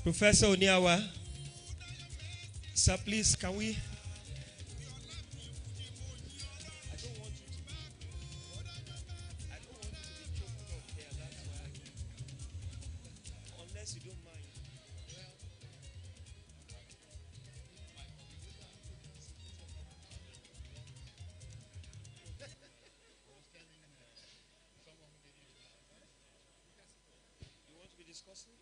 Professor Oniawa, sir, please, can we? Unless you don't mind. You want to be discussing?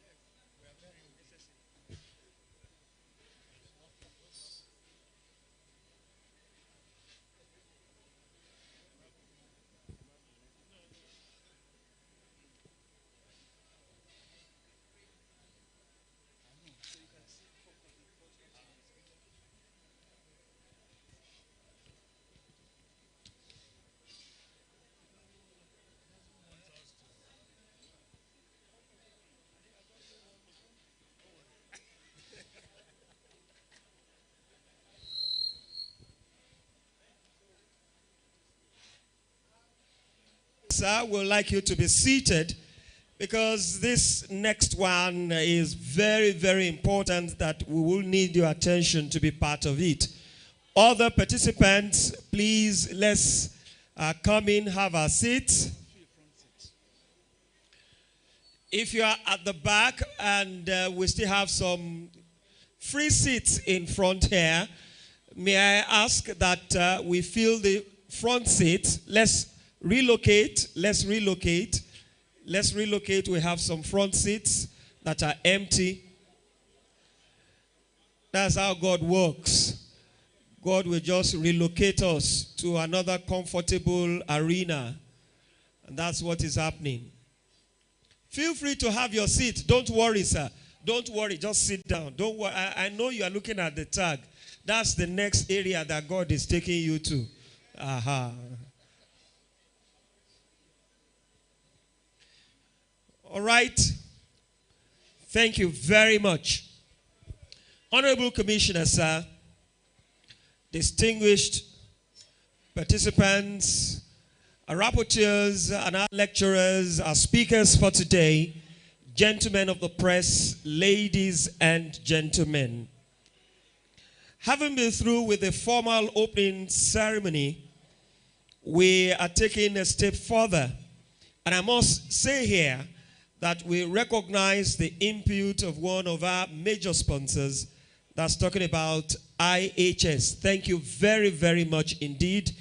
Sir, we'd like you to be seated because this next one is very, very important that we will need your attention to be part of it. Other participants, please, let's come in, have a seat. If you are at the back and we still have some free seats in front here, may I ask that we fill the front seats. Let's relocate. We have some front seats that are empty. That's how God works. God will just relocate us to another comfortable arena. And that's what is happening. Feel free to have your seat. Don't worry, sir. Don't worry. Just sit down. Don't worry. I know you are looking at the tag. That's the next area that God is taking you to. Aha. All right. Thank you very much. Honorable Commissioner, sir, distinguished participants, our rapporteurs and our lecturers, our speakers for today, gentlemen of the press, ladies and gentlemen. Having been through with the formal opening ceremony, we are taking a step further. And I must say here that we recognize the input of one of our major sponsors that's talking about IHS. Thank you very, very much indeed.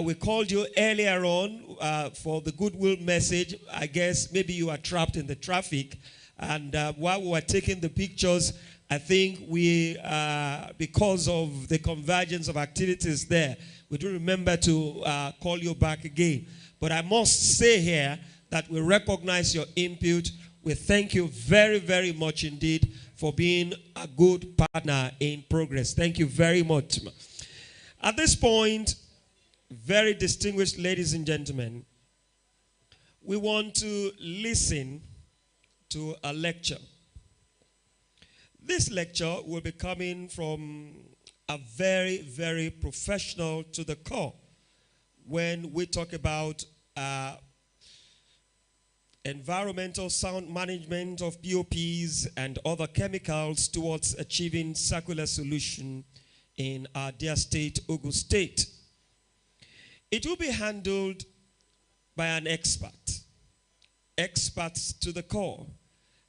We called you earlier on for the goodwill message. I guess maybe you are trapped in the traffic. And while we were taking the pictures, I think we, because of the convergence of activities there, we do remember to call you back again. But I must say here that we recognize your input. We thank you very, very much indeed for being a good partner in progress. Thank you very much. At this point, very distinguished ladies and gentlemen, we want to listen to a lecture. This lecture will be coming from a very, very professional to the core when we talk about environmental sound management of POPs and other chemicals towards achieving circular solution in our dear state, Ogun State. It will be handled by an expert to the core.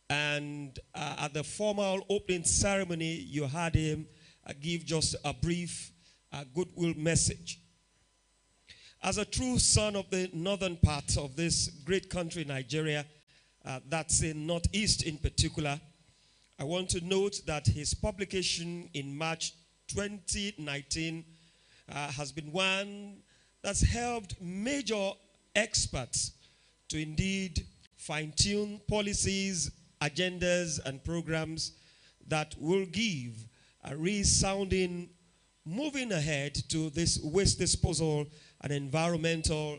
And at the formal opening ceremony, you had him give just a brief goodwill message. As a true son of the northern part of this great country, Nigeria, that's in Northeast in particular, I want to note that his publication in March 2019 has been one that's helped major experts to indeed fine-tune policies, agendas, and programs that will give a resounding moving ahead to this waste disposal and environmental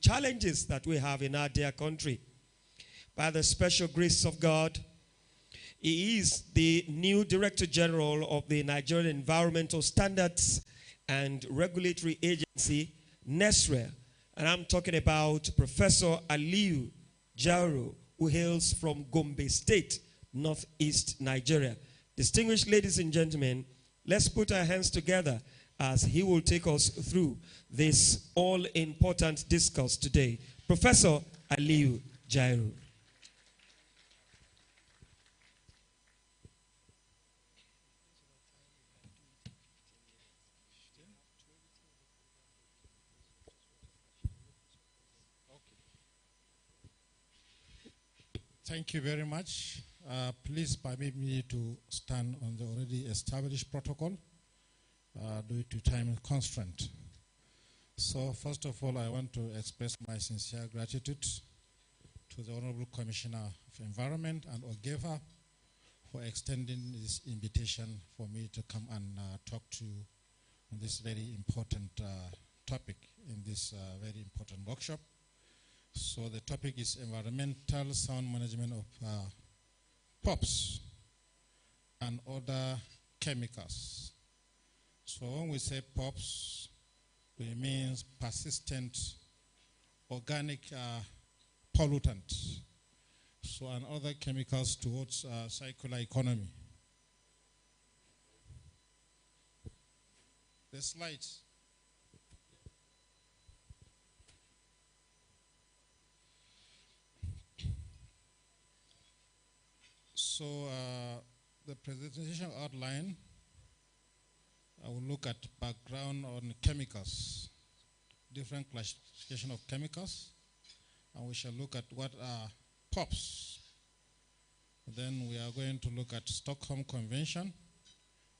challenges that we have in our dear country. By the special grace of God, he is the new Director General of the Nigerian Environmental Standards and Regulatory Agency, NESRA. And I'm talking about Professor Aliyu Jauro, who hails from Gombe State, northeast Nigeria. Distinguished ladies and gentlemen, let's put our hands together as he will take us through this all-important discourse today. Professor Aliyu Jairu. Thank you very much. Please permit me to stand on the already established protocol due to time constraint. So first of all, I want to express my sincere gratitude to the Honorable Commissioner of Environment and OGEVA for extending this invitation for me to come and talk to you on this very important topic in this very important workshop. So the topic is environmental sound management of POPs and other chemicals. So when we say POPs, it means persistent organic pollutant. So and other chemicals towards circular economy. The slides. So the presentation outline, I will look at background on chemicals, different classification of chemicals, and we shall look at what are POPs. Then we are going to look at Stockholm Convention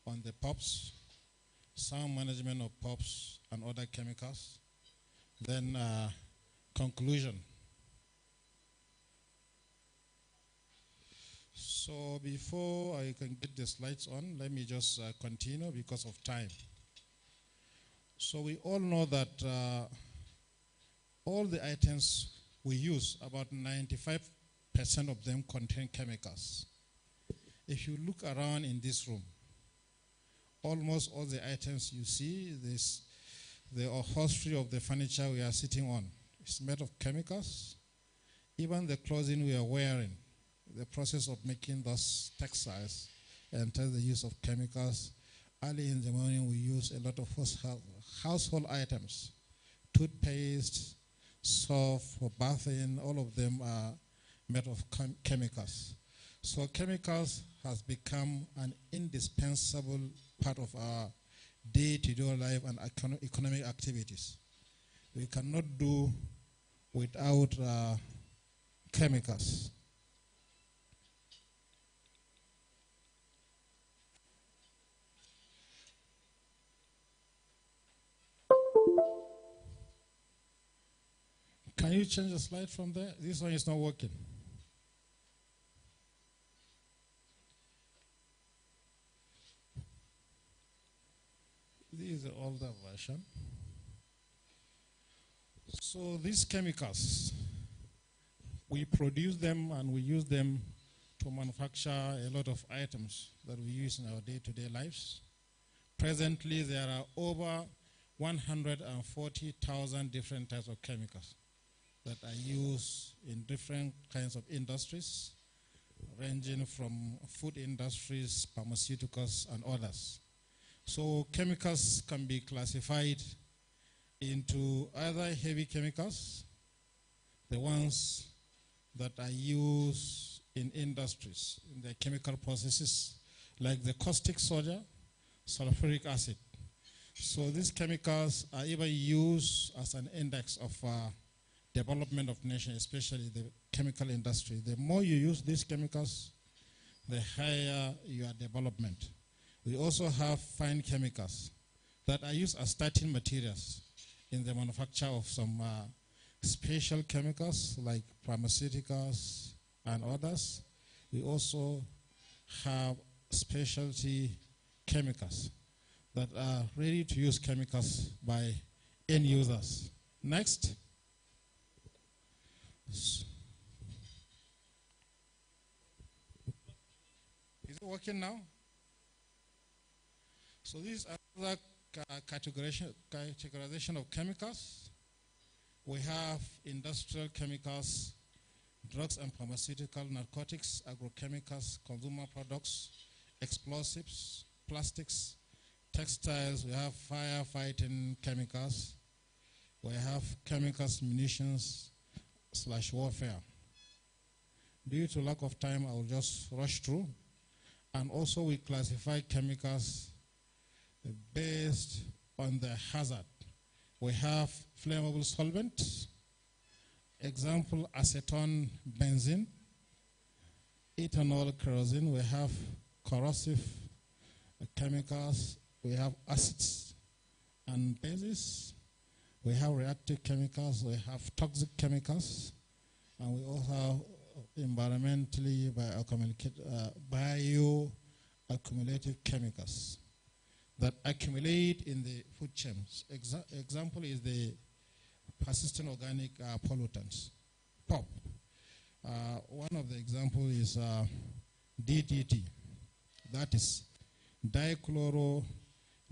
on the POPs, sound management of POPs and other chemicals, then conclusion. So before I can get the slides on, let me just continue because of time. So we all know that all the items we use, about 95% of them contain chemicals. If you look around in this room, almost all the items you see, the upholstery of the furniture we are sitting on is made of chemicals. Even the clothing we are wearing, the process of making those textiles entails the use of chemicals. Early in the morning, we use a lot of household items, toothpaste, soap for bathing, all of them are made of chemicals. So chemicals has become an indispensable part of our day-to-day life and economic activities. We cannot do without chemicals. Can you change the slide from there? This one is not working. This is the older version. So these chemicals, we produce them and we use them to manufacture a lot of items that we use in our day-to-day lives. Presently, there are over 140,000 different types of chemicals that are used in different kinds of industries, ranging from food industries, pharmaceuticals, and others. So chemicals can be classified into either heavy chemicals, the ones that are used in industries, in the chemical processes, like the caustic soda, sulfuric acid. So these chemicals are even used as an index of development of nations, especially the chemical industry. The more you use these chemicals, the higher your development. We also have fine chemicals that are used as starting materials in the manufacture of some special chemicals like pharmaceuticals and others. We also have specialty chemicals that are ready to use chemicals by end users. Next. Is it working now? So this is another categorization of chemicals. We have industrial chemicals drugs and pharmaceutical, narcotics, agrochemicals, consumer products, explosives, plastics, textiles. We have firefighting chemicals. We have chemicals, munitions, / warfare. Due to lack of time, I will just rush through. And also we classify chemicals based on the hazard. We have flammable solvents, example, acetone, benzene, ethanol, kerosene. We have corrosive chemicals. We have acids and bases. We have reactive chemicals. We have toxic chemicals. And we also have environmentally bioaccumulative chemicals that accumulate in the food chains. Example is the persistent organic pollutants, POP. One of the examples is DDT, that is dichloro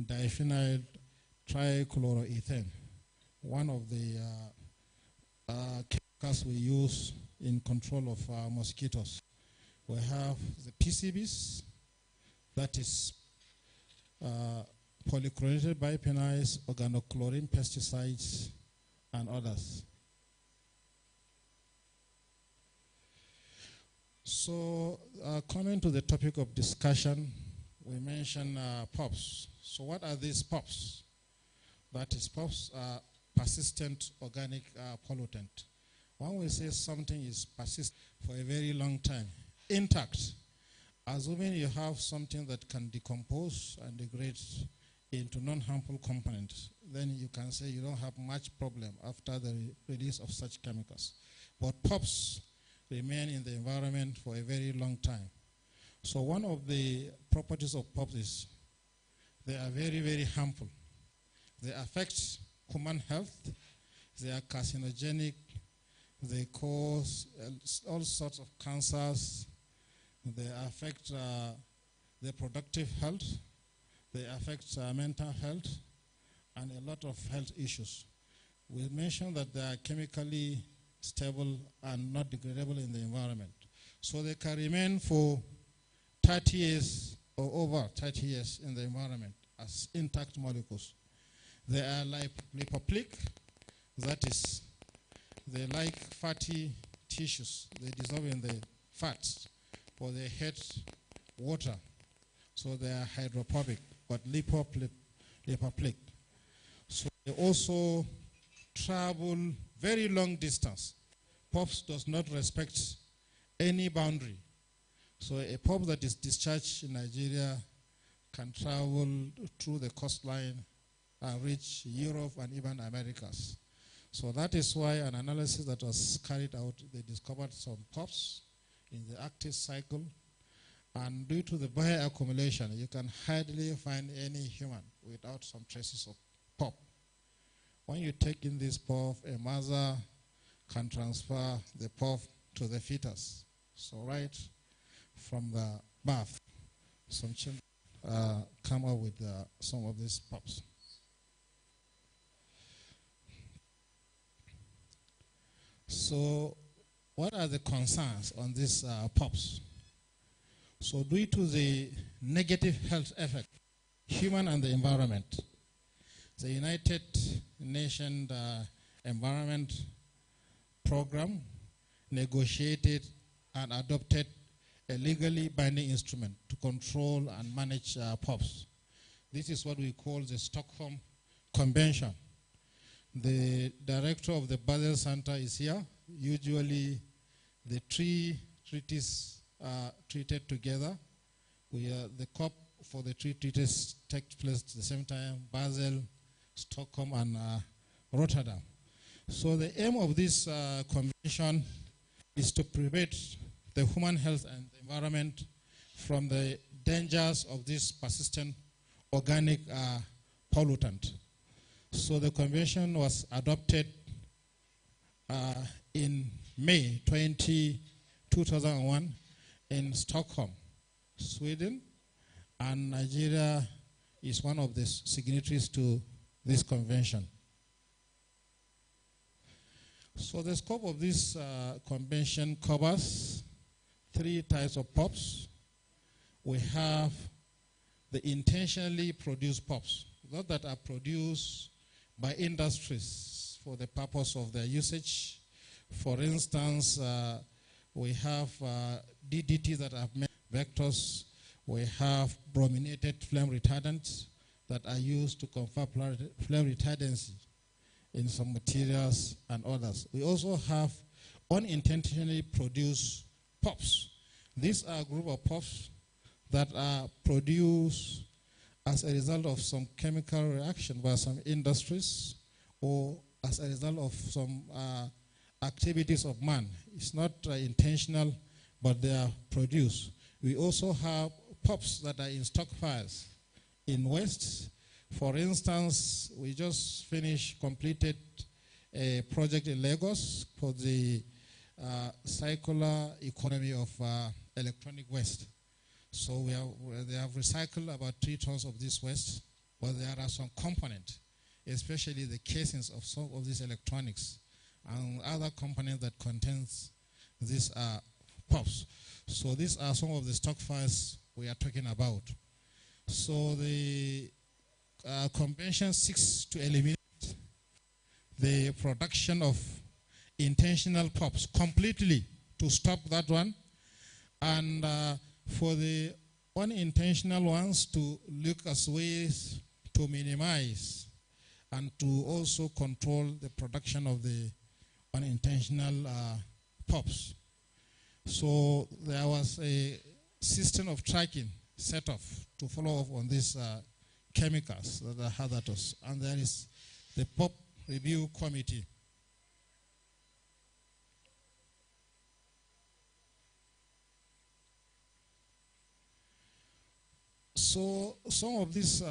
diphenyl trichloroethane, one of the chemicals we use in control of mosquitoes. We have the PCBs, that is polychlorinated biphenyls, organochlorine pesticides, and others. So coming to the topic of discussion, we mentioned POPs. So what are these POPs? That is, POPs are persistent organic pollutant. When we say something is persistent for a very long time, intact, assuming you have something that can decompose and degrade into non-harmful components, then you can say you don't have much problem after the release of such chemicals. But POPs remain in the environment for a very long time. So one of the properties of POPs is they are very, very harmful. They affect human health. They are carcinogenic. They cause all sorts of cancers. They affect the productive health. They affect mental health and a lot of health issues. We mentioned that they are chemically stable and not degradable in the environment. So they can remain for 30 years or over 30 years in the environment as intact molecules. They are like lipophilic, that is, they like fatty tissues. They dissolve in the fats, or they hate water. So they are hydrophobic, but lipophilic. So they also travel very long distance. POPs does not respect any boundary. So a POP that is discharged in Nigeria can travel through the coastline and reach Europe and even Americas. So that is why an analysis that was carried out, they discovered some POPs in the active cycle. And due to the bioaccumulation, you can hardly find any human without some traces of POP. When you take in this POP, a mother can transfer the POP to the fetus. So right from the birth, some children come up with some of these POPs. So what are the concerns on these POPs? So due to the negative health effect, human and the environment, the United Nations Environment Program negotiated and adopted a legally binding instrument to control and manage POPs. This is what we call the Stockholm Convention. The director of the Basel Center is here. Usually the three treaties are treated together. The COP for the three treaties takes place at the same time: Basel, Stockholm, and Rotterdam. So the aim of this convention is to prevent the human health and the environment from the dangers of this persistent organic pollutant. So the convention was adopted in May 2001 in Stockholm, Sweden, and Nigeria is one of the signatories to this convention. So the scope of this convention covers 3 types of POPs. We have the intentionally produced POPs, those that are produced by industries for the purpose of their usage. For instance, we have DDT that have made vectors. We have brominated flame retardants that are used to confer flame retardancy in some materials and others. We also have unintentionally produced POPs. These are a group of POPs that are produced as a result of some chemical reaction by some industries or as a result of some activities of man. It's not intentional, but they are produced. We also have POPs that are in stockpiles in waste. For instance, we just completed a project in Lagos for the circular economy of electronic waste. So they have recycled about 3 tons of this waste, but there are some components, especially the casings of some of these electronics and other components that contains these POPs. So these are some of the stockpiles we are talking about. So the convention seeks to eliminate the production of intentional POPs completely, to stop that one, and for the unintentional ones to look as ways to minimize and to also control the production of the unintentional POPs. So there was a system of tracking set up to follow up on these chemicals that are hazardous, and there is the POP Review Committee. So some of these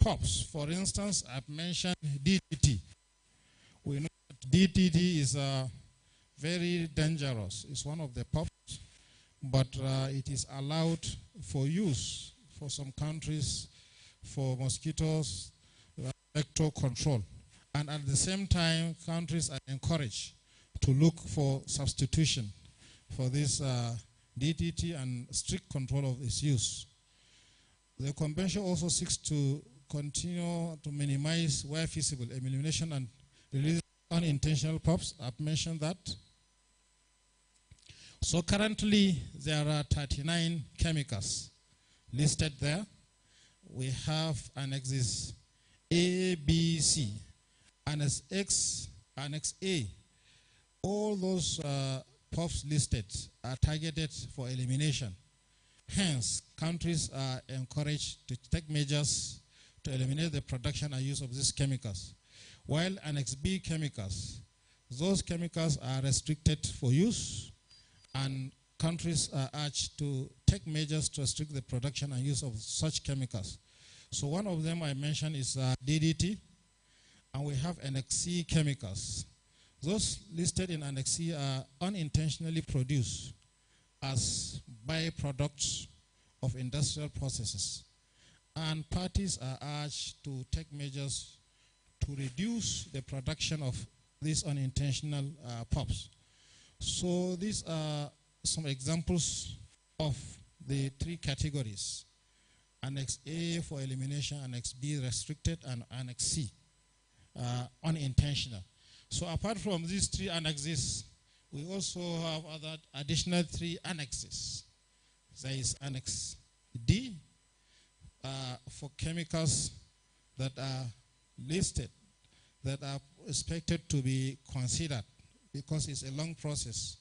POPs, for instance, I've mentioned DDT. We know that DDT is very dangerous. It's one of the POPs, but it is allowed for use for some countries for mosquitoes, vector control. And at the same time, countries are encouraged to look for substitution for this DDT and strict control of its use. The convention also seeks to continue to minimize, where feasible, elimination and release unintentional POPs. I've mentioned that. So currently, there are 39 chemicals listed there. We have annexes A, B, C, Annex X, Annex A. All those POPs listed are targeted for elimination. Hence, countries are encouraged to take measures to eliminate the production and use of these chemicals. While Annex B chemicals, those chemicals are restricted for use, and countries are urged to take measures to restrict the production and use of such chemicals. So one of them I mentioned is DDT, and we have Annex C chemicals. Those listed in Annex C are unintentionally produced as byproducts of industrial processes, and parties are urged to take measures to reduce the production of these unintentional POPs. So these are some examples of the 3 categories: Annex A for elimination, Annex B restricted, and Annex C unintentional. So apart from these 3 annexes, we also have other additional 3 annexes. There is Annex D for chemicals that are listed, that are expected to be considered, because it's a long process.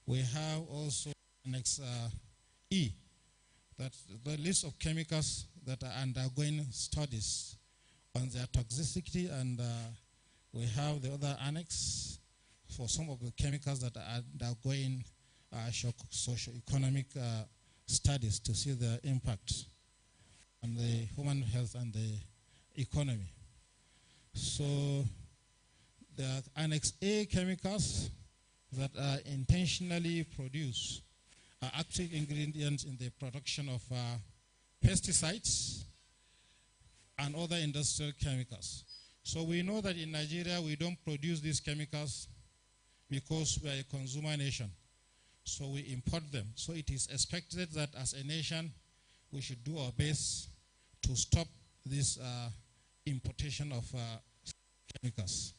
We have also Annex E, that's the list of chemicals that are undergoing studies on their toxicity, and we have the other annex for some of the chemicals that are undergoing socio-economic studies to see their impact on the human health and the economy. So the Annex A chemicals that are intentionally produced are active ingredients in the production of pesticides and other industrial chemicals. So we know that in Nigeria we don't produce these chemicals because we are a consumer nation. So we import them. So it is expected that as a nation we should do our best to stop this importation of chemicals,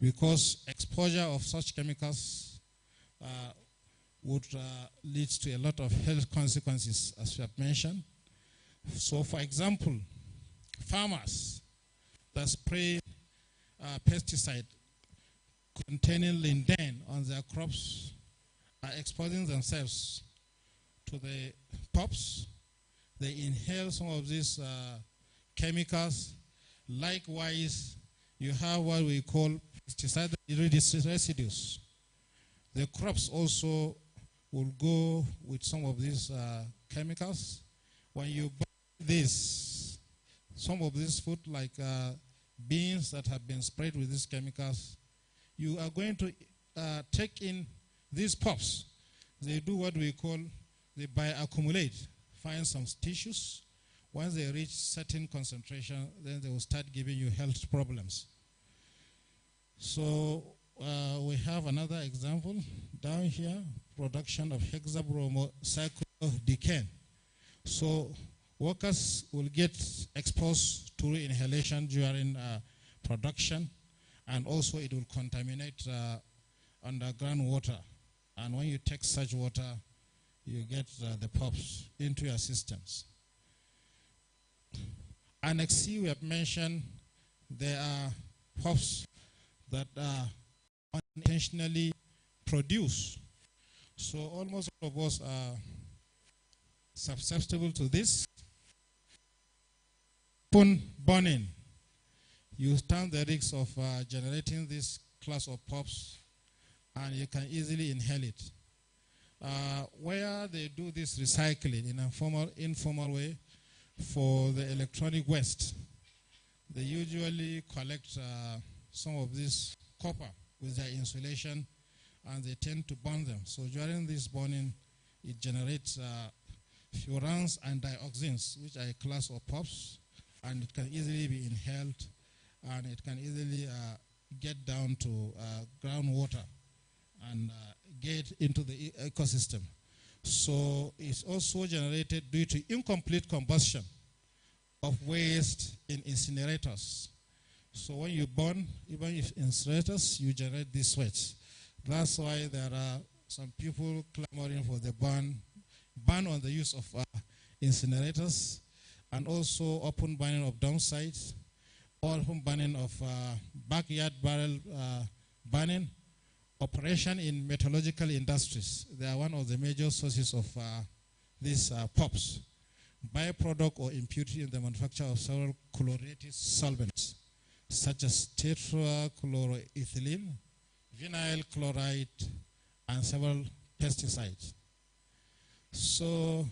because exposure of such chemicals would lead to a lot of health consequences, as we have mentioned. So, for example, farmers that spray pesticide containing linden on their crops are exposing themselves to the POPs. They inhale some of these chemicals. Likewise, you have what we call pesticide residues. The crops also will go with some of these chemicals. When you buy this, some of this food like beans that have been sprayed with these chemicals, you are going to take in these POPs. They do what we call, they bioaccumulate, find some tissues. Once they reach certain concentration, then they will start giving you health problems. So we have another example down here, production of hexabromocyclodecane. So workers will get exposed to inhalation during production, and also it will contaminate underground water. And when you take such water, you get the POPs into your systems. Annex C, we have mentioned there are POPs that are unintentionally produced. So almost all of us are susceptible to this. Upon burning, you stand the risk of generating this class of POPs, and you can easily inhale it. Where they do this recycling in a informal way for the electronic waste, they usually collect some of this copper with their insulation, and they tend to burn them. So during this burning, it generates furans and dioxins, which are a class of POPs, and it can easily be inhaled, and it can easily get down to groundwater and get into the ecosystem. So it's also generated due to incomplete combustion of waste in incinerators. So when you burn, even if incinerators, you generate this waste. That's why there are some people clamoring for the ban on the use of incinerators, and also open burning of dump sites, open burning of backyard barrel burning, operation in metallurgical industries. They are one of the major sources of these POPs, byproduct or impurity in the manufacture of several chlorinated solvents, such as tetrachloroethylene, vinyl chloride, and several pesticides. So,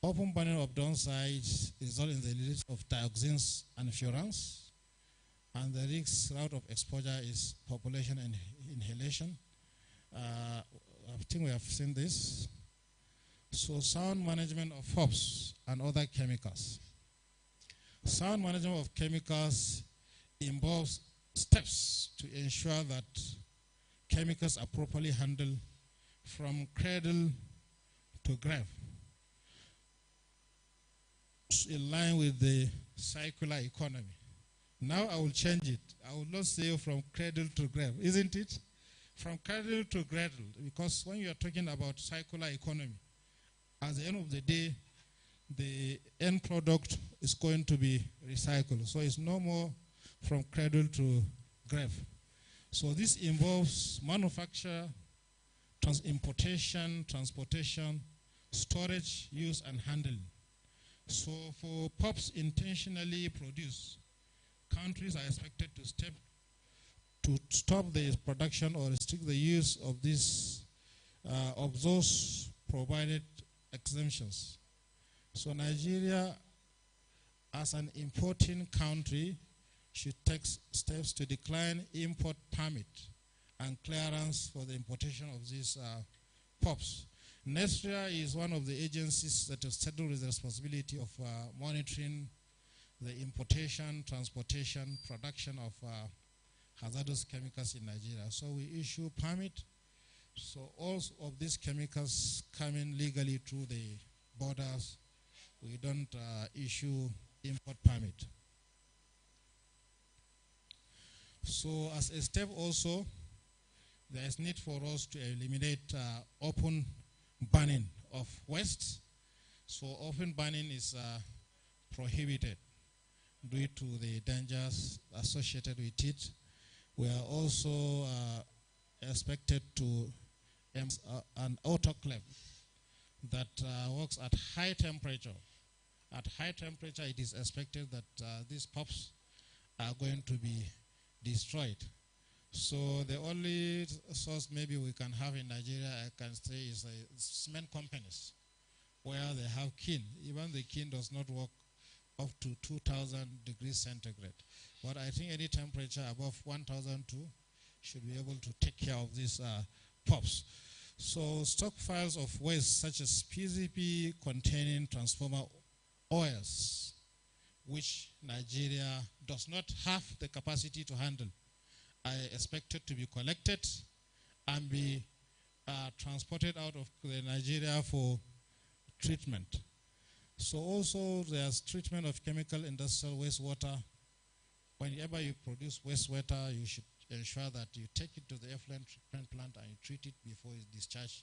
open burning of dump sites result in the release of dioxins and furans, and the risk route of exposure is population and inhalation. I think we have seen this. So sound management of POPs and other chemicals. Sound management of chemicals involves steps to ensure that chemicals are properly handled from cradle to grave, in line with the circular economy. Now I will change it. I will not say from cradle to grave, isn't it? From cradle to cradle, because when you are talking about circular economy, at the end of the day, the end product is going to be recycled. So it's no more from cradle to grave. So this involves manufacture, importation, transportation, storage, use, and handling. So for POPs intentionally produced, countries are expected to stop the production or restrict the use of these of those provided exemptions. So Nigeria, as an importing country, should take steps to decline import permit and clearance for the importation of these POPs. NESTRA is one of the agencies that is saddled with the responsibility of monitoring the importation, transportation, production of hazardous chemicals in Nigeria. So we issue permit. So all of these chemicals come in legally through the borders. We don't issue import permit. So as a step also, there is need for us to eliminate open burning of waste. So open burning is prohibited due to the dangers associated with it. We are also expected to an autoclave that works at high temperature. At high temperature, it is expected that these pups are going to be destroyed. So the only source maybe we can have in Nigeria, I can say, is cement companies, where they have kiln. Even the kiln does not work up to 2,000 degrees centigrade. But I think any temperature above 1,002 should be able to take care of these pups. So stockpiles of waste such as PCP containing transformer oils, which Nigeria does not have the capacity to handle, are expected to be collected and be transported out of Nigeria for treatment. So also there's treatment of chemical industrial wastewater. Whenever you produce wastewater, you should ensure that you take it to the effluent treatment plant and you treat it before it's discharged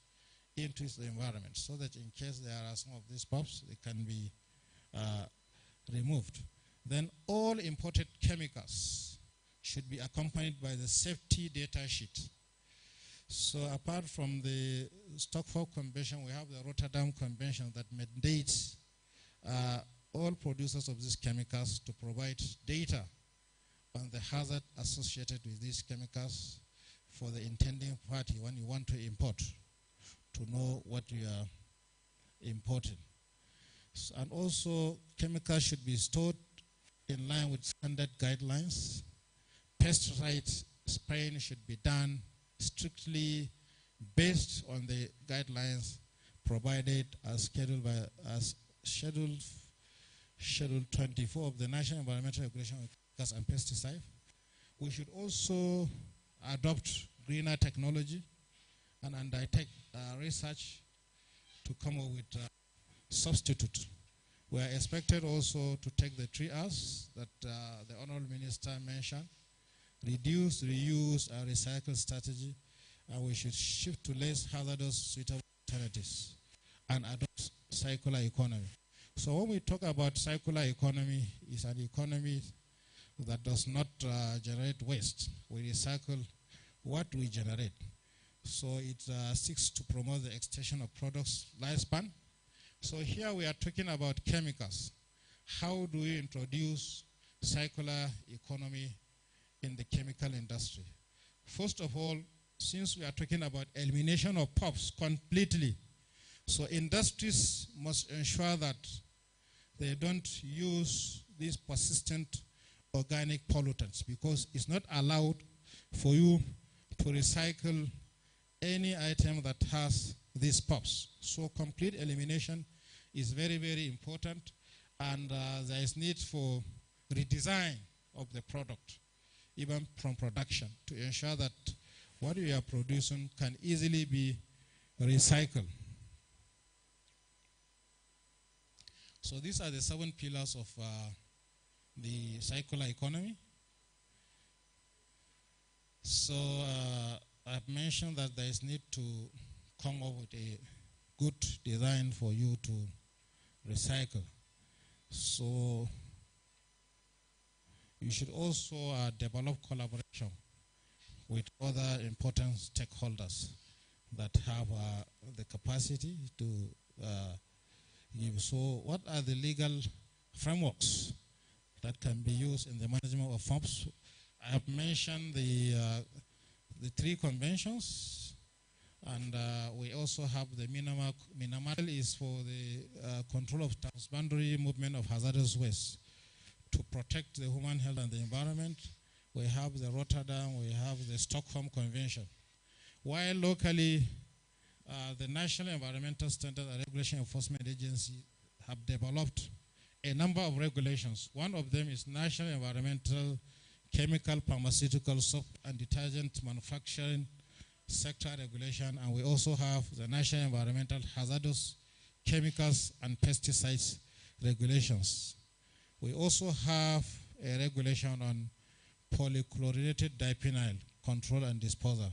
into the environment, so that in case there are some of these pups, they can be removed. Then all imported chemicals should be accompanied by the safety data sheet. So apart from the Stockholm Convention, we have the Rotterdam Convention that mandates all producers of these chemicals to provide data on the hazard associated with these chemicals for the intending party when you want to import, to know what you are importing. And also, chemicals should be stored in line with standard guidelines. Pesticide spraying should be done strictly based on the guidelines provided as scheduled by Schedule 24 of the National Environmental Regulation of Chemicals and Pesticides. We should also adopt greener technology and undertake research to come up with substitute. We are expected also to take the 3 R's that the Honorable Minister mentioned: reduce, reuse, and recycle strategy, and we should shift to less hazardous suitable alternatives and adopt circular economy. So when we talk about circular economy, it's an economy that does not generate waste. We recycle what we generate. So it seeks to promote the extension of products' lifespan. So here we are talking about chemicals. How do we introduce circular economy in the chemical industry? First of all, since we are talking about elimination of POPs completely, so industries must ensure that they don't use these persistent organic pollutants, because it's not allowed for you to recycle any item that has these POPs. So complete elimination is very, very important, and there is need for redesign of the product, even from production, to ensure that what we are producing can easily be recycled. So these are the 7 pillars of the circular economy. So I've mentioned that there is need to come up with a good design for you to recycle. So you should also develop collaboration with other important stakeholders that have the capacity to give. So what are the legal frameworks that can be used in the management of FOPs? I have mentioned the 3 conventions, and we also have the MINAMA is for the control of transboundary movement of hazardous waste to protect the human health and the environment. We have the Rotterdam, we have the Stockholm Convention. While locally, the National Environmental Standard and Regulation Enforcement Agency have developed a number of regulations. One of them is National Environmental, Chemical, Pharmaceutical, Soap and Detergent Manufacturing Sector Regulation, and we also have the National Environmental Hazardous Chemicals and Pesticides Regulations. We also have a regulation on polychlorinated diphenyl control and disposal.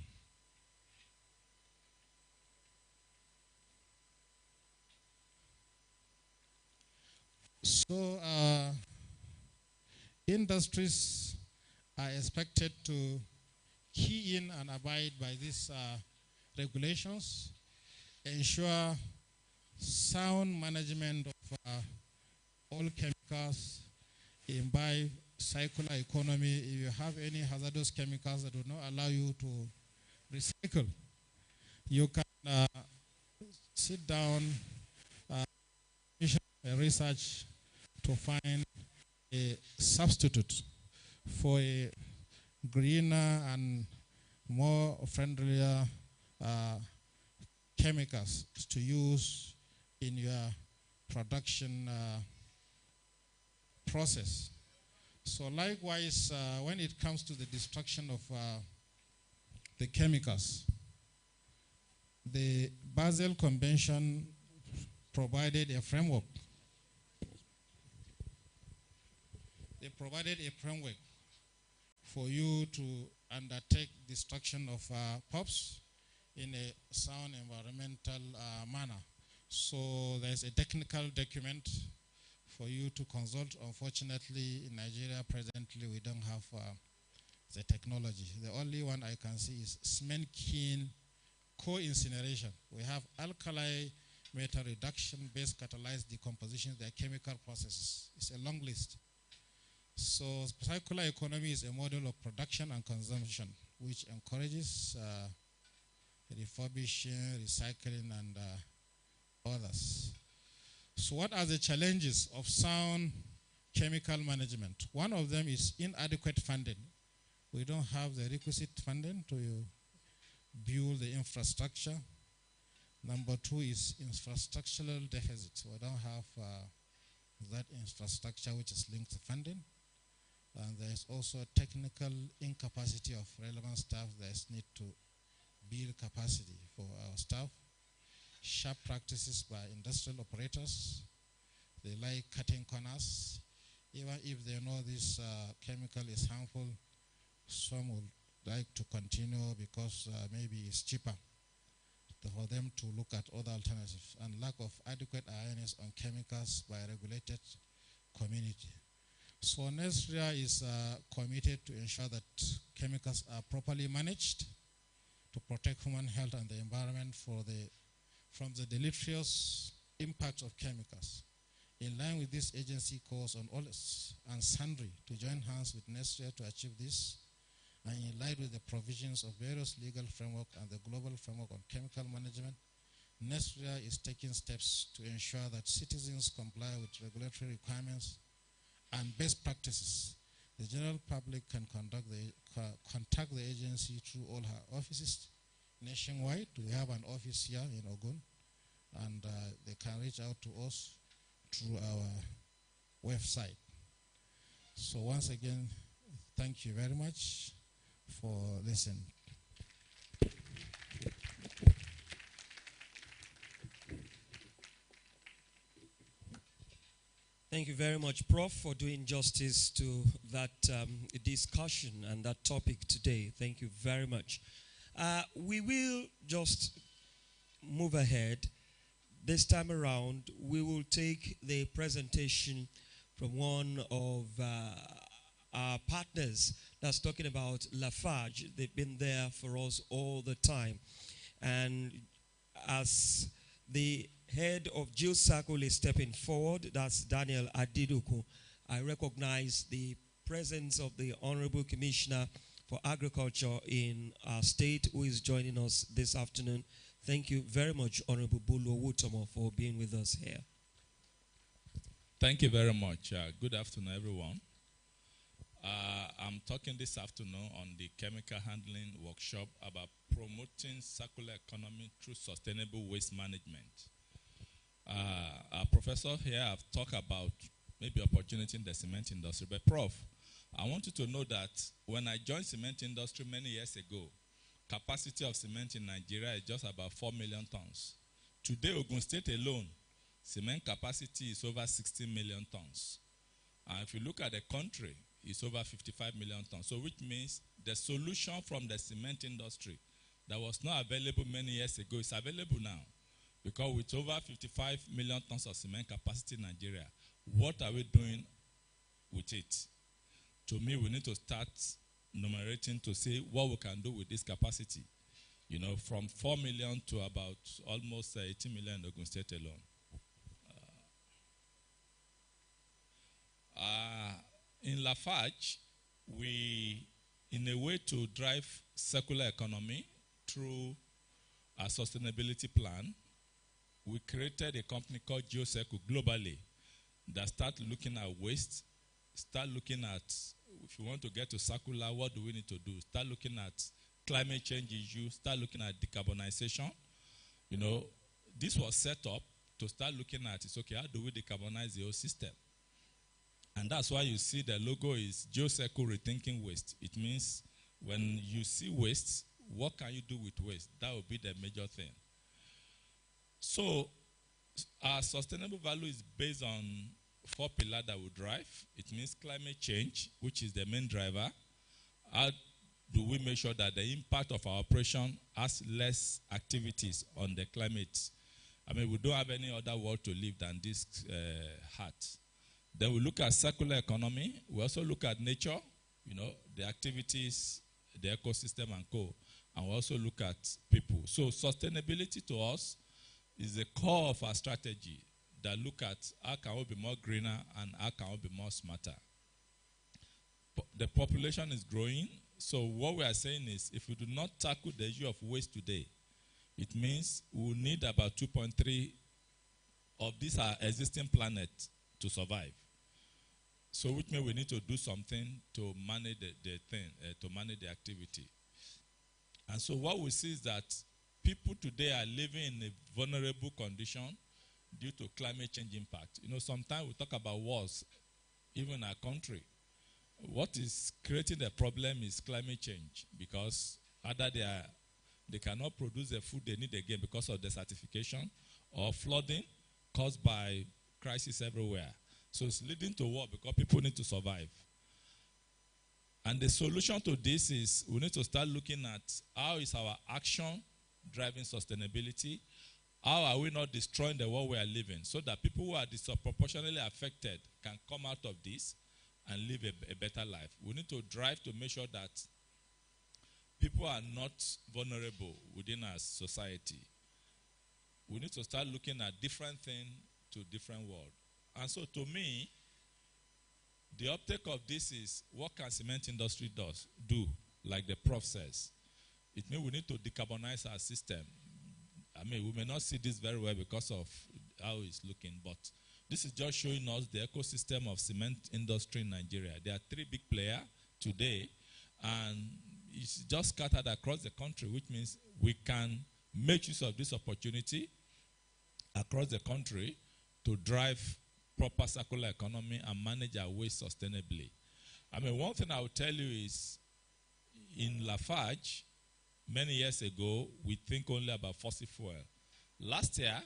So industries are expected to key in and abide by these regulations, ensure sound management of all chemicals, imbibe circular economy. If you have any hazardous chemicals that will not allow you to recycle, you can sit down, research to find a substitute for a greener and more friendlier chemicals to use in your production process. So likewise, when it comes to the destruction of the chemicals, the Basel Convention provided a framework. They provided a framework for you to undertake destruction of POPs in a sound environmental manner. So there's a technical document for you to consult. Unfortunately, in Nigeria presently, we don't have the technology. The only one I can see is cement kiln co-incineration. We have alkali metal reduction, based catalyzed decomposition, their chemical processes. It's a long list. So circular economy is a model of production and consumption which encourages refurbishing, recycling, and others. So what are the challenges of sound chemical management? One of them is inadequate funding. We don't have the requisite funding to build the infrastructure. Number two is infrastructural deficit. We don't have that infrastructure which is linked to funding. And there's also technical incapacity of relevant staff. There's need to build capacity for our staff. Sharp practices by industrial operators. They like cutting corners. Even if they know this chemical is harmful, some would like to continue because maybe it's cheaper for them to look at other alternatives. And lack of adequate awareness on chemicals by regulated community. So NESRIA is committed to ensure that chemicals are properly managed to protect human health and the environment from the deleterious impacts of chemicals. In line with this, agency calls on all and sundry to join hands with NESRIA to achieve this, and in line with the provisions of various legal framework and the global framework on chemical management, NESRIA is taking steps to ensure that citizens comply with regulatory requirements and best practices. The general public can contact the agency through all her offices nationwide. We have an office here in Ogun, and they can reach out to us through our website. So once again, thank you very much for listening. Thank you very much, Prof, for doing justice to that discussion and that topic today. Thank you very much. We will just move ahead. This time around, we will take the presentation from one of our partners that's talking about Lafarge. They've been there for us all the time. And as the head of GeoCircle is stepping forward, that's Daniel Adiduku, I recognize the presence of the Honorable Commissioner for Agriculture in our state who is joining us this afternoon. Thank you very much, Honorable Bulu Wutomo, for being with us here. Thank you very much. Good afternoon, everyone. I'm talking this afternoon on the chemical handling workshop about promoting circular economy through sustainable waste management. Our professor here have talked about maybe opportunity in the cement industry. But Prof, I want you to know that when I joined cement industry many years ago, capacity of cement in Nigeria is just about 4 million tons. Today, Ogun State alone, cement capacity is over 16 million tons. And if you look at the country, it's over 55 million tons. So which means the solution from the cement industry that was not available many years ago is available now. Because with over 55 million tons of cement capacity in Nigeria, what are we doing with it? To me, we need to start numerating to see what we can do with this capacity. You know, from 4 million to about almost 18 million in Ogun State alone. In Lafarge, we, in a way to drive circular economy through a sustainability plan, we created a company called GeoCircle globally that start looking at waste, start looking at, if you want to get to circular, what do we need to do? Start looking at climate change issues, start looking at decarbonization. You know, this was set up to start looking at, it's okay, how do we decarbonize the whole system? And that's why you see the logo is GeoCircle Rethinking Waste. It means when you see waste, what can you do with waste? That will be the major thing. So our sustainable value is based on 4 pillars that we drive. It means climate change, which is the main driver. How do we make sure that the impact of our operation has less activities on the climate? I mean, we don't have any other world to live than this heart. Then we look at circular economy. We also look at nature, you know, the activities, the ecosystem and co. And we also look at people. So sustainability to us is the core of our strategy that look at how can we be more greener and how can we be more smarter. The population is growing. So what we are saying is if we do not tackle the issue of waste today, it means we will need about 2.3 of this our existing planet to survive. So which means we need to do something to manage the thing, to manage the activity. And so what we see is that people today are living in a vulnerable condition due to climate change impact. You know, sometimes we talk about wars, even in our country. What is creating the problem is climate change because either they cannot produce the food they need again because of desertification or flooding caused by crisis everywhere. So it's leading to war because people need to survive. And the solution to this is we need to start looking at how is our action driving sustainability. How are we not destroying the world we are living so that people who are disproportionately affected can come out of this and live a better life. We need to drive to make sure that people are not vulnerable within our society. We need to start looking at different things to different world. And so to me, the uptake of this is what can cement industry do, like the prof says. It means we need to decarbonize our system. I mean, we may not see this very well because of how it's looking, but this is just showing us the ecosystem of cement industry in Nigeria. There are 3 big players today, and it's just scattered across the country, which means we can make use of this opportunity across the country to drive proper circular economy and manage our waste sustainably. I mean, one thing I will tell you is in Lafarge, many years ago, we think only about fossil fuel. Last year,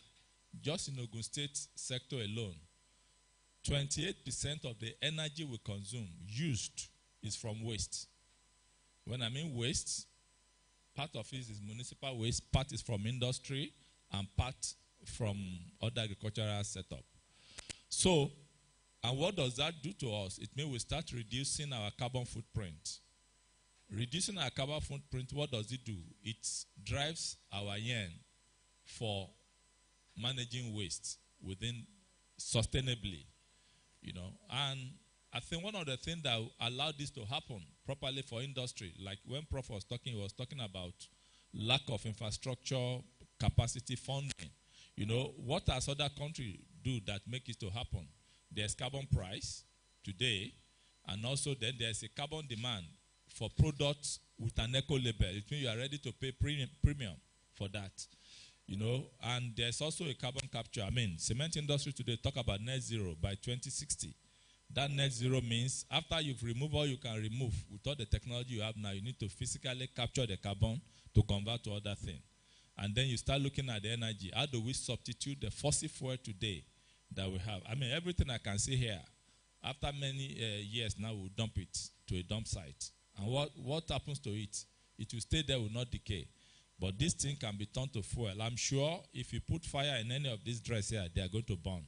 just in Ogun State sector alone, 28% of the energy we consume used is from waste. When I mean waste, part of it is municipal waste, part is from industry, and part from other agricultural setup. So, and what does that do to us? It means we start reducing our carbon footprint. Reducing our carbon footprint, what does it do? It drives our yen for managing waste within sustainably, you know. And I think one of the things that allowed this to happen properly for industry, like when Prof was talking, he was talking about lack of infrastructure, capacity funding. You know, what does other countries do that make it to happen? There's carbon price today, and also then there's a carbon demand for products with an eco label. It means you are ready to pay premium for that. And there's also a carbon capture. I mean, cement industry today talk about net zero by 2060. That net zero means after you've removed all you can remove with all the technology you have now, you need to physically capture the carbon to convert to other things. And then you start looking at the energy. How do we substitute the fossil fuel today that we have? I mean, everything I can see here, after many years now, we'll dump it to a dump site. And what happens to it? It will stay there, will not decay. But this thing can be turned to fuel. I'm sure if you put fire in any of these dresses here, they are going to burn.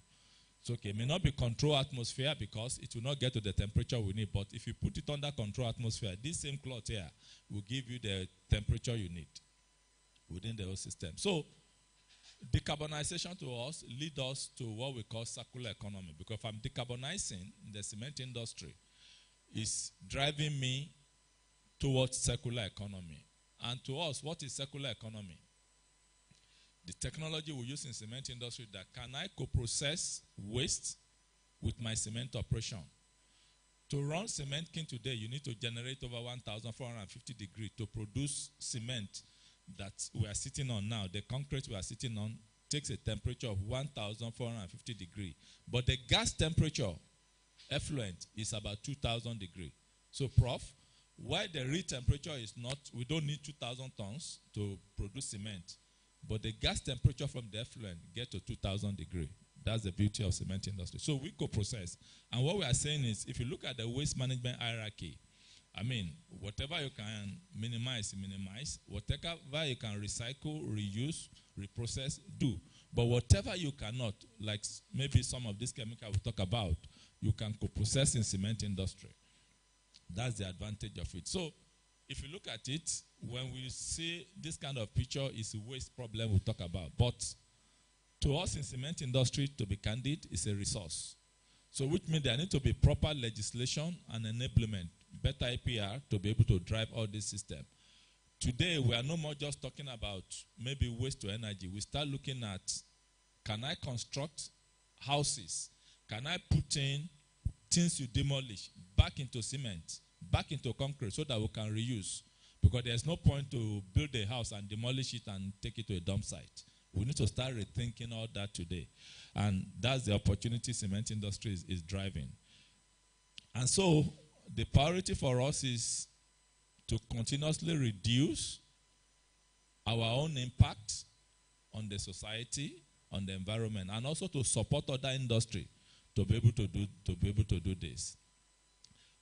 It's okay. It may not be controlled atmosphere because it will not get to the temperature we need. But if you put it under control atmosphere, this same cloth here will give you the temperature you need within the whole system. So decarbonization to us leads us to what we call circular economy. Because if I'm decarbonizing the cement industry, it's driving me towards circular economy. And to us, what is circular economy? The technology we use in cement industry that can I co-process waste with my cement operation. To run cement kiln today, you need to generate over 1,450 degrees to produce cement that we are sitting on now. The concrete we are sitting on takes a temperature of 1,450 degrees. But the gas temperature, effluent, is about 2,000 degrees. So, Prof, why the real temperature is not, we don't need 2,000 tons to produce cement, but the gas temperature from the effluent get to 2,000 degrees. That's the beauty of cement industry. So we co-process. And what we are saying is, if you look at the waste management hierarchy, I mean, whatever you can minimize, minimize. Whatever you can recycle, reuse, reprocess, do. But whatever you cannot, like maybe some of these chemicals we talk about, you can co-process in cement industry. That's the advantage of it. So if you look at it, when we see this kind of picture, it's a waste problem we talk about. But to us in cement industry, to be candid, is a resource. So which means there need to be proper legislation and enablement, better APR to be able to drive all this system. Today, we are no more just talking about maybe waste to energy. We start looking at, can I construct houses? Can I put in things you demolish back into cement, back into concrete so that we can reuse? Because there's no point to build a house and demolish it and take it to a dump site. We need to start rethinking all that today. And that's the opportunity cement industry is driving. And so the priority for us is to continuously reduce our own impact on the society, on the environment, and also to support other industry to be able to do this.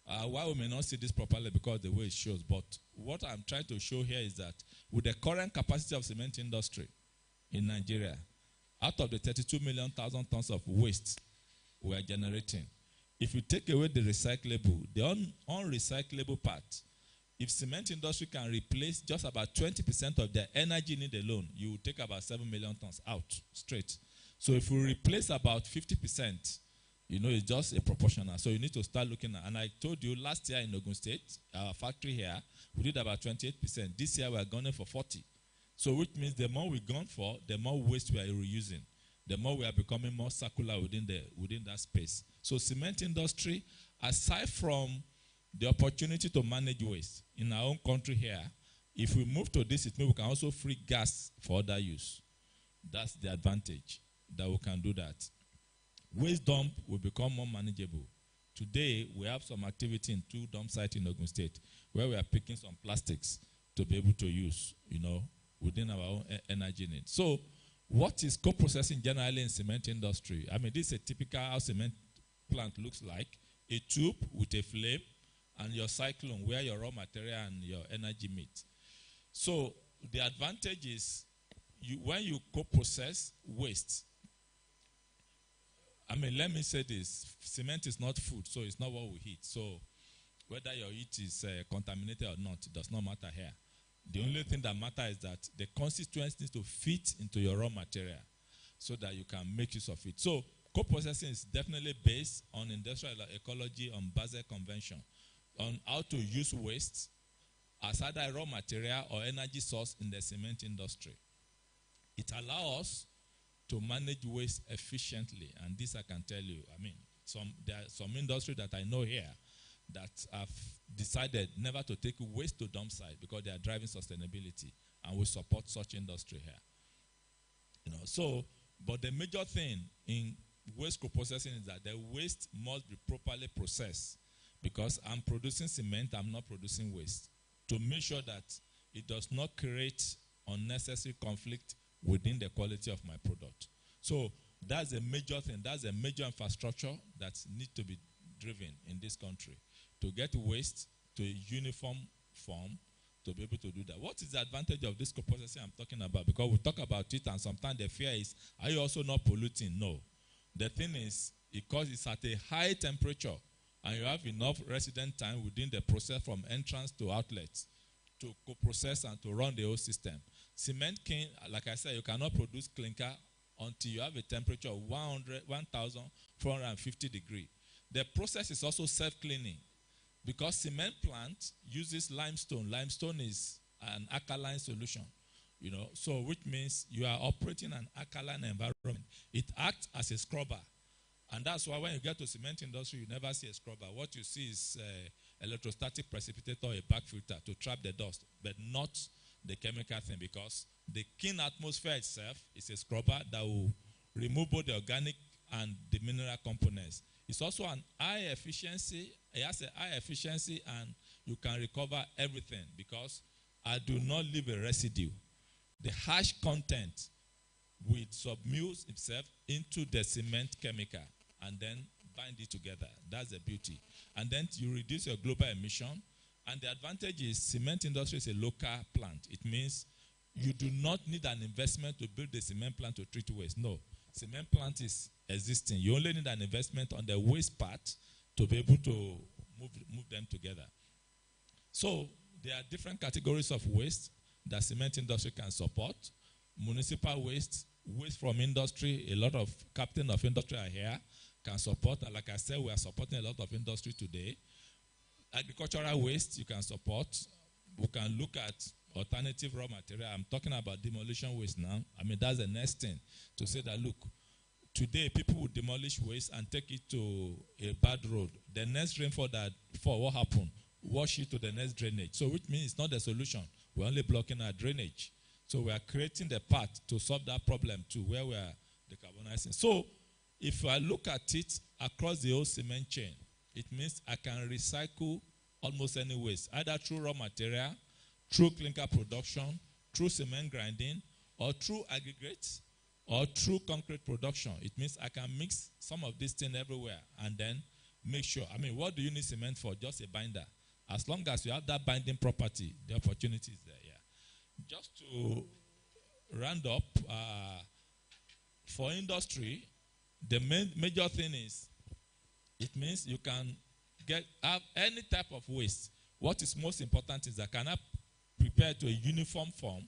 Why we may not see this properly because the way it shows, but what I'm trying to show here is that with the current capacity of cement industry in Nigeria, out of the 32 million tons of waste we are generating, if you take away the recyclable, the unrecyclable part, if cement industry can replace just about 20% of their energy need alone, you will take about 7 million tons out straight. So if we replace about 50%, it's just a proportional. So you need to start looking at, and I told you last year in Ogun State, our factory here, we did about 28%. This year we are going for 40%. So which means the more we've gone for, the more waste we are reusing. The more we are becoming more circular within that space. So cement industry, aside from the opportunity to manage waste in our own country here, if we move to this, it means we can also free gas for other use. That's the advantage, that we can do that. Waste dump will become more manageable. Today, we have some activity in 2 dump sites in Ogun State where we are picking some plastics to be able to use, within our own energy needs. So, what is co-processing generally in cement industry? I mean, this is a typical how cement plant looks like. A tube with a flame and your cyclone where your raw material and your energy meet. So, the advantage is when you co-process waste, I mean, let me say this. Cement is not food, so it's not what we eat. So whether your eat is contaminated or not, it does not matter here. The only thing that matters is that the constituents need to fit into your raw material so that you can make use of it. So co-processing is definitely based on industrial ecology, on Basel Convention, on how to use waste as either raw material or energy source in the cement industry. It allows us to manage waste efficiently, and this I can tell you. I mean, there are some industry that I know here that have decided never to take waste to dump site because they are driving sustainability, and we support such industry here. So, but the major thing in waste co-processing is that the waste must be properly processed, because I'm producing cement, I'm not producing waste, to make sure that it does not create unnecessary conflict within the quality of my product. So that's a major thing. That's a major infrastructure that needs to be driven in this country, to get waste to a uniform form, to be able to do that. What is the advantage of this co-processing I'm talking about? Because we talk about it and sometimes the fear is, are you also not polluting? No. The thing is, because it's at a high temperature and you have enough resident time within the process from entrance to outlet to co-process and to run the whole system. Cement kiln, like I said, you cannot produce clinker until you have a temperature of 1,450 degrees. The process is also self-cleaning, because cement plant uses limestone. Limestone is an alkaline solution, so which means you are operating an alkaline environment. It acts as a scrubber. And that's why when you get to cement industry, you never see a scrubber. What you see is electrostatic precipitator or a back filter to trap the dust, but not the chemical thing, because the kiln atmosphere itself is a scrubber that will remove both the organic and the mineral components. It's also an high efficiency. It has a high efficiency, and you can recover everything, because I do not leave a residue. The harsh content will submerge itself into the cement chemical and then bind it together. That's the beauty. And then you reduce your global emission. And the advantage is cement industry is a local plant. It means you do not need an investment to build the cement plant to treat waste. No. Cement plant is existing. You only need an investment on the waste part to be able to move them together. So there are different categories of waste that cement industry can support. Municipal waste, waste from industry, a lot of captain of industry are here, can support. And like I said, we are supporting a lot of industry today. Agricultural waste, you can support. We can look at alternative raw material. I'm talking about demolition waste now. I mean, that's the next thing, to say that, look, today people will demolish waste and take it to a bad road. The next rainfall that fall, what happened? Wash it to the next drainage. So which means it's not the solution. We're only blocking our drainage. So we are creating the path to solve that problem too, where we are decarbonizing. So if I look at it across the whole cement chain, it means I can recycle almost any waste, either through raw material, through clinker production, through cement grinding, or through aggregates, or through concrete production. It means I can mix some of these things everywhere and then make sure. I mean, what do you need cement for? Just a binder. As long as you have that binding property, the opportunity is there, yeah. Just to round up, for industry, the major thing is, it means you can have any type of waste. What is most important is that can I prepare to a uniform form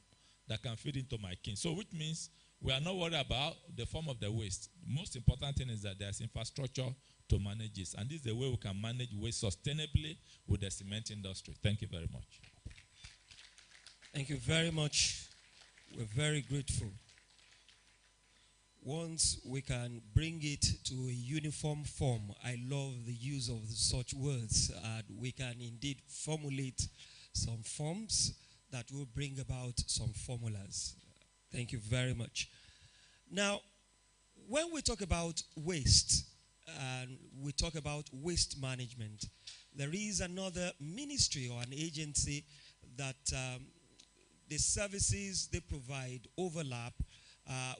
that can fit into my kiln. So which means we are not worried about the form of the waste. The most important thing is that there's infrastructure to manage this. And this is the way we can manage waste sustainably with the cement industry. Thank you very much. Thank you very much. We're very grateful. Once we can bring it to a uniform form, I love the use of such words, we can indeed formulate some forms that will bring about some formulas. Thank you very much. Now, when we talk about waste, and we talk about waste management, there is another ministry or an agency that the services they provide overlap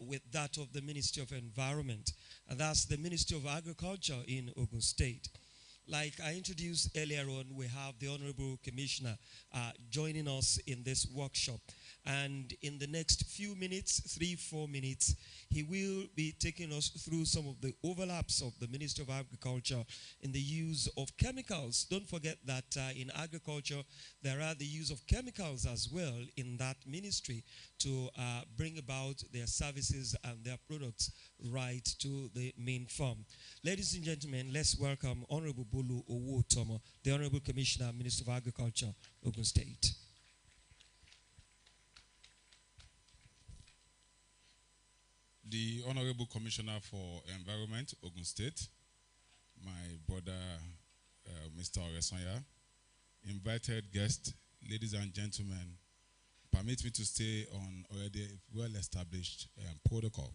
with that of the Ministry of Environment. And that's the Ministry of Agriculture in Ogun State. Like I introduced earlier on, we have the Honorable Commissioner joining us in this workshop. And in the next few minutes, 3-4 minutes, he will be taking us through some of the overlaps of the Ministry of Agriculture in the use of chemicals. Don't forget that in agriculture, there are the use of chemicals as well in that ministry to bring about their services and their products right to the main farm. Ladies and gentlemen, let's welcome Honorable Bolu Owotomo, the Honorable Commissioner, Minister of Agriculture, Ogun State. The Honorable Commissioner for Environment, Ogun State, my brother, Mr. Oresanya, invited guests, ladies and gentlemen, permit me to stay on already well-established protocol.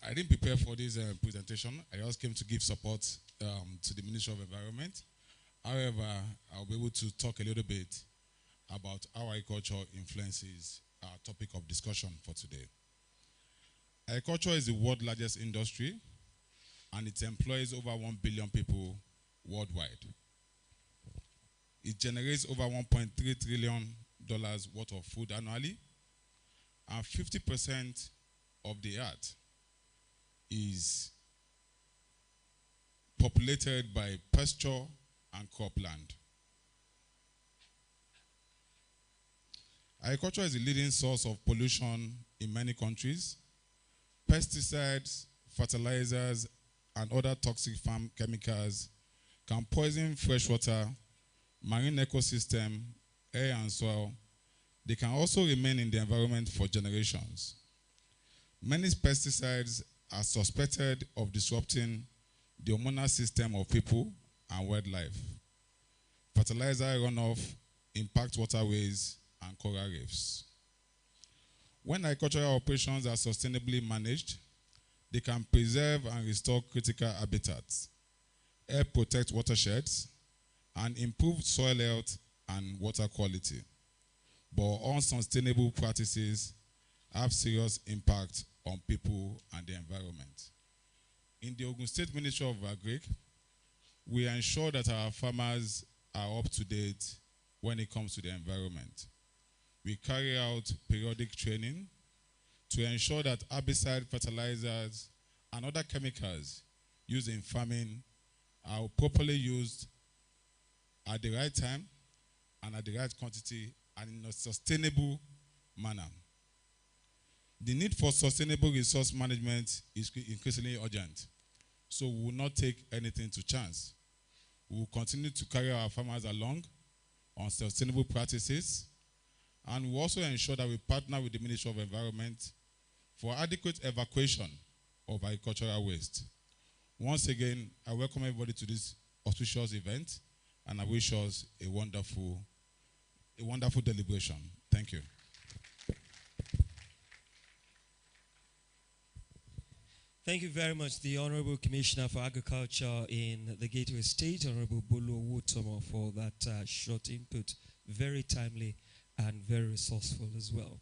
I didn't prepare for this presentation. I just came to give support to the Ministry of Environment. However, I'll be able to talk a little bit about how agriculture influences our topic of discussion for today. Agriculture is the world's largest industry, and it employs over 1 billion people worldwide. It generates over $1.3 trillion worth of food annually, and 50% of the earth is populated by pasture and cropland. Agriculture is the leading source of pollution in many countries. Pesticides, fertilizers, and other toxic farm chemicals can poison freshwater, marine ecosystem, air and soil. They can also remain in the environment for generations. Many pesticides are suspected of disrupting the hormonal system of people and wildlife. Fertilizer runoff impacts waterways and coral reefs. When agricultural operations are sustainably managed, they can preserve and restore critical habitats, help protect watersheds, and improve soil health and water quality. But unsustainable practices have serious impact on people and the environment. In the Ogun State Ministry of Agric, we ensure that our farmers are up to date when it comes to the environment. We carry out periodic training to ensure that herbicide, fertilizers, and other chemicals used in farming are properly used at the right time and at the right quantity and in a sustainable manner. The need for sustainable resource management is increasingly urgent, so we will not take anything to chance. We will continue to carry our farmers along on sustainable practices, and we will also ensure that we partner with the Ministry of Environment for adequate evacuation of agricultural waste. Once again, I welcome everybody to this auspicious event, and I wish us a wonderful deliberation. Thank you. Thank you very much, the Honorable Commissioner for Agriculture in the Gateway State, Honorable Bolu Wutomo, for that short input. Very timely and very resourceful as well.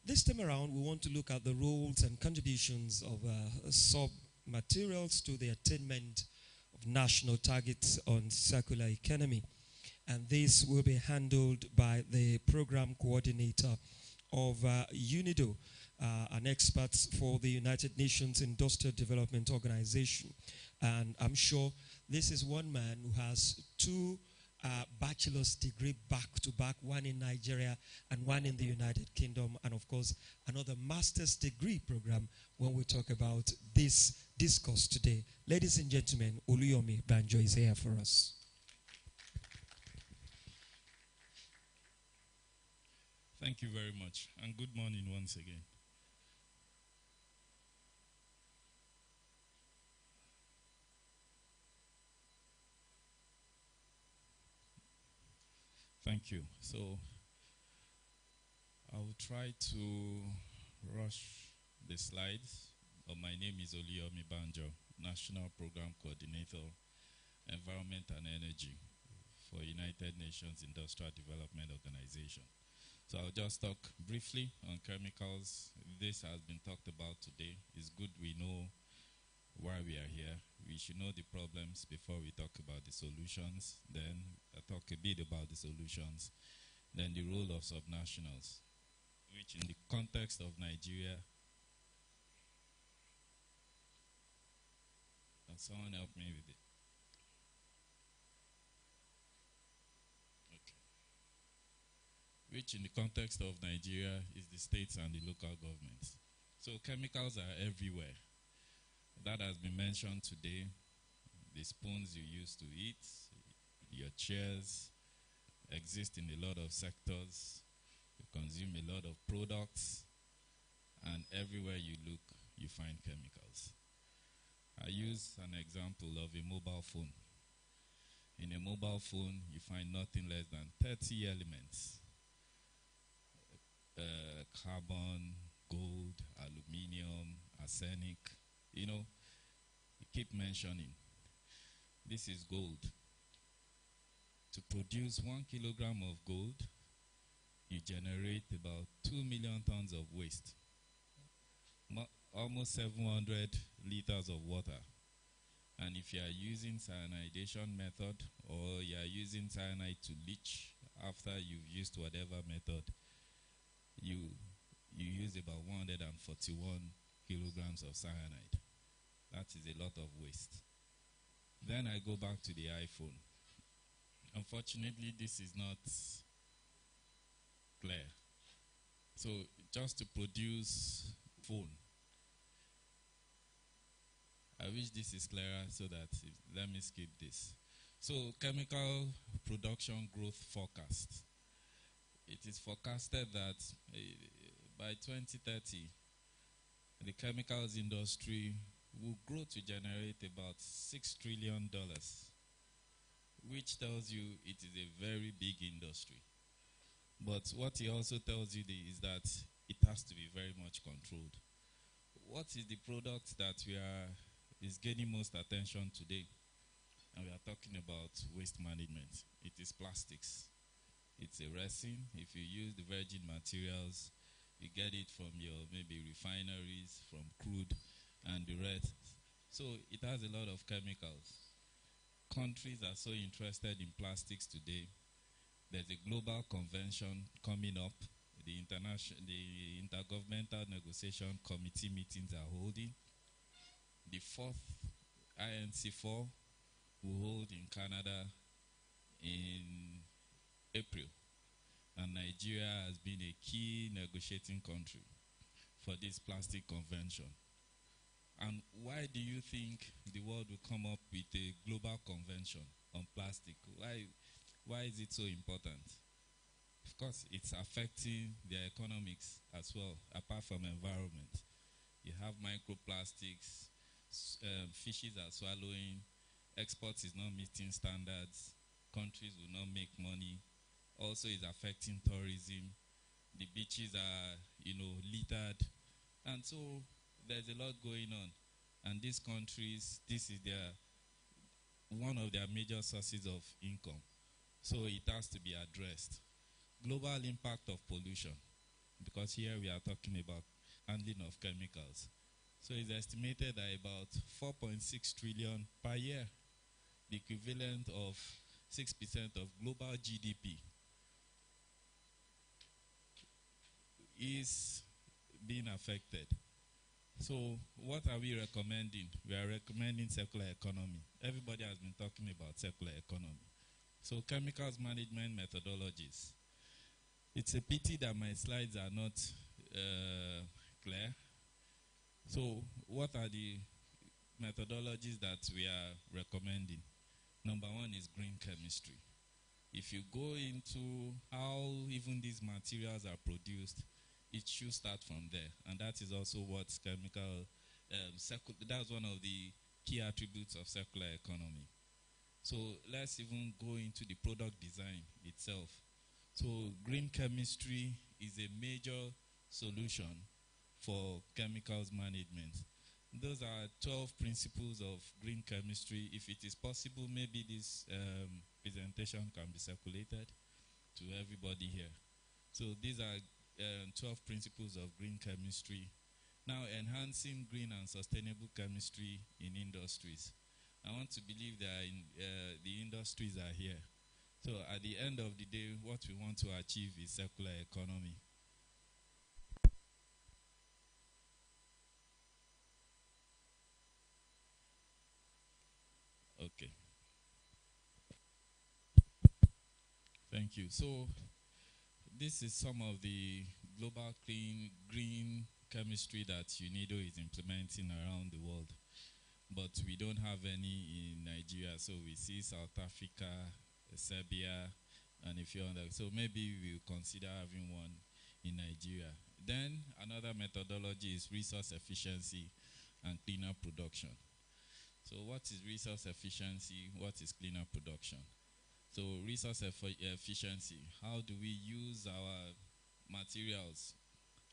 This time around, we want to look at the roles and contributions of sub-materials to the attainment of national targets on circular economy. And this will be handled by the program coordinator of UNIDO, an expert for the United Nations Industrial Development Organization. And I'm sure this is one man who has two bachelor's degree back-to-back, one in Nigeria and one in the United Kingdom, and of course, another master's degree program when we talk about this discourse today. Ladies and gentlemen, Oluyomi Banjo is here for us. Thank you very much, and good morning once again. Thank you. So, I will try to rush the slides, but my name is Oluyomi Banjo, National Program Coordinator, Environment and Energy for United Nations Industrial Development Organization. So I'll just talk briefly on chemicals. This has been talked about today. It's good we know why we are here. We should know the problems before we talk about the solutions. Then I'll talk a bit about the solutions. Then the role of subnationals, which in the context of Nigeria, can someone help me with it? Okay. Which in the context of Nigeria is the states and the local governments. So chemicals are everywhere. That has been mentioned today. The spoons you use to eat, your chairs, exist in a lot of sectors. You consume a lot of products, and everywhere you look, you find chemicals. I use an example of a mobile phone. In a mobile phone, you find nothing less than 30 elements. carbon, gold, aluminium, arsenic. You know, you keep mentioning. This is gold. To produce 1 kilogram of gold, you generate about 2 million tons of waste, almost 700 liters of water. And if you are using cyanidation method, or you are using cyanide to leach after you've used whatever method, you use about 141 kilograms of cyanide. That is a lot of waste. Then I go back to the iPhone. Unfortunately, this is not clear. So just to produce phone, I wish this is clearer so that, let me skip this. So chemical production growth forecast. It is forecasted that by 2030, the chemicals industry will grow to generate about $6 trillion, which tells you it is a very big industry. But what it also tells you is that it has to be very much controlled. What is the product that is gaining most attention today? And we are talking about waste management. It is plastics. It's a resin. If you use the virgin materials, you get it from your maybe refineries, from crude and the rest. So it has a lot of chemicals. Countries are so interested in plastics today. There's a global convention coming up. The Intergovernmental Negotiation Committee meetings are holding. The fourth INC4 will hold in Canada in April. And Nigeria has been a key negotiating country for this plastic convention. And why do you think the world will come up with a global convention on plastic? Why is it so important? Of course, it's affecting their economics as well, apart from environment. You have microplastics, fishes are swallowing, exports is not meeting standards, countries will not make money. Also, it's affecting tourism. The beaches are, littered. And so there's a lot going on. And these countries, this is one of their major sources of income. So it has to be addressed. Global impact of pollution, because here we are talking about handling of chemicals. So it's estimated that about 4.6 trillion per year, the equivalent of 6% of global GDP, is being affected. So what are we recommending? We are recommending circular economy. Everybody has been talking about circular economy. So chemicals management methodologies. It's a pity that my slides are not clear. So what are the methodologies that we are recommending? Number one is green chemistry. If you go into how even these materials are produced, it should start from there. And that is also what that's one of the key attributes of circular economy. So let's even go into the product design itself. So green chemistry is a major solution for chemicals management. Those are 12 principles of green chemistry. If it is possible, maybe this presentation can be circulated to everybody here. So these are 12 principles of green chemistry. Now, enhancing green and sustainable chemistry in industries. I want to believe that the industries are here. So at the end of the day, what we want to achieve is circular economy. Okay. Thank you. So this is some of the global green chemistry that UNIDO is implementing around the world. But we don't have any in Nigeria. So we see South Africa, Serbia, and a few others. So maybe we'll consider having one in Nigeria. Then another methodology is resource efficiency and cleaner production. So what is resource efficiency? What is cleaner production? So resource efficiency, how do we use our materials,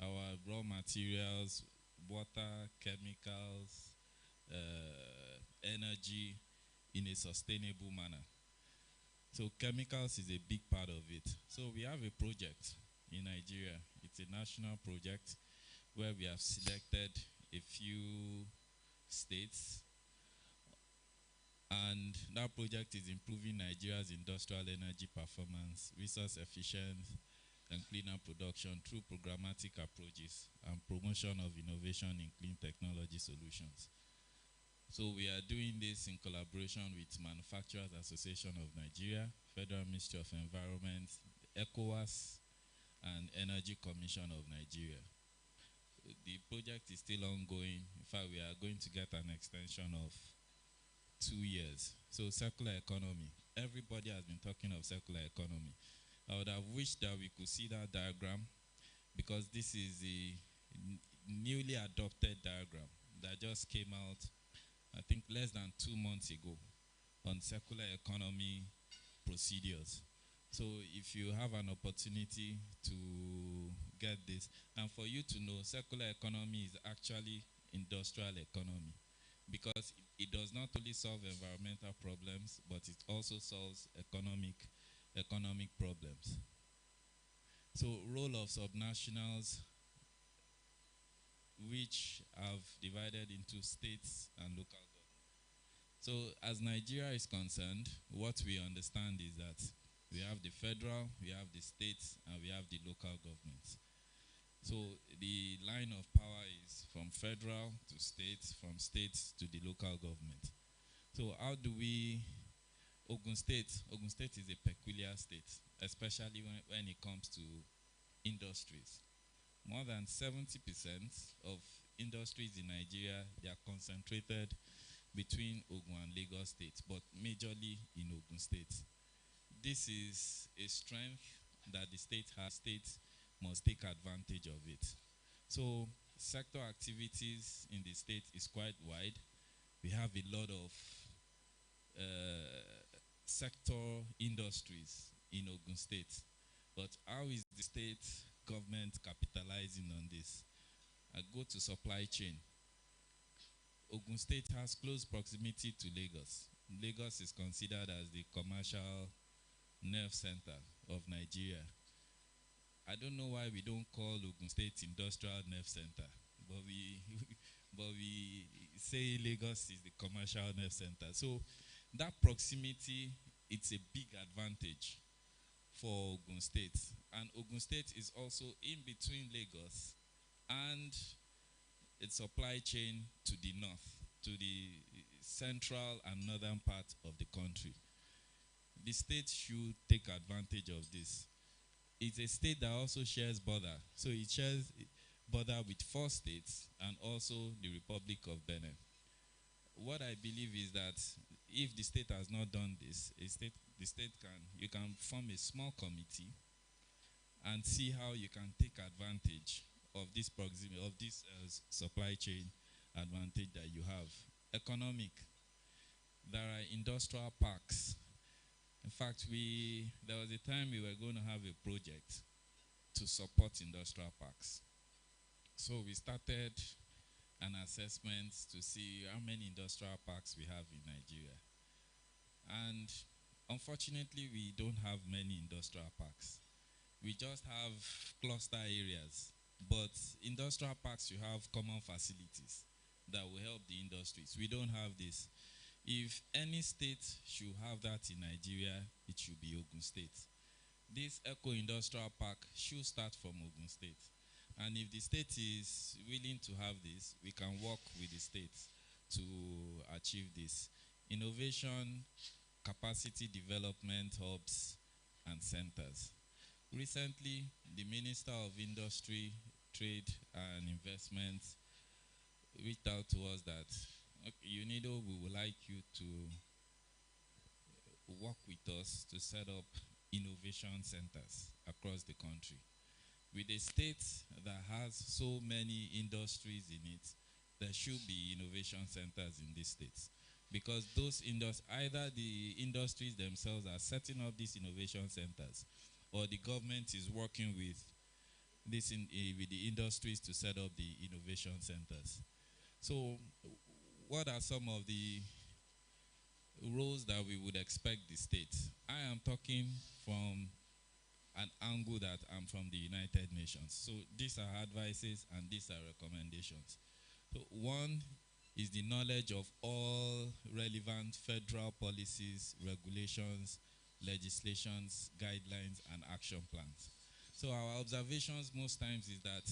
our raw materials, water, chemicals, energy in a sustainable manner. So chemicals is a big part of it. So we have a project in Nigeria. It's a national project where we have selected a few states, and that project is improving Nigeria's industrial energy performance, resource efficient, and cleaner production through programmatic approaches and promotion of innovation in clean technology solutions. So we are doing this in collaboration with Manufacturers Association of Nigeria, Federal Ministry of Environment, ECOWAS, and Energy Commission of Nigeria. The project is still ongoing. In fact, we are going to get an extension of 2 years. So circular economy. Everybody has been talking of circular economy. I would have wished that we could see that diagram, because this is a newly adopted diagram that just came out, I think, less than 2 months ago on circular economy procedures. So if you have an opportunity to get this, and for you to know, circular economy is actually industrial economy, because it does not only solve environmental problems, but it also solves economic problems. So role of subnationals, which have divided into states and local government. So as Nigeria is concerned, what we understand is that we have the federal, we have the states, and we have the local governments. So the line of power is from federal to states, from states to the local government. So how do we, Ogun State is a peculiar state, especially when it comes to industries. More than 70% of industries in Nigeria, they are concentrated between Ogun and Lagos State, but majorly in Ogun State. This is a strength that the state has. State must take advantage of it. So sector activities in the state is quite wide. We have a lot of sector industries in Ogun State. But how is the state government capitalizing on this? I go to supply chain. Ogun State has close proximity to Lagos. Lagos is considered as the commercial nerve center of Nigeria. I don't know why we don't call Ogun State Industrial Nerve Center, but we say Lagos is the commercial nerve center. So that proximity, it's a big advantage for Ogun State. And Ogun State is also in between Lagos and its supply chain to the north, to the central and northern part of the country. The state should take advantage of this. It's a state that also shares border. So it shares border with 4 states and also the Republic of Benin. What I believe is that if the state has not done this, you can form a small committee and see how you can take advantage of this proximity, of this supply chain advantage that you have. Economic. There are industrial parks. In fact, there was a time we were going to have a project to support industrial parks. So we started an assessment to see how many industrial parks we have in Nigeria. And unfortunately, we don't have many industrial parks. We just have cluster areas. But industrial parks, you have common facilities that will help the industries. We don't have this. If any state should have that in Nigeria, it should be Ogun State. This eco-industrial park should start from Ogun State. And if the state is willing to have this, we can work with the state to achieve this. Innovation, capacity development hubs, and centers. Recently, the Minister of Industry, Trade, and Investment reached out to us that, okay, UNIDO, we would like you to work with us to set up innovation centers across the country. With a state that has so many industries in it, there should be innovation centers in these states. Because those either the industries themselves are setting up these innovation centers, or the government is working with with the industries to set up the innovation centers. So, what are some of the roles that we would expect the state? I am talking from an angle that I'm from the United Nations. So these are advices and these are recommendations. So one is the knowledge of all relevant federal policies, regulations, legislations, guidelines, and action plans. So our observations most times is that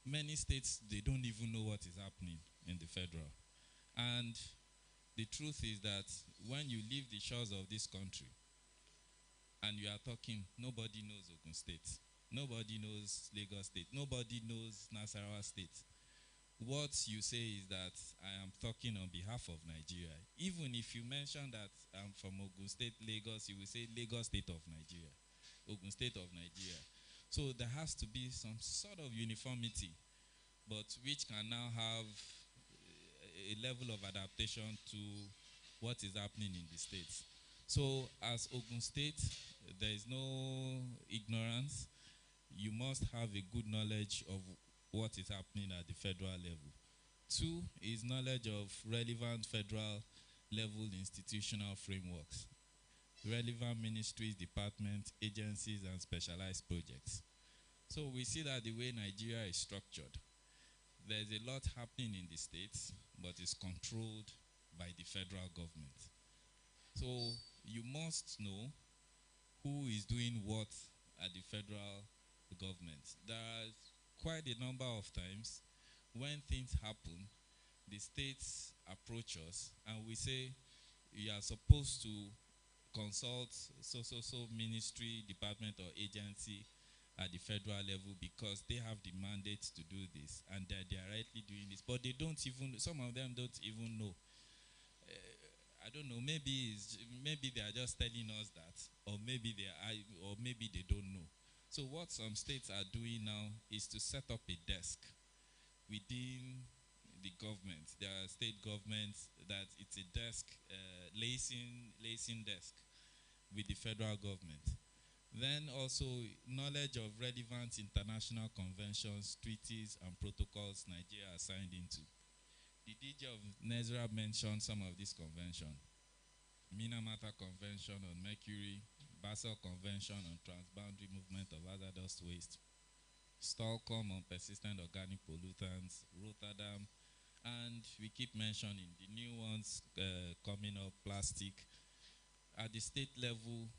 many states, they don't even know what is happening in the federal. And the truth is that when you leave the shores of this country and you are talking, nobody knows Ogun State. Nobody knows Lagos State. Nobody knows Nasarawa State. What you say is that I am talking on behalf of Nigeria. Even if you mention that I'm from Ogun State, Lagos, you will say Lagos State of Nigeria, Ogun State of Nigeria. So there has to be some sort of uniformity, but which can now have a level of adaptation to what is happening in the states. So as Ogun State, there is no ignorance. You must have a good knowledge of what is happening at the federal level. Two is knowledge of relevant federal level institutional frameworks, relevant ministries, departments, agencies, and specialized projects. So we see that the way Nigeria is structured, there's a lot happening in the states, but it's controlled by the federal government. So you must know who is doing what at the federal government. There are quite a number of times when things happen, the states approach us and we say, you are supposed to consult so ministry, department, or agency at the federal level because they have the mandate to do this and they're directly doing this. But they don't even, some of them don't even know. I don't know, maybe they are just telling us that, or maybe they don't know. So what some states are doing now is to set up a desk within the government. There are state governments that it's a desk, liaison desk with the federal government. Then also knowledge of relevant international conventions, treaties, and protocols Nigeria has signed into. The DJ of Nezra mentioned some of these conventions. Minamata Convention on Mercury, Basel Convention on Transboundary Movement of Hazardous Waste, Stockholm on Persistent Organic Pollutants, Rotterdam, and we keep mentioning the new ones coming up, plastic. At the state level,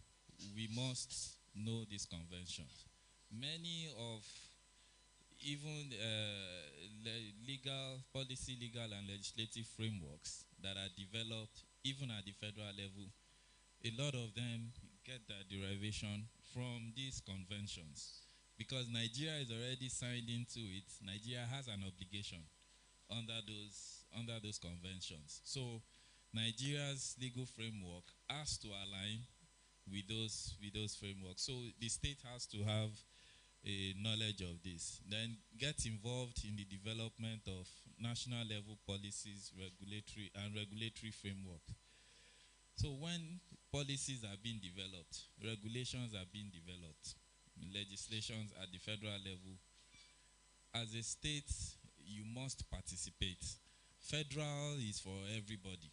we must know these conventions. Many of even legal and legislative frameworks that are developed even at the federal level, a lot of them get their derivation from these conventions. Because Nigeria is already signed into it, Nigeria has an obligation under those conventions. So Nigeria's legal framework has to align with those frameworks. So the state has to have a knowledge of this. Then get involved in the development of national level policies, regulatory framework. So when policies are being developed, regulations are being developed, legislations at the federal level, as a state, you must participate. Federal is for everybody.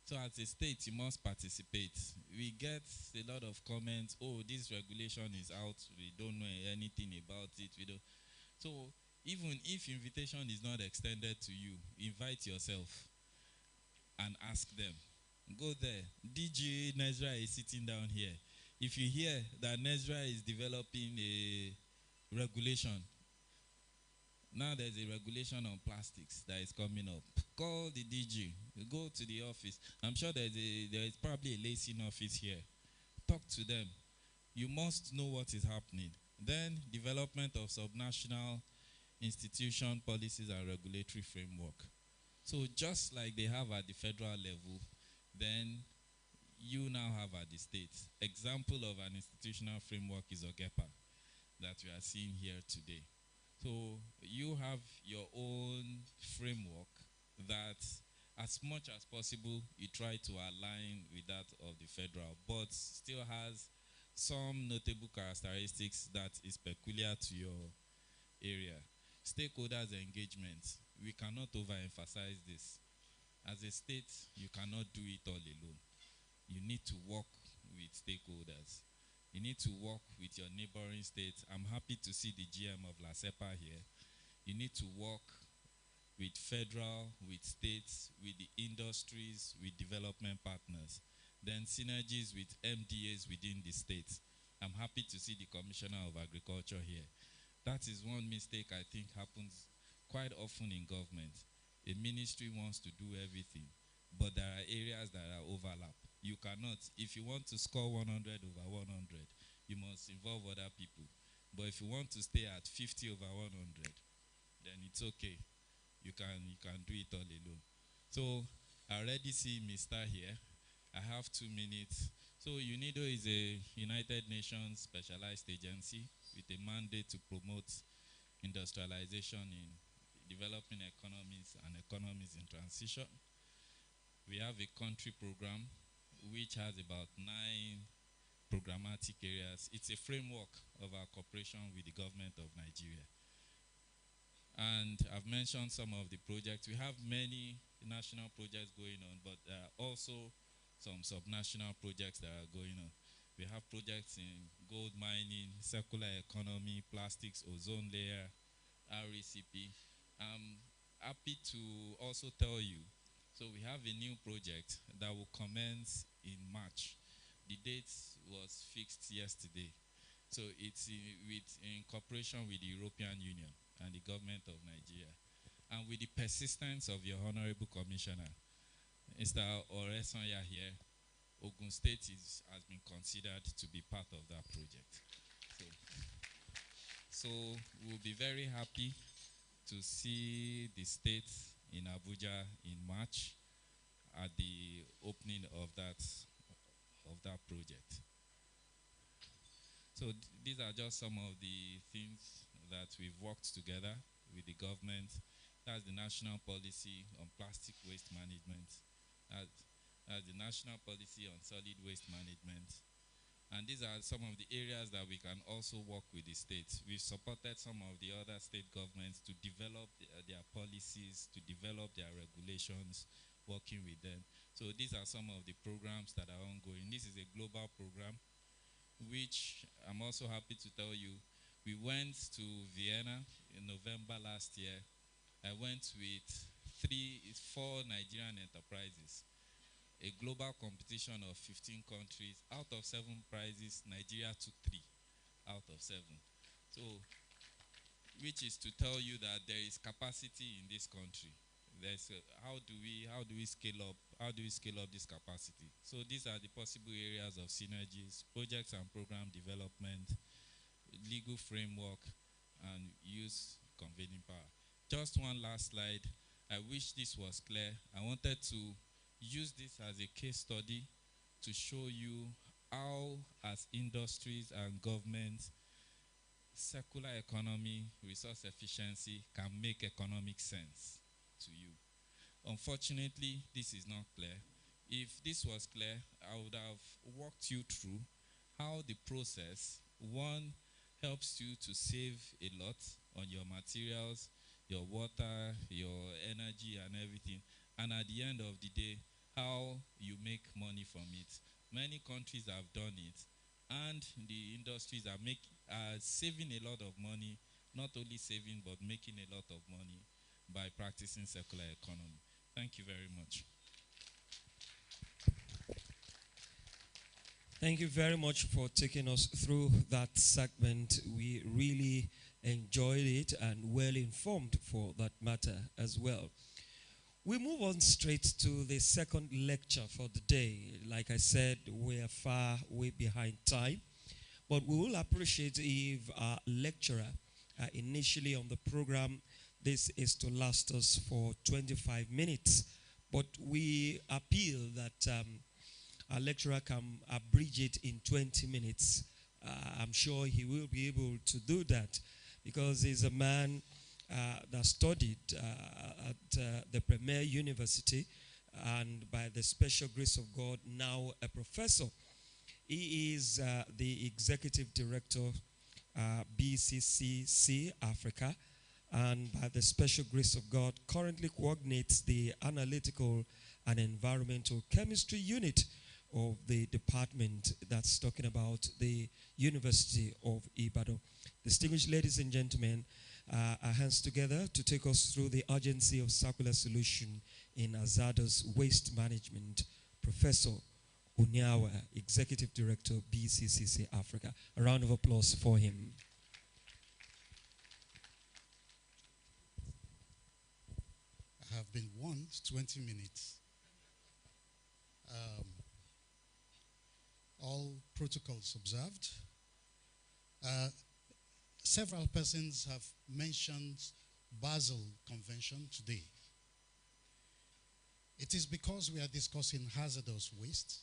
So as a state, you must participate. We get a lot of comments, oh, this regulation is out, we don't know anything about it. So even if invitation is not extended to you, invite yourself and ask them. Go there. DG Nezra is sitting down here. If you hear that Nezra is developing a regulation, now there's a regulation on plastics that is coming up. Call the DG. Go to the office. I'm sure there is probably a liaison office here. Talk to them. You must know what is happening. Then development of subnational institution policies and regulatory framework. So just like they have at the federal level, then you now have at the states. Example of an institutional framework is OGEPA that we are seeing here today. So you have your own framework that as much as possible you try to align with that of the federal, but still has some notable characteristics that is peculiar to area. Stakeholders engagement, we cannot overemphasize this. As a state, you cannot do it all alone. You need to work with stakeholders. You need to work with your neighboring states. I'm happy to see the GM of LASEPA here. You need to work with federal, with states, with the industries, with development partners. Then synergies with MDAs within the states. I'm happy to see the Commissioner of Agriculture here. That is one mistake I think happens quite often in government. A ministry wants to do everything, but there are areas that are overlap. You cannot, if you want to score 100 over 100, you must involve other people. But if you want to stay at 50 over 100, then it's okay. You can do it all alone. So I already see Mr. here. I have 2 minutes. So UNIDO is a United Nations specialized agency with a mandate to promote industrialization in developing economies and economies in transition. We have a country program which has about 9 programmatic areas. It's a framework of our cooperation with the government of Nigeria. And I've mentioned some of the projects. We have many national projects going on, but there are also some subnational projects that are going on. We have projects in gold mining, circular economy, plastics, ozone layer, RECP. I'm happy to also tell you, so we have a new project that will commence in March. The date was fixed yesterday. So it's in cooperation with the European Union and the government of Nigeria, and with the persistence of your Honorable Commissioner, Mr. Oresanya here, Ogun State has been considered to be part of that project. So we'll be very happy to see the state in Abuja in March at the opening of that project. So these are just some of the things that we've worked together with the government. That's the national policy on plastic waste management. That's the national policy on solid waste management. And these are some of the areas that we can also work with the states. We've supported some of the other state governments to develop their policies, to develop their regulations, working with them. So these are some of the programs that are ongoing. This is a global program, which I'm also happy to tell you, we went to Vienna in November last year. I went with 4 Nigerian enterprises. A global competition of 15 countries. Out of 7 prizes, Nigeria took 3 out of 7. So, which is to tell you that there is capacity in this country. How do we scale up? How do we scale up this capacity? So these are the possible areas of synergies, projects and program development, legal framework, and use convening power. Just one last slide. I wish this was clear. I wanted to use this as a case study to show you how, as industries and governments, circular economy, resource efficiency can make economic sense to you. Unfortunately, this is not clear. If this was clear, I would have walked you through how the process, one, helps you to save a lot on your materials, your water, your energy, and everything. And at the end of the day, how you make money from it. Many countries have done it, and the industries are saving a lot of money, not only saving, but making a lot of money by practicing circular economy. Thank you very much. Thank you very much for taking us through that segment. We really enjoyed it and well informed for that matter as well. We move on straight to the second lecture for the day. Like I said, we are far way behind time, but we will appreciate if our lecturer initially on the program, this is to last us for 25 minutes, but we appeal that our lecturer can abridge it in 20 minutes. I'm sure he will be able to do that because he's a man that studied at the Premier University and by the special grace of God, now a professor. He is the executive director BCCC Africa, and by the special grace of God, currently coordinates the Analytical and Environmental Chemistry Unit of the department that's talking about the University of Ibadan. Distinguished ladies and gentlemen, our hands together to take us through the urgency of circular solution in hazardous waste management, Professor Onyeawa, Executive Director, BCCC Africa. A round of applause for him. I have been warned 20 minutes. All protocols observed. Several persons have mentioned Basel Convention today. It is because we are discussing hazardous waste,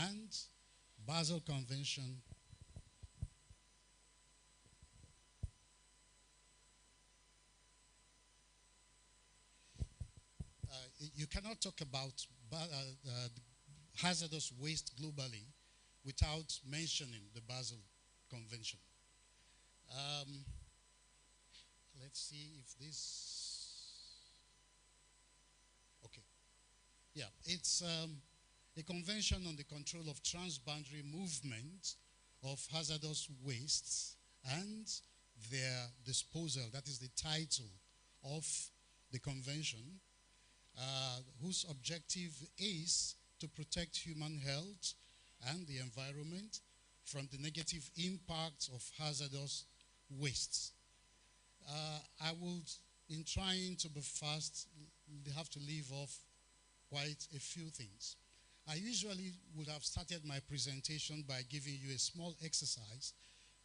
and Basel Convention you cannot talk about hazardous waste globally without mentioning the Basel Convention. Let's see if this, okay. Yeah, it's a convention on the control of transboundary movement of hazardous wastes and their disposal. That is the title of the convention, whose objective is to protect human health and the environment from the negative impacts of hazardous wastes. I would, in trying to be fast, have to leave off quite a few things. I usually would have started my presentation by giving you a small exercise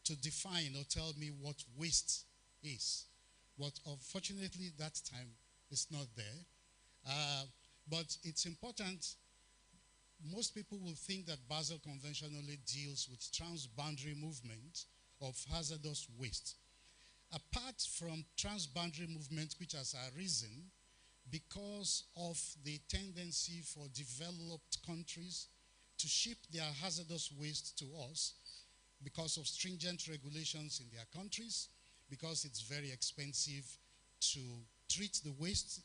to define or tell me what waste is. But unfortunately, that time is not there. But it's important. Most people will think that Basel Convention only deals with transboundary movement of hazardous waste. Apart from transboundary movement, which has arisen because of the tendency for developed countries to ship their hazardous waste to us because of stringent regulations in their countries, because it's very expensive to treat the waste,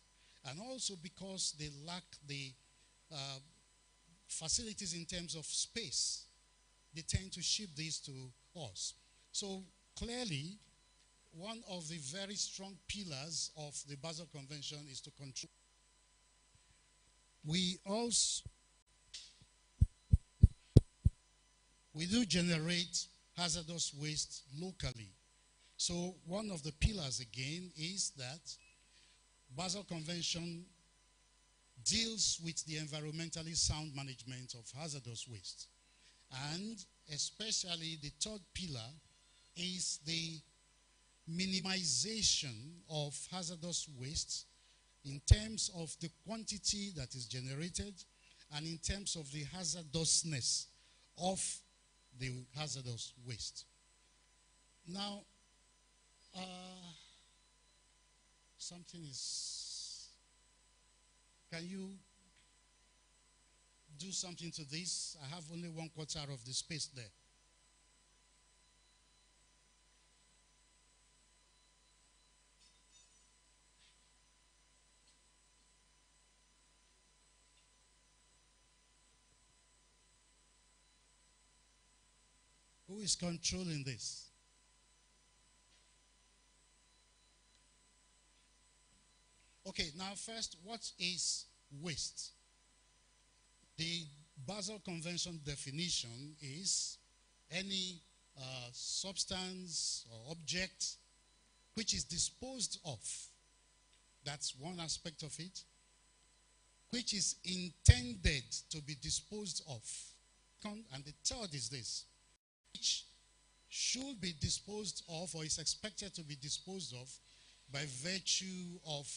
and also because they lack the facilities in terms of space. They tend to ship these to us. So clearly, one of the very strong pillars of the Basel Convention is to control. We do generate hazardous waste locally. So one of the pillars again is that Basel Convention deals with the environmentally sound management of hazardous waste. And especially the third pillar is the minimization of hazardous waste in terms of the quantity that is generated and in terms of the hazardousness of the hazardous waste. Now, something is, can you do something to this? I have only 1/4 of the space there. Who is controlling this? Okay, now first, what is waste? The Basel Convention definition is any substance or object which is disposed of. That's one aspect of it. Which is intended to be disposed of. And the third is this, which should be disposed of or is expected to be disposed of by virtue of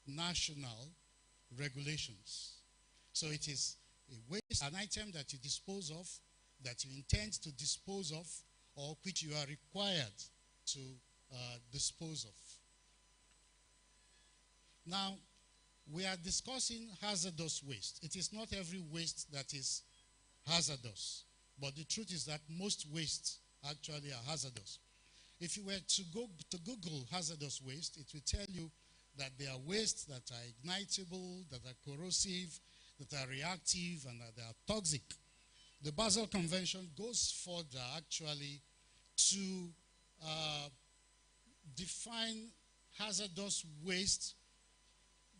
national regulations. So it is a waste, an item that you dispose of, that you intend to dispose of, or which you are required to dispose of. Now, we are discussing hazardous waste. It is not every waste that is hazardous, but the truth is that most wastes actually are hazardous. If you were to go to Google hazardous waste, it will tell you that there are wastes that are ignitable, that are corrosive, that are reactive, and that are toxic. The Basel Convention goes further, actually, to define hazardous waste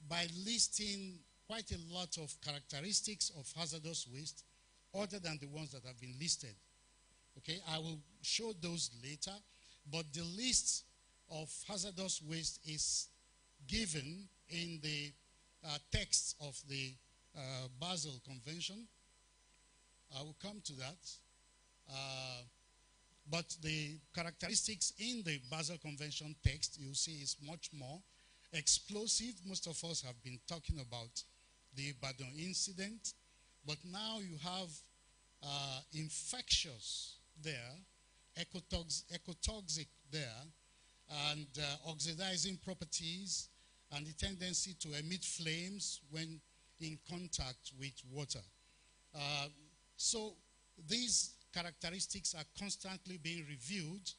by listing quite a lot of characteristics of hazardous waste other than the ones that have been listed. Okay, I will show those later, but the list of hazardous waste is given in the text of the Basel Convention. I will come to that. But the characteristics in the Basel Convention text, you see, is much more explosive. Most of us have been talking about the Ibadan incident, but now you have infectious there, ecotoxic there, and oxidizing properties, and the tendency to emit flames when in contact with water. So these characteristics are constantly being reviewed,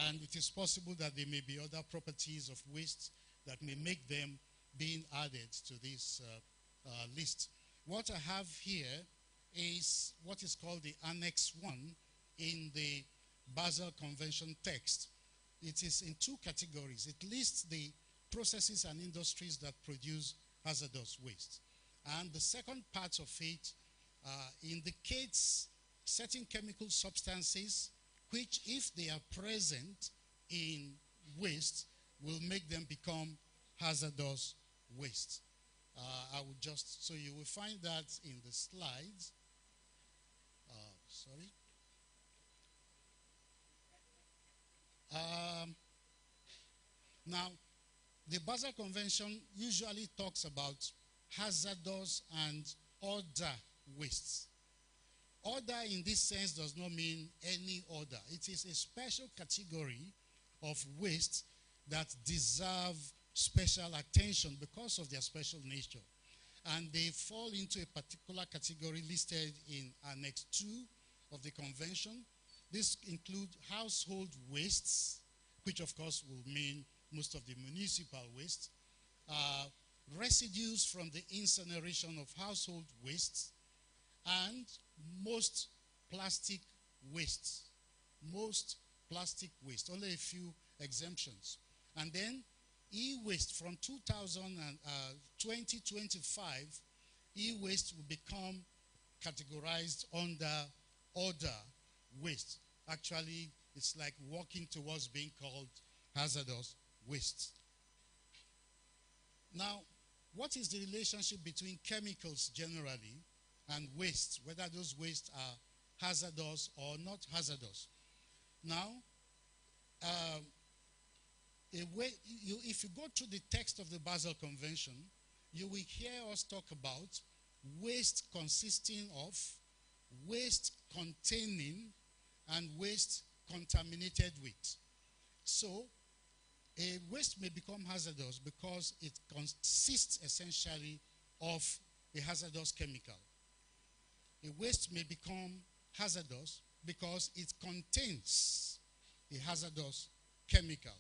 and it is possible that there may be other properties of waste that may make them being added to this list. What I have here is what is called the Annex 1 in the Basel Convention text. It is in two categories. It lists the processes and industries that produce hazardous waste. And the second part of it indicates certain chemical substances which, if they are present in waste, will make them become hazardous waste. I will just, so you will find that in the slides. Sorry. Now, the Basel Convention usually talks about hazardous and other wastes. Order in this sense does not mean any order. It is a special category of waste that deserve special attention because of their special nature. And they fall into a particular category listed in Annex 2 of the Convention. This includes household wastes, which of course will mean most of the municipal waste, residues from the incineration of household wastes, and most plastic wastes. Most plastic waste, only a few exemptions. And then e-waste from 2025, e-waste will become categorized under other waste. Actually, it's like walking towards being called hazardous waste. Now, what is the relationship between chemicals generally and waste, whether those wastes are hazardous or not hazardous? Now, if you go to the text of the Basel Convention, you will hear us talk about waste consisting of, waste containing, and waste contaminated with. So, a waste may become hazardous because it consists essentially of a hazardous chemical. A waste may become hazardous because it contains a hazardous chemical.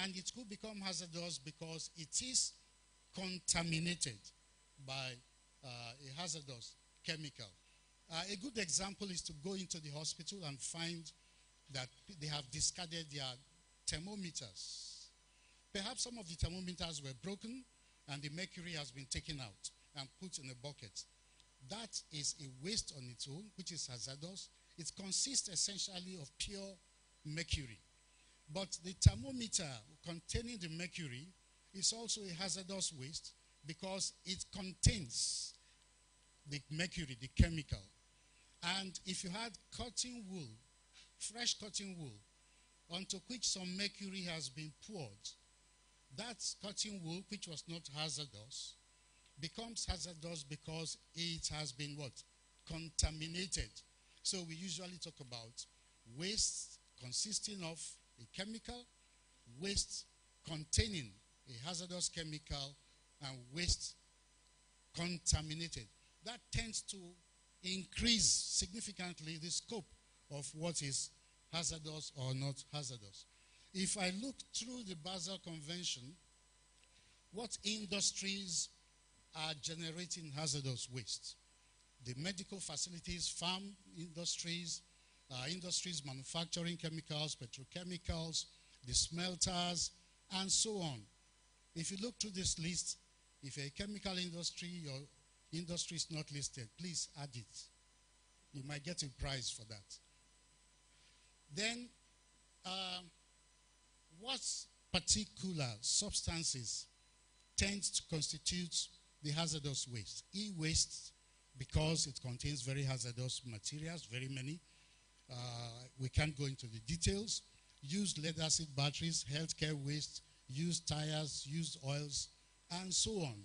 And it could become hazardous because it is contaminated by a hazardous chemical. A good example is to go into the hospital and find that they have discarded their thermometers. Perhaps some of the thermometers were broken and the mercury has been taken out and put in a bucket. That is a waste on its own, which is hazardous. It consists essentially of pure mercury. But the thermometer containing the mercury is also a hazardous waste because it contains the mercury, the chemical. And if you had cotton wool, fresh cotton wool, onto which some mercury has been poured, that cotton wool, which was not hazardous, becomes hazardous because it has been what? Contaminated. So we usually talk about waste consisting of a chemical, waste containing a hazardous chemical, and waste contaminated. That tends to increase significantly the scope of what is hazardous or not hazardous. If I look through the Basel Convention, what industries are generating hazardous waste? The medical facilities, farm industries, industries manufacturing chemicals, petrochemicals, the smelters, and so on. If you look through this list, if you're a chemical industry, your industry is not listed, please add it. You might get a prize for that. Then, what particular substances tend to constitute the hazardous waste? E-waste, because it contains very hazardous materials, very many. We can't go into the details. Used lead-acid batteries, healthcare waste, used tires, used oils, and so on.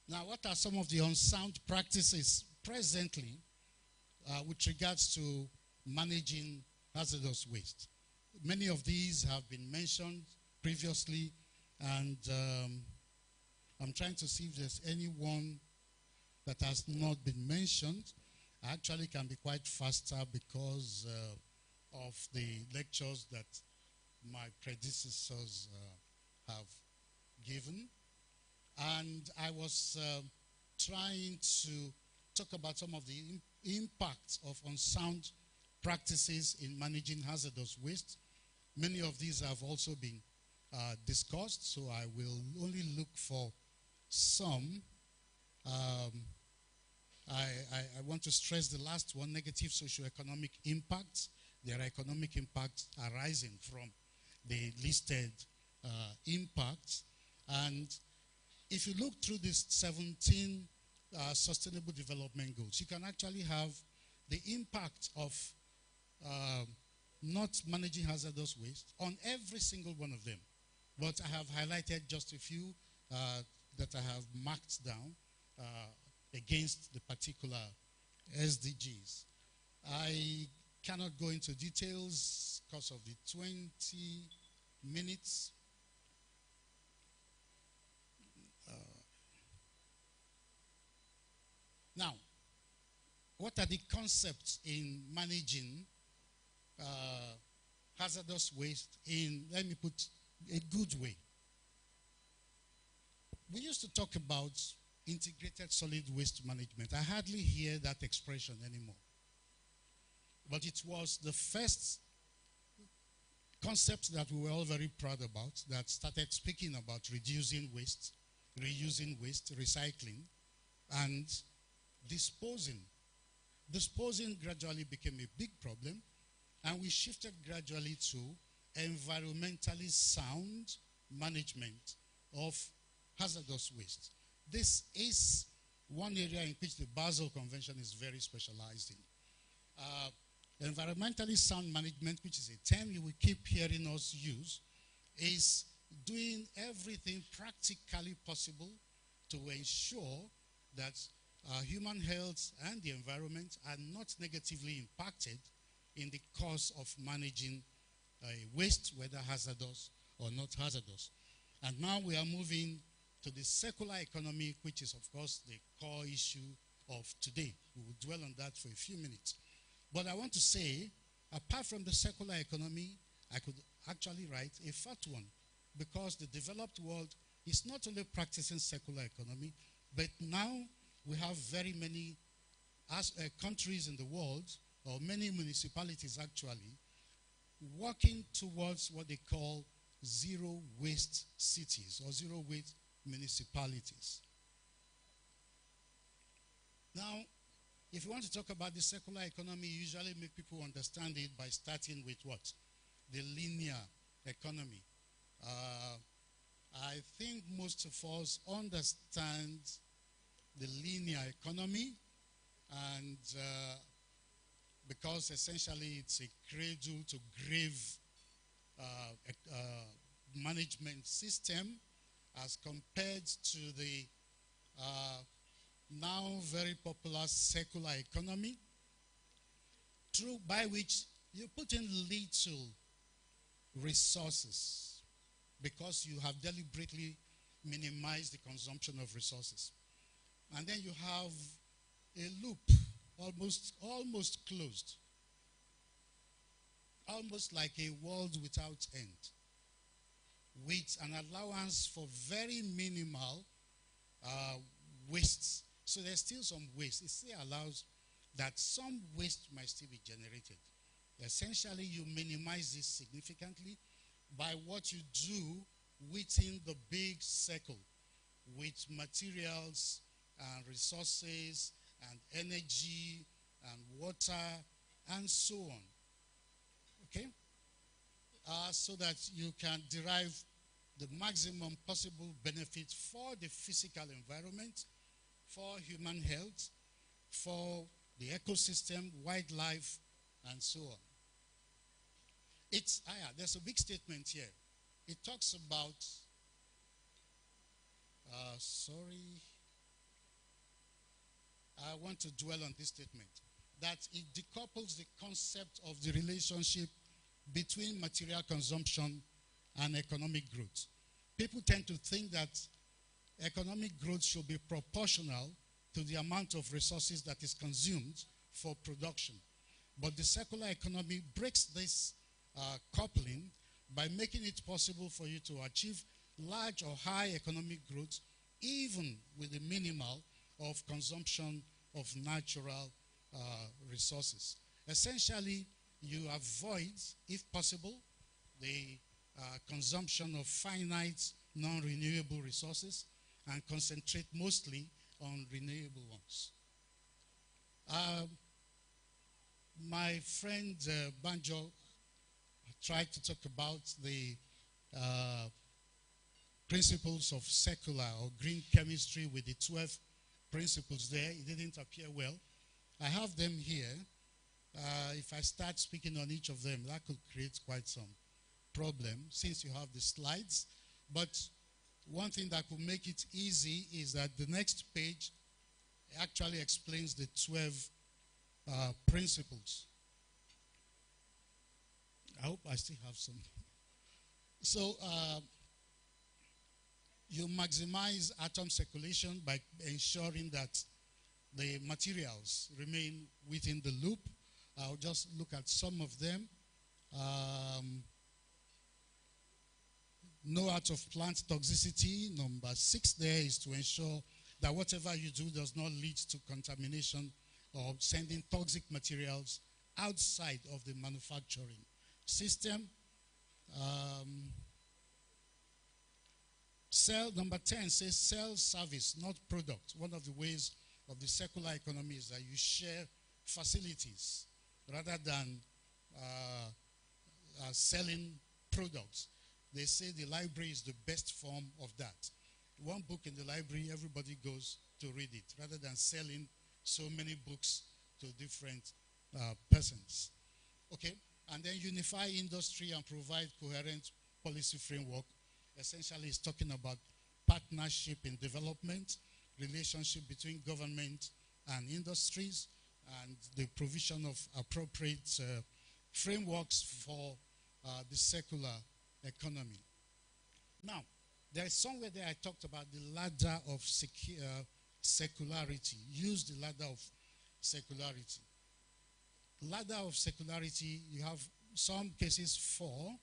Now, what are some of the unsound practices presently with regards to managing hazardous waste? Many of these have been mentioned previously, and I'm trying to see if there's anyone that has not been mentioned. I actually can be quite faster because of the lectures that my predecessors have given. And I was trying to talk about some of the impacts of unsound practices in managing hazardous waste. Many of these have also been discussed, so I will only look for some. I want to stress the last one, negative socioeconomic impacts. There are economic impacts arising from the listed impacts. And if you look through these 17 Sustainable Development Goals, you can actually have the impact of not managing hazardous waste on every single one of them. But I have highlighted just a few that I have marked down against the particular SDGs. I cannot go into details because of the 20 minutes. Now, what are the concepts in managing hazardous waste in, let me put, a good way? We used to talk about integrated solid waste management. I hardly hear that expression anymore. But it was the first concept that we were all very proud about that started speaking about reducing waste, reusing waste, recycling, and disposing. Disposing gradually became a big problem, and we shifted gradually to environmentally sound management of hazardous waste. This is one area in which the Basel Convention is very specialized in. Environmentally sound management, which is a term you will keep hearing us use, is doing everything practically possible to ensure that human health and the environment are not negatively impacted in the course of managing waste, whether hazardous or not hazardous. And now we are moving to the circular economy, which is, of course, the core issue of today. We will dwell on that for a few minutes. But I want to say, apart from the circular economy, I could actually write a fat one, because the developed world is not only practicing circular economy, but now we have very many countries in the world, or many municipalities actually, working towards what they call zero waste cities or zero waste municipalities. Now, if you want to talk about the circular economy, you usually make people understand it by starting with what? The linear economy. I think most of us understand the linear economy, and because essentially it's a cradle to grave management system as compared to the now very popular circular economy, through by which you put in little resources because you have deliberately minimized the consumption of resources. And then you have a loop almost closed, almost like a world without end, with an allowance for very minimal wastes. So there's still some waste. It still allows that some waste might still be generated. Essentially, you minimize this significantly by what you do within the big circle with materials and resources and energy and water and so on. Okay? So that you can derive the maximum possible benefit for the physical environment, for human health, for the ecosystem, wildlife, and so on. There's a big statement here. It talks about, I want to dwell on this statement, that it decouples the concept of the relationship between material consumption and economic growth. People tend to think that economic growth should be proportional to the amount of resources that is consumed for production. But the circular economy breaks this coupling by making it possible for you to achieve large or high economic growth even with the minimal of consumption of natural resources. Essentially, you avoid, if possible, the consumption of finite non-renewable resources and concentrate mostly on renewable ones. My friend Banjo tried to talk about the principles of circular or green chemistry with the 12 principles there. It didn't appear well. I have them here. If I start speaking on each of them, that could create quite some problem since you have the slides. But one thing that could make it easy is that the next page actually explains the 12 principles. I hope I still have some. So you maximize atom circulation by ensuring that the materials remain within the loop. I'll just look at some of them. No out of plant toxicity. Number 6 there is to ensure that whatever you do does not lead to contamination or sending toxic materials outside of the manufacturing system. Number 10 says sell service, not product. One of the ways of the circular economy is that you share facilities rather than selling products. They say the library is the best form of that. One book in the library, everybody goes to read it, rather than selling so many books to different persons. Okay? And then unify industry and provide coherent policy framework. Essentially, it's talking about partnership in development, relationship between government and industries, and the provision of appropriate frameworks for the circular economy. Now, there is somewhere there I talked about the ladder of circularity. Use the ladder of circularity. Ladder of circularity, you have some cases 4,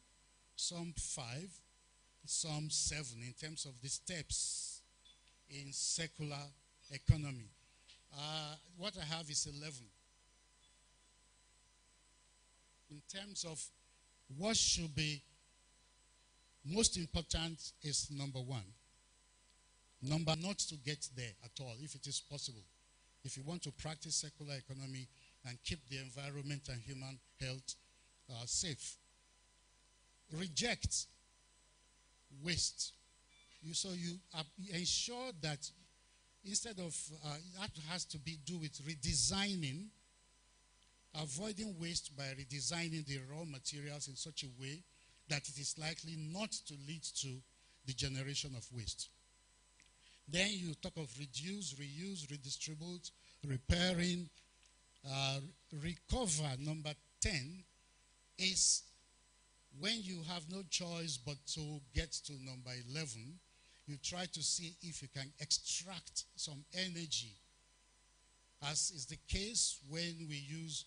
some 5, some 7 in terms of the steps in circular economy. What I have is 11. In terms of what should be most important is number 1. Number not to get there at all, if it is possible. If you want to practice circular economy and keep the environment and human health safe. Reject waste. So you ensure that instead of, that has to be do with redesigning, avoiding waste by redesigning the raw materials in such a way that it is likely not to lead to the generation of waste. Then you talk of reduce, reuse, redistribute, repairing, recover. Number 10 is when you have no choice but to get to number 11, you try to see if you can extract some energy as is the case when we use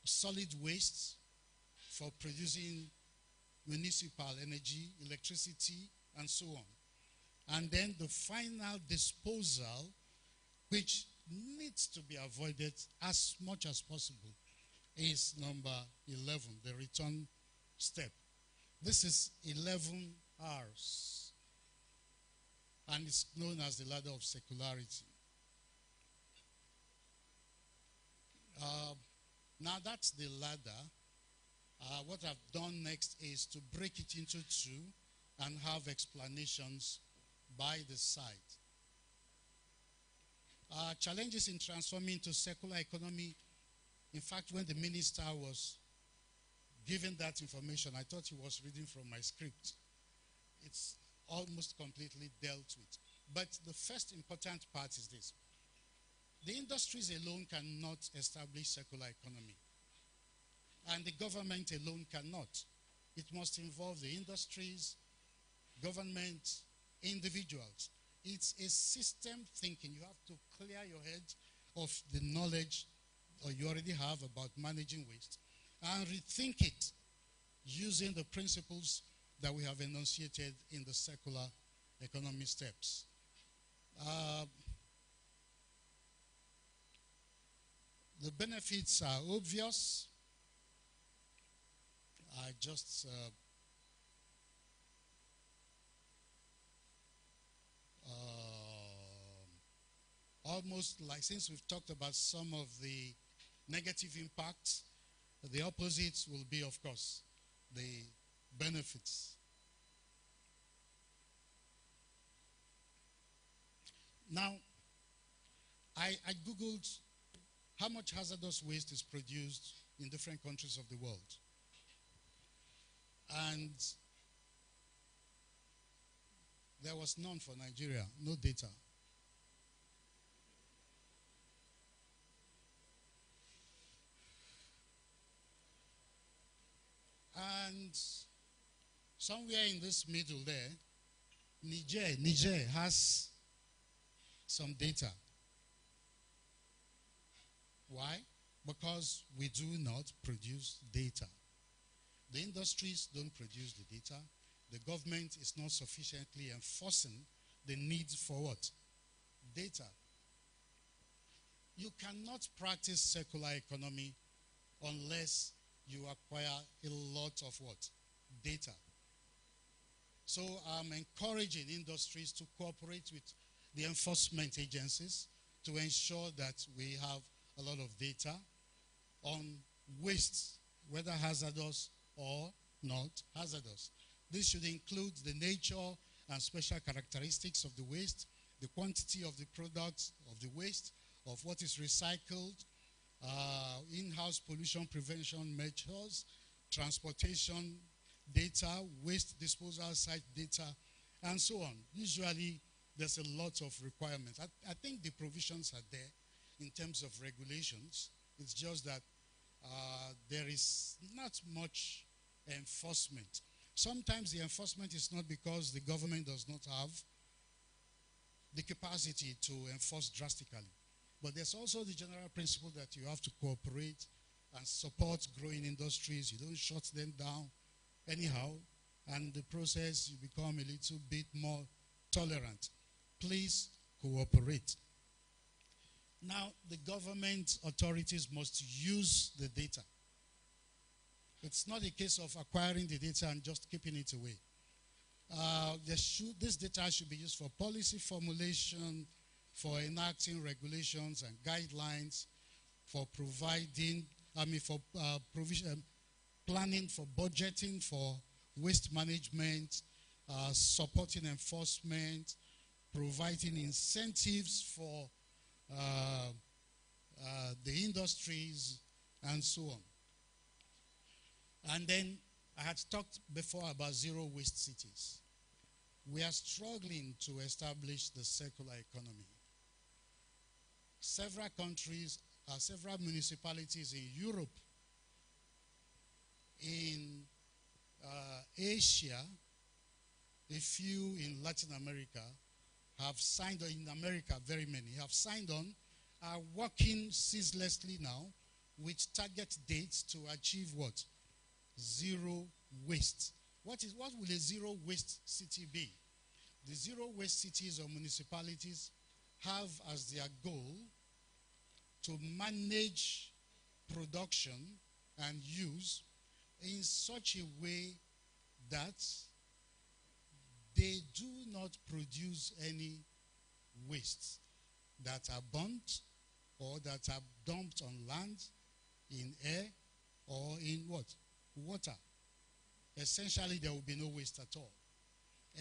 solid waste for producing municipal energy, electricity, and so on. And then the final disposal, which needs to be avoided as much as possible, is number 11, the return step. This is 11 R's, and it's known as the ladder of circularity. Now that's the ladder. What I've done next is to break it into two and have explanations by the side. Challenges in transforming to circular economy. In fact, when the minister was giving that information, I thought he was reading from my script. It's almost completely dealt with. But the first important part is this. The industries alone cannot establish circular economy. And the government alone cannot. It must involve the industries, government, individuals. It's a system thinking. You have to clear your head of the knowledge or you already have about managing waste and rethink it using the principles that we have enunciated in the circular economy steps. The benefits are obvious. I just almost like, since we've talked about some of the negative impacts, the opposites will be, of course, the benefits. Now, I Googled how much hazardous waste is produced in different countries of the world. And there was none for Nigeria, no data. And somewhere in this middle there, Niger has some data. Why? Because we do not produce data. The industries don't produce the data. The government is not sufficiently enforcing the need for what? Data. You cannot practice circular economy unless you acquire a lot of what? Data. So I'm encouraging industries to cooperate with the enforcement agencies to ensure that we have a lot of data on waste, whether hazardous or not hazardous. This should include the nature and special characteristics of the waste, the quantity of the products of the waste, of what is recycled, in-house pollution prevention measures, transportation data, waste disposal site data, and so on. Usually, there's a lot of requirements. I think the provisions are there in terms of regulations. It's just that there is not much enforcement. Sometimes the enforcement is not because the government does not have the capacity to enforce drastically. But there's also the general principle that you have to cooperate and support growing industries. You don't shut them down anyhow. And the process, you become a little bit more tolerant. Please cooperate. Now, the government authorities must use the data. It's not a case of acquiring the data and just keeping it away. This data should be used for policy formulation, for enacting regulations and guidelines, for providing, provision, planning, for budgeting, for waste management, supporting enforcement, providing incentives for the industries, and so on. And then I had talked before about zero waste cities. We are struggling to establish the circular economy. Several countries, several municipalities in Europe, in Asia, a few in Latin America have signed on, in America very many, have signed on are working ceaselessly now with target dates to achieve what? Zero waste. What will a zero waste city be? The zero waste cities or municipalities have as their goal to manage production and use in such a way that they do not produce any wastes that are burnt or that are dumped on land, in air, or in what? Water. Essentially, there will be no waste at all.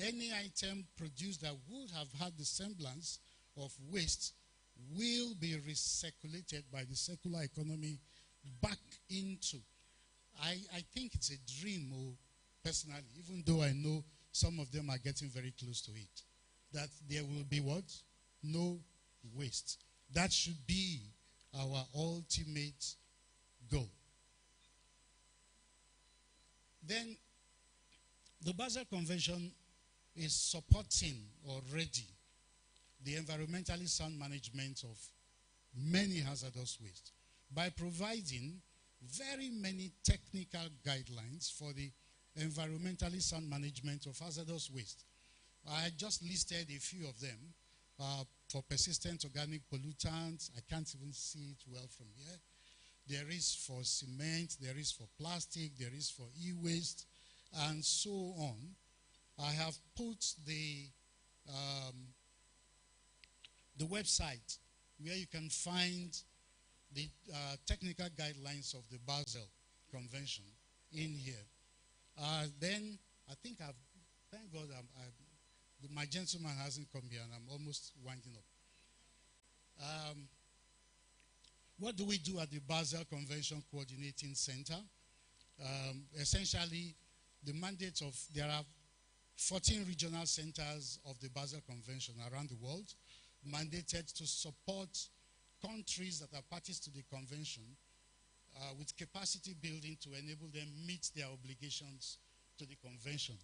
Any item produced that would have had the semblance of waste will be recirculated by the circular economy back into. I think it's a dream, personally, even though I know some of them are getting very close to it, that there will be what? No waste. That should be our ultimate goal. Then, the Basel Convention is supporting already the environmentally sound management of many hazardous waste by providing very many technical guidelines for the environmentally sound management of hazardous waste. I just listed a few of them. For persistent organic pollutants, I can't even see it well from here. There is for cement, there is for plastic, there is for e-waste, and so on. I have put the website where you can find the technical guidelines of the Basel Convention in here. Then I think thank God my gentleman hasn't come here and I'm almost winding up. What do we do at the Basel Convention Coordinating Center? Essentially, the mandate of, there are 14 regional centers of the Basel Convention around the world, mandated to support countries that are parties to the convention with capacity building to enable them meet their obligations to the convention.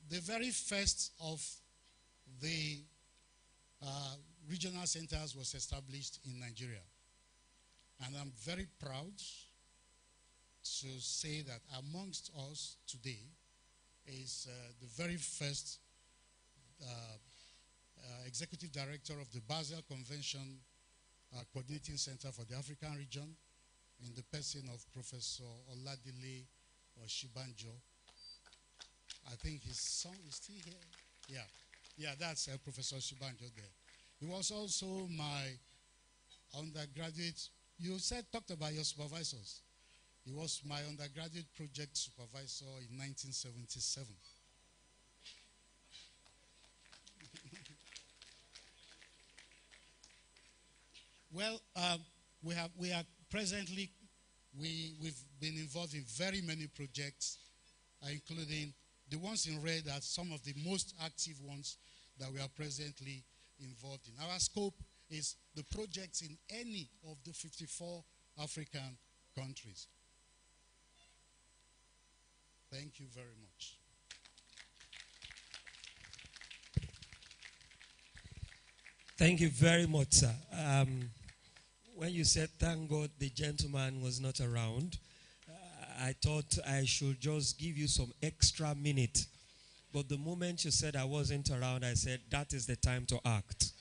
The very first of the regional centers was established in Nigeria. And I'm very proud to say that amongst us today is the very first executive director of the Basel Convention Coordinating Center for the African region, in the person of Professor Oladile Oshibanjo. I think his son is still here. Yeah, that's Professor Oshibanjo there. He was also my undergraduate. You talked about your supervisors. He was my undergraduate project supervisor in 1977. Well, we are presently, we've been involved in very many projects, including the ones in red are some of the most active ones that we are presently involved in. Our scope is the projects in any of the 54 African countries. Thank you very much. Thank you very much, sir. When you said, thank God the gentleman was not around, I thought I should just give you some extra minute. But the moment you said I wasn't around, I said, that is the time to act.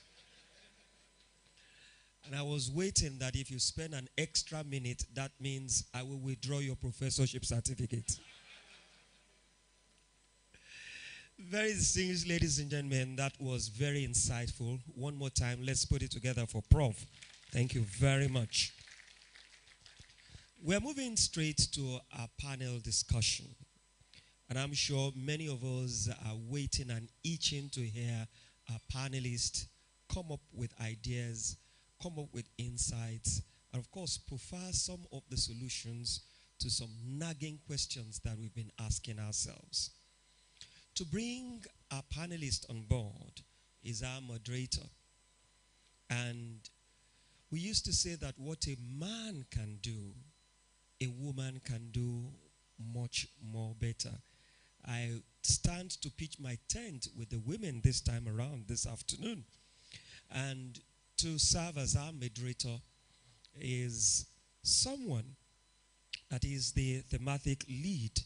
And I was waiting that if you spend an extra minute, that means I will withdraw your professorship certificate. Very distinguished ladies and gentlemen, that was very insightful. One more time, let's put it together for Prof. Thank you very much. We're moving straight to our panel discussion. And I'm sure many of us are waiting and itching to hear our panelists come up with ideas, come up with insights, and of course, prefer some of the solutions to some nagging questions that we've been asking ourselves. To bring our panelist on board is our moderator. And we used to say that what a man can do, a woman can do much more better. I stand to pitch my tent with the women this time around, this afternoon. And to serve as our moderator is someone that is the thematic lead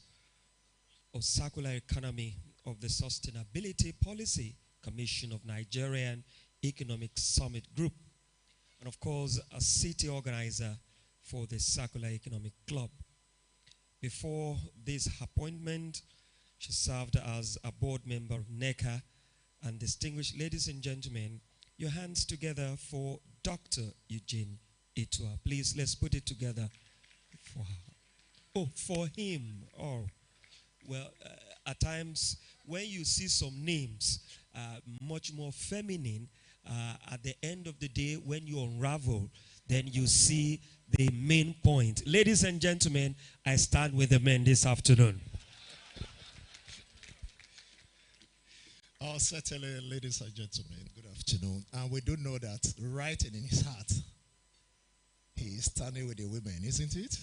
of circular economy of the Sustainability Policy Commission of Nigerian Economic Summit Group, and of course a city organizer for the Circular Economic Club. Before this appointment, she served as a board member of NECA. And distinguished ladies and gentlemen, your hands together for Dr. Eugene Itua. Please, let's put it together for her. Oh, for him. Oh, well, at times when you see some names much more feminine, at the end of the day, when you unravel, then you see the main point. Ladies and gentlemen, I stand with the men this afternoon. Oh, certainly, ladies and gentlemen, good afternoon. And we do know that right in his heart, he is standing with the women, isn't it?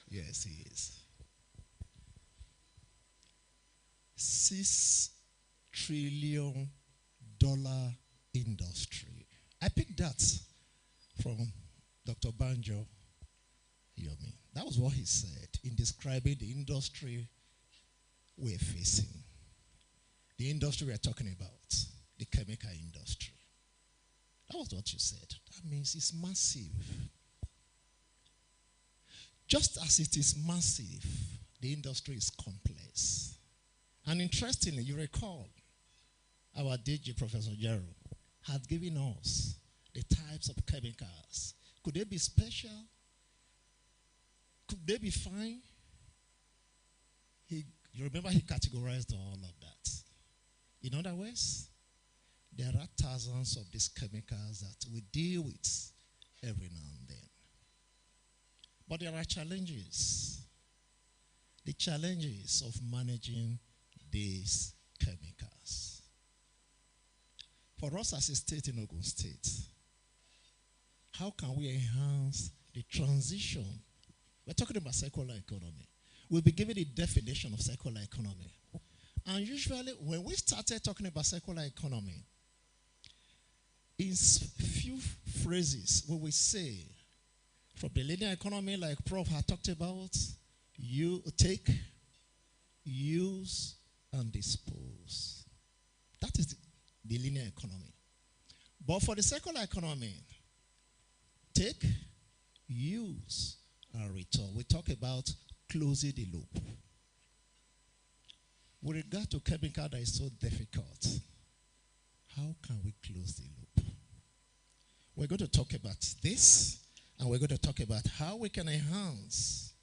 Yes, he is. $6 trillion industry. I picked that from Dr. Banjo Yomi. That was what he said in describing the industry we're facing. The industry we're talking about, the chemical industry. That was what you said. That means it's massive. Just as it is massive, the industry is complex. And interestingly, you recall, our DG, Professor Jero, had given us the types of chemicals. Could they be special? Could they be fine? You remember he categorized all of that. In other words, there are thousands of these chemicals that we deal with every now and then. But there are challenges. The challenges of managing these chemicals. For us as a state in Ogun State, how can we enhance the transition? We're talking about circular economy. We'll be giving a definition of circular economy. And usually, when we started talking about circular economy, in few phrases, we will say, from the linear economy, like Prof had talked about, you take, use, and dispose. That is the linear economy. But for the circular economy, take, use, and return. We talk about closing the loop. With regard to chemical that is so difficult, how can we close the loop? We're going to talk about this, and we're going to talk about how we can enhance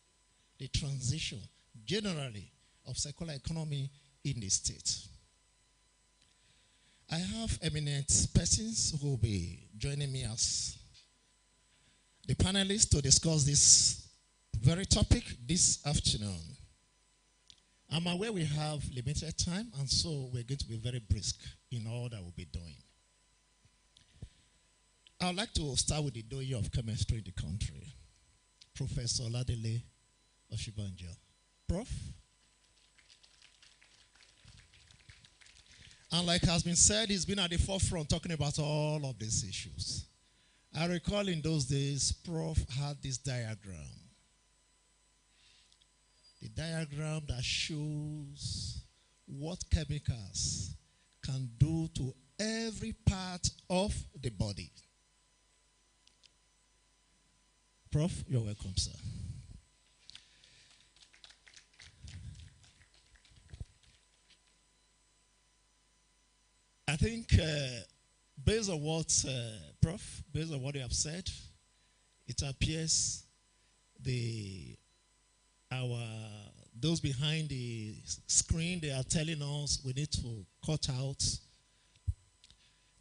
the transition generally of circular economy in the state. I have eminent persons who will be joining me as the panelists to discuss this very topic this afternoon. I'm aware we have limited time, and so we're going to be very brisk in all that we'll be doing. I'd like to start with the doyen of chemistry in the country, Professor Oladele Oshibanjo. Prof? And like has been said, he's been at the forefront talking about all of these issues. I recall in those days, Prof had this diagram. The diagram that shows what chemicals can do to every part of the body. Prof, you're welcome, sir. I think based on what, Prof, based on what you have said, it appears those behind the screen, they are telling us we need to cut out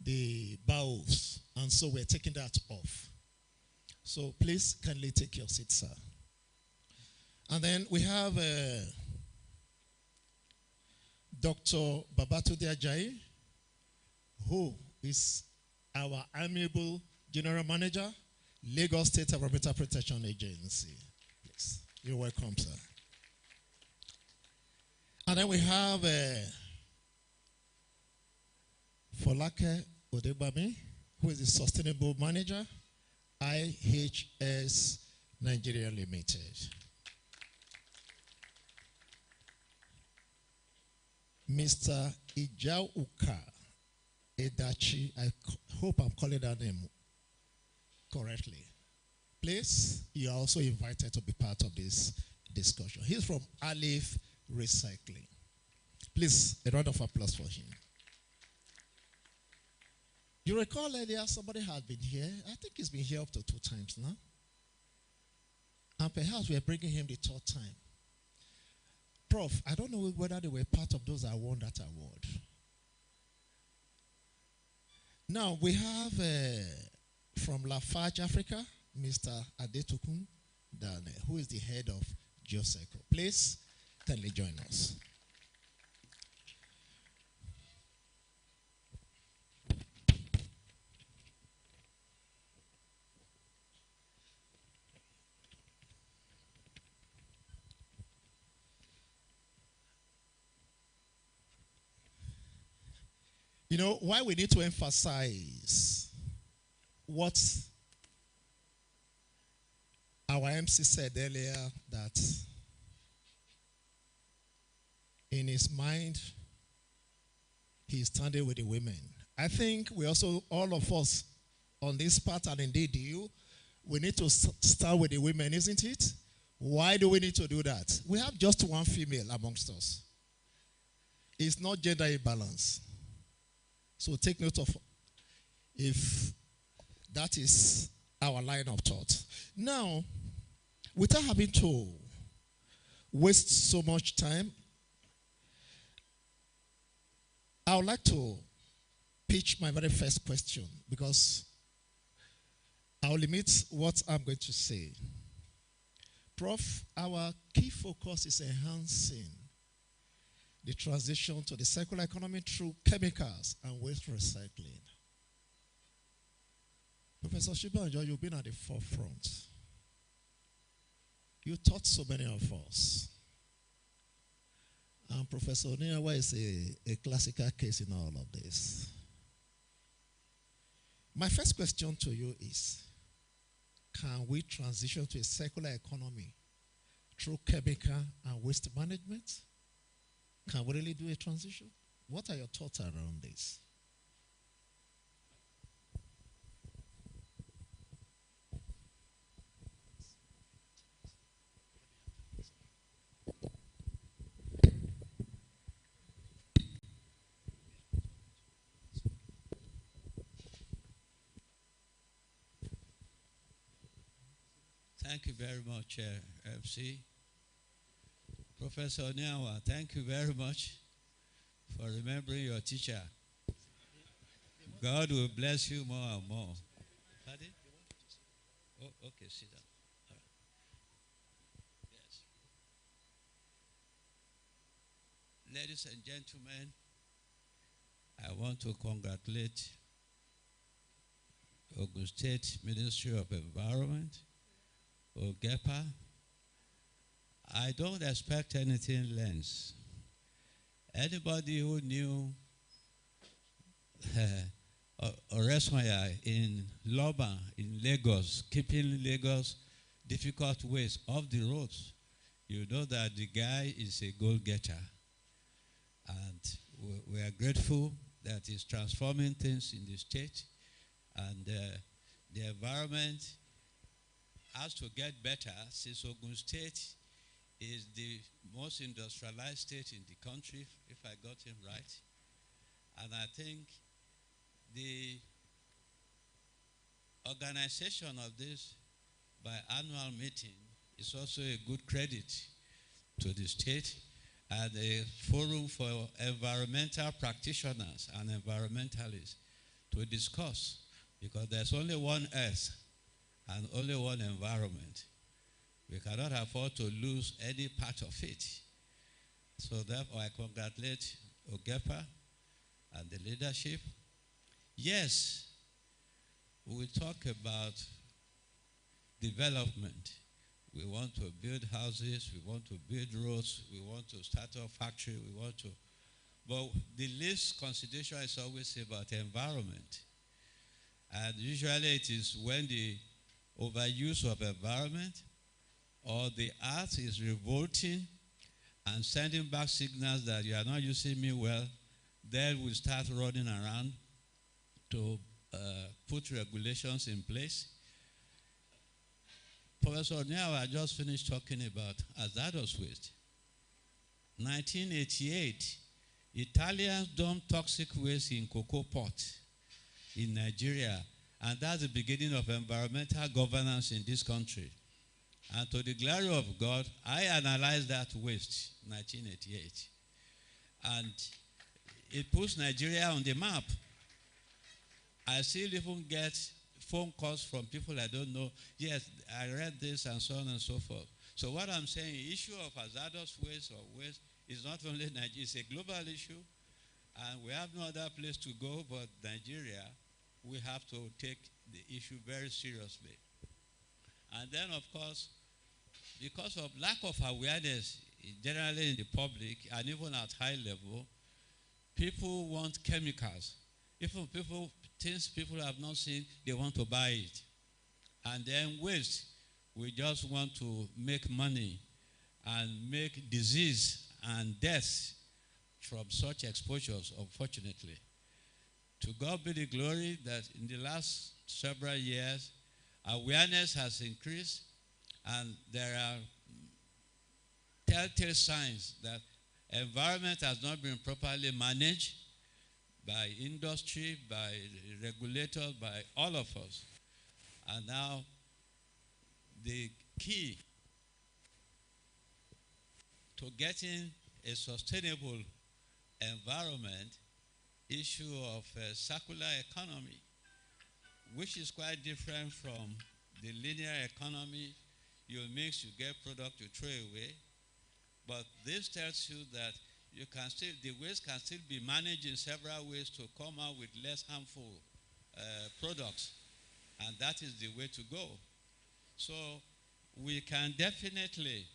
the bowels, and so we're taking that off. So please kindly take your seat, sir. And then we have Dr. Babatunde Ajayi, who is our amiable General Manager, Lagos State Environmental Protection Agency. Please, you're welcome, sir. And And then we have Folake Odegbami, who is the Sustainable Manager, IHS Nigeria Limited. Mr. Ijauka Edachi, I hope I'm calling that name correctly. Please, you are also invited to be part of this discussion. He's from Alif Recycling. Please, a round of applause for him. You recall earlier somebody had been here. I think he's been here up to 2 times now. And perhaps we're bringing him the 3rd time. Prof, I don't know whether they were part of those that won that award. Now, we have from Lafarge Africa, Mr. Adetokun Dane, who is the head of GeoCircle. Please, kindly join us. You know, why we need to emphasize what our MC said earlier, that in his mind, he's standing with the women. I think we also, all of us on this part, and indeed you, we need to start with the women, isn't it? Why do we need to do that? We have just one female amongst us. It's not gender imbalance. So take note of if that is our line of thought. Now, without having to waste so much time, I would like to pitch my very first question, because I'll limit what I'm going to say. Prof, our key focus is enhancing the transition to the circular economy through chemicals and waste recycling. Professor Shibanjo, you've been at the forefront. You taught so many of us. And Professor Oniawa is a classical case in all of this. My first question to you is, can we transition to a circular economy through chemical and waste management? Can we really do a transition? What are your thoughts around this? Thank you very much, MC. Professor Oniawa, thank you very much for remembering your teacher. God will bless you more and more. Pardon? Oh, okay, sit down. All right. Yes. Ladies and gentlemen, I want to congratulate Ogun State Ministry of Environment, OGEPA. I don't expect anything less. Anybody who knew Oresmaya in Loba, in Lagos, keeping Lagos difficult ways off the roads, you know that the guy is a goal-getter. And we are grateful that he's transforming things in the state. And the environment has to get better, since Ogun State is the most industrialized state in the country, if I got him right. And I think the organization of this biannual meeting is also a good credit to the state, and a forum for environmental practitioners and environmentalists to discuss, because there's only one earth and only one environment. We cannot afford to lose any part of it. So therefore, I congratulate OGEPA and the leadership. Yes, we talk about development, We want to build houses, we want to build roads, we want to start a factory, we want to. But the least consideration is always about environment. And usually it is when the overuse of environment or the earth is revolting and sending back signals that you are not using me well, then we start running around to put regulations in place. Professor Nyawa just finished talking about hazardous waste. 1988, Italians dumped toxic waste in cocoa pot in Nigeria, and that's the beginning of environmental governance in this country. And to the glory of God, I analyzed that waste, 1988. And it puts Nigeria on the map. I still even get phone calls from people I don't know. Yes, I read this and so on and so forth. So what I'm saying, the issue of hazardous waste or waste is not only Nigeria, it's a global issue. And we have no other place to go but Nigeria. We have to take the issue very seriously. And then, of course, because of lack of awareness generally in the public and even at high level, people want chemicals. Even things people have not seen, they want to buy it. And then waste, we just want to make money and make disease and death from such exposures, unfortunately. To God be the glory that in the last several years, awareness has increased and there are telltale signs that environment has not been properly managed by industry, by regulators, by all of us. And now the key to getting a sustainable environment issue of circular economy, which is quite different from the linear economy. You mix, you get product, you throw away. But this tells you that you can still, the waste can still be managed in several ways to come out with less harmful products. And that is the way to go. So we can definitely,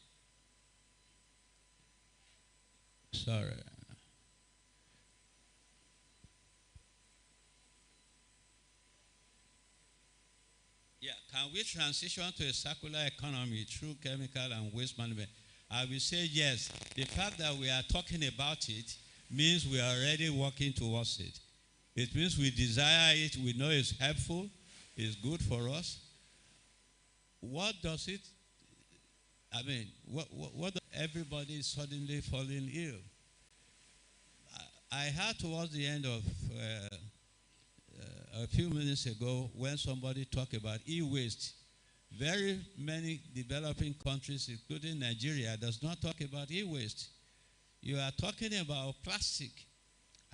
can we transition to a circular economy through chemical and waste management? I will say yes. The fact that we are talking about it means we are already working towards it. It means we desire it, we know it's helpful, it's good for us. What does it, what everybody is suddenly falling ill? I heard towards the end of a few minutes ago when somebody talked about e-waste. Very many developing countries, including Nigeria, does not talk about e-waste. You are talking about plastic.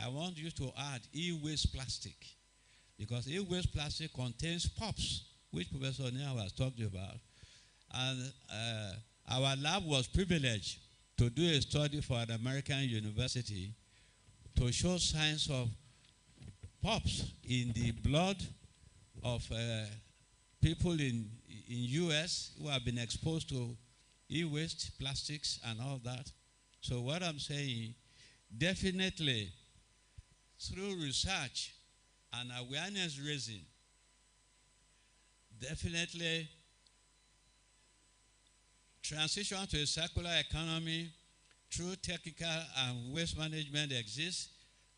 I want you to add e-waste plastic, because e-waste plastic contains POPs, which Professor Nyawa has talked about. And our lab was privileged to do a study for an American university to show signs of POPs in the blood of people in US who have been exposed to e-waste, plastics, and all that. So what I'm saying, definitely through research and awareness raising, definitely transition to a circular economy through technical and waste management exists.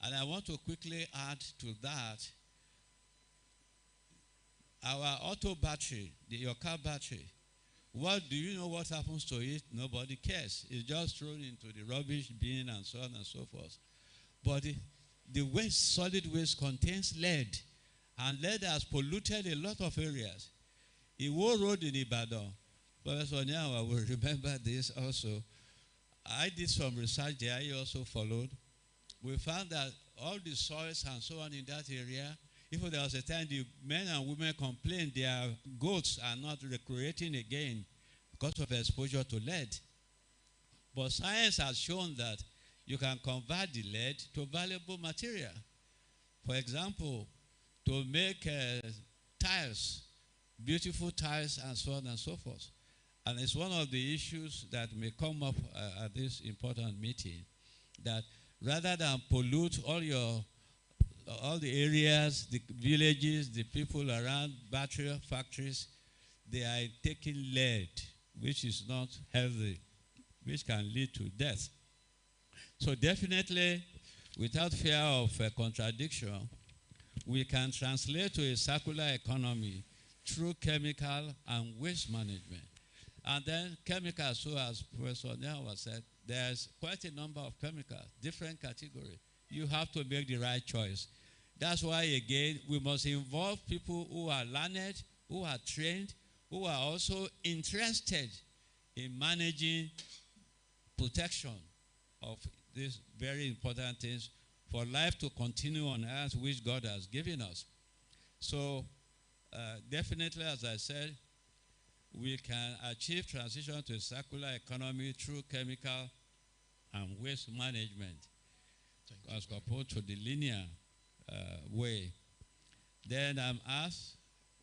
And I want to quickly add to that, our auto battery, your car battery, what do you know what happens to it? Nobody cares. It's just thrown into the rubbish bin and so on and so forth. But the waste, solid waste, contains lead, and lead has polluted a lot of areas. Iwo Road in Ibadan, Professor Nyawa will remember this also. I did some research there, I also followed. We found that all the soils and so on in that area, if there was a time the men and women complained their goats are not recreating again because of exposure to lead. But science has shown that you can convert the lead to valuable material. For example, to make tiles, beautiful tiles and so on and so forth. And it's one of the issues that may come up at this important meeting, that rather than pollute all the areas, the villages, the people around battery factories, they are taking lead, which is not healthy, which can lead to death. So definitely, without fear of a contradiction, we can translate to a circular economy through chemical and waste management. And then chemicals, so as Professor Nyawa said, there's quite a number of chemicals, different categories. You have to make the right choice. That's why, again, we must involve people who are learned, who are trained, who are also interested in managing protection of these very important things for life to continue on earth, which God has given us. So definitely, as I said, we can achieve transition to a circular economy through chemical and waste management as compared to the linear way. Then I'm asked,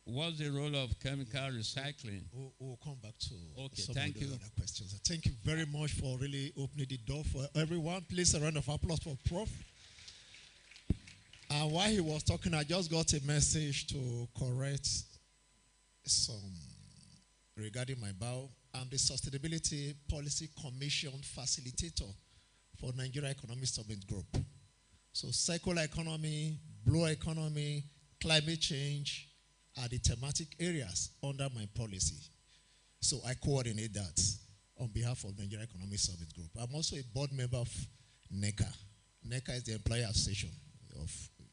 what's the role of chemical recycling? We'll come back to some of the other questions. Thank you very much for really opening the door for everyone. Please, a round of applause for Prof. And while he was talking, I just got a message to correct some regarding my bow. I'm the Sustainability Policy Commission Facilitator for Nigeria Economic Summit Group. So circular economy, blue economy, climate change are the thematic areas under my policy. So I coordinate that on behalf of Nigeria Economic Summit Group. I'm also a board member of NECA. NECA is the employer association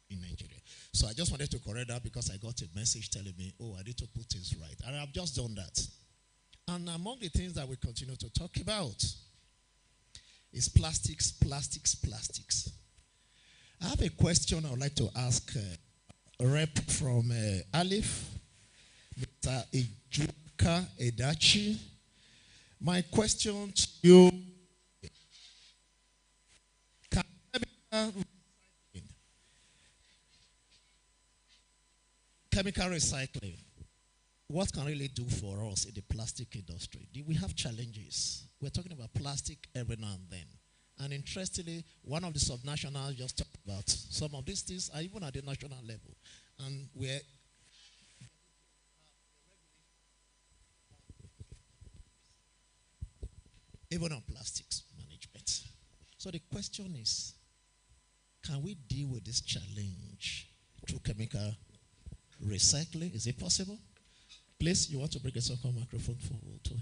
in Nigeria. So I just wanted to correct that because I got a message telling me, oh, I need to put things right. And I've just done that. And among the things that we continue to talk about is plastics, plastics, plastics. I have a question I would like to ask a rep from Alif, Mr. Ijuka Edachi. My question to you, chemical recycling, what can really do for us in the plastic industry? We have challenges. We're talking about plastic every now and then. And interestingly, one of the subnationals just talked about some of these things are even at the national level. And we're even on plastics management. So the question is, can we deal with this challenge through chemical recycling? Is it possible? Please, you want to bring a second microphone forward to him?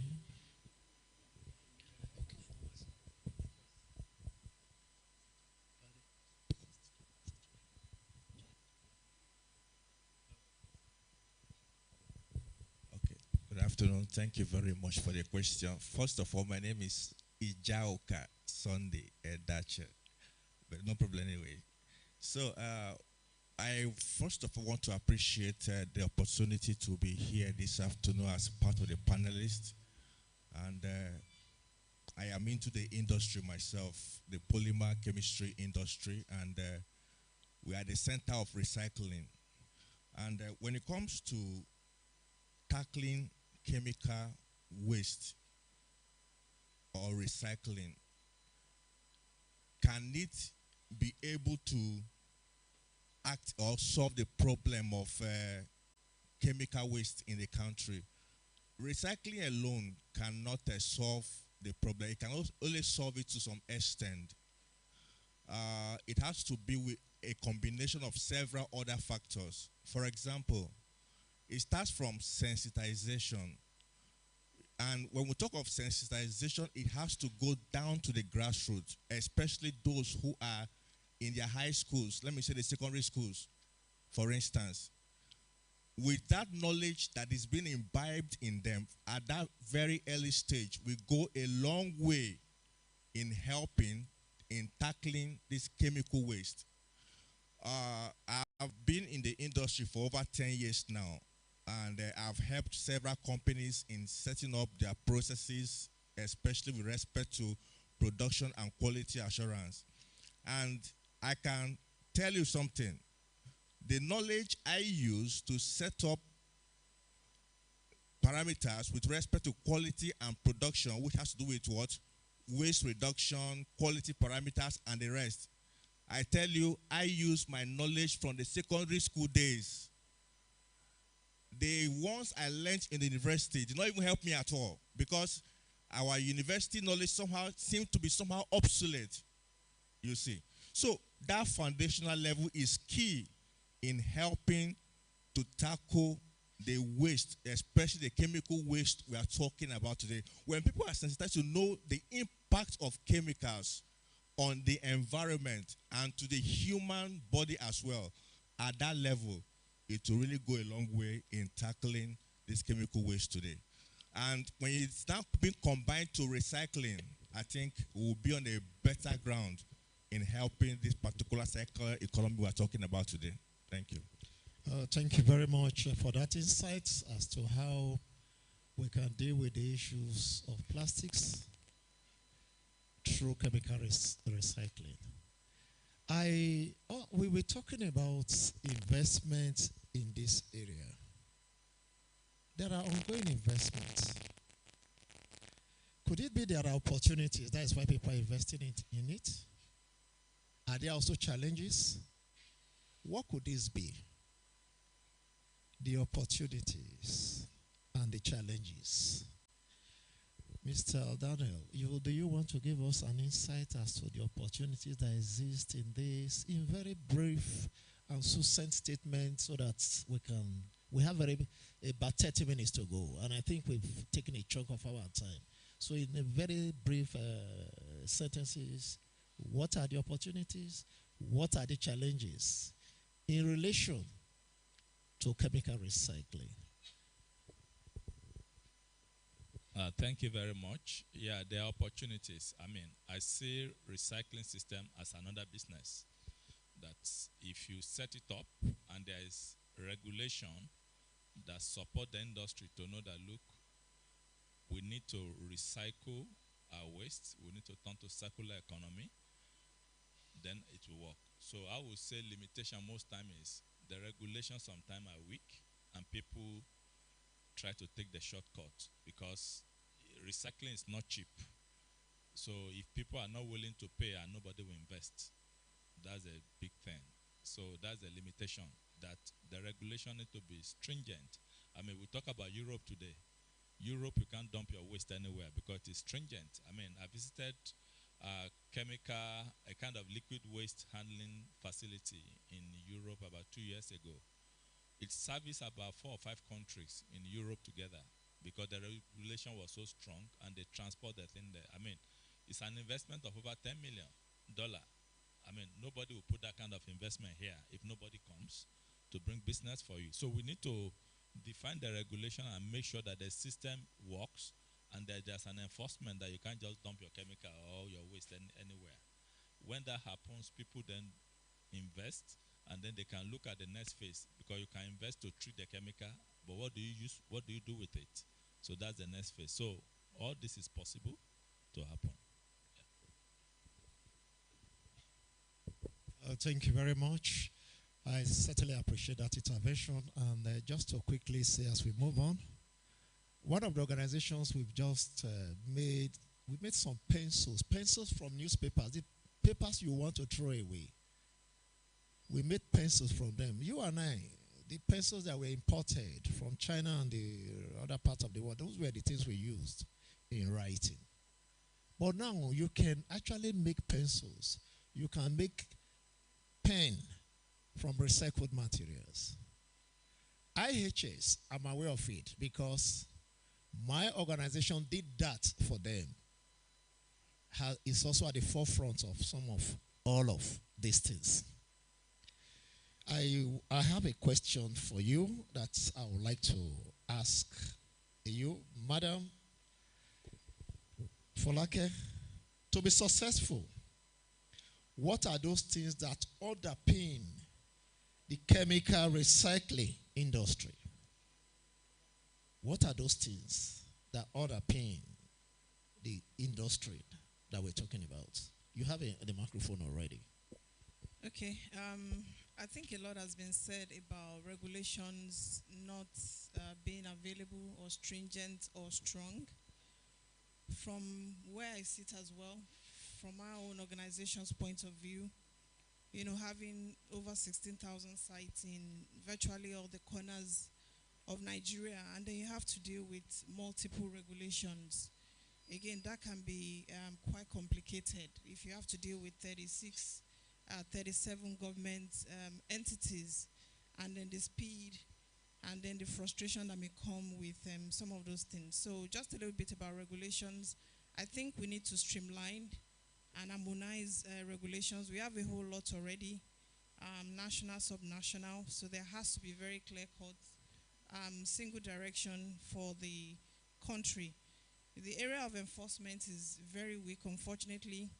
Okay. Good afternoon. Thank you very much for the question. First of all, my name is Ijaoka Sunday Edache, but no problem anyway. So, I first of all want to appreciate the opportunity to be here this afternoon as part of the panelists. And I am into the industry myself, the polymer chemistry industry, and we are at the center of recycling. And when it comes to tackling chemical waste or recycling, can it be able to act or solve the problem of chemical waste in the country? Recycling alone cannot solve the problem. It can only solve it to some extent. It has to be with a combination of several other factors. For example, it starts from sensitization. And when we talk of sensitization, it has to go down to the grassroots, especially those who are in their high schools, let me say the secondary schools, for instance. With that knowledge that is being imbibed in them at that very early stage, we go a long way in helping in tackling this chemical waste. I've been in the industry for over 10 years now, and I've helped several companies in setting up their processes, especially with respect to production and quality assurance. And I can tell you something. The knowledge I use to set up parameters with respect to quality and production, which has to do with what? Waste reduction, quality parameters, and the rest. I tell you, I use my knowledge from the secondary school days. The ones I learned in the university did not even help me at all, because our university knowledge somehow seemed to be somehow obsolete, you see. So that foundational level is key in helping to tackle the waste, especially the chemical waste we are talking about today. When people are sensitized to know the impact of chemicals on the environment and to the human body as well, at that level, it will really go a long way in tackling this chemical waste today. And when it's now being combined to recycling, I think we'll be on a better ground in helping this particular circular economy we're talking about today. Thank you. Thank you very much for that insight as to how we can deal with the issues of plastics through chemical recycling. We were talking about investment in this area. There are ongoing investments. Could it be there are opportunities? That is why people are investing in it. Are there also challenges? What could this be? The opportunities and the challenges. Mr. Daniel, do you want to give us an insight as to the opportunities that exist in this, in very brief and succinct statement, so that we have about 30 minutes to go, and I think we've taken a chunk of our time. So in a very brief sentences, what are the opportunities? What are the challenges in relation to chemical recycling? Thank you very much. Yeah, there are opportunities. I see recycling system as another business. That if you set it up and there is regulation that support the industry to know that, look, we need to recycle our waste, we need to turn to circular economy, then it will work. So I would say limitation most time is the regulations sometimes are weak and people try to take the shortcut because recycling is not cheap. So if people are not willing to pay and nobody will invest, that's a big thing. So that's a limitation, that the regulation need to be stringent. We talk about Europe today. Europe, you can't dump your waste anywhere because it's stringent. I visited a kind of liquid waste handling facility in Europe about 2 years ago. It serviced about 4 or 5 countries in Europe together because the regulation was so strong and they transport the thing there. It's an investment of over $10 million. Nobody will put that kind of investment here if nobody comes to bring business for you. So we need to define the regulation and make sure that the system works and that there's an enforcement that you can't just dump your chemical or your waste anywhere. When that happens, people then invest, and then they can look at the next phase, because you can invest to treat the chemical, but what do you do with it? So that's the next phase. So all this is possible to happen. Thank you very much. I certainly appreciate that intervention. And just to quickly say as we move on, one of the organizations we've just made some pencils from newspapers, the papers you want to throw away. We made pencils from them. You and I, the pencils that were imported from China and the other parts of the world, those were the things we used in writing. But now you can actually make pencils. You can make pen from recycled materials. IHS, I'm aware of it because my organization did that for them. It's also at the forefront of all of these things. I have a question for you that I would like to ask you, Madam Folake. To be successful, what are those things that underpin the chemical recycling industry? What are those things that underpin the industry that we're talking about? You have the microphone already. Okay. I think a lot has been said about regulations not being available or stringent or strong. From where I sit as well, from our own organization's point of view, having over 16,000 sites in virtually all the corners of Nigeria, and then you have to deal with multiple regulations. Again, that can be quite complicated if you have to deal with 37 government entities, and then the speed, and then the frustration that may come with some of those things. So just a little bit about regulations. I think we need to streamline and harmonize regulations. We have a whole lot already, national, subnational, so there has to be very clear-cut, single direction for the country. The area of enforcement is very weak, unfortunately,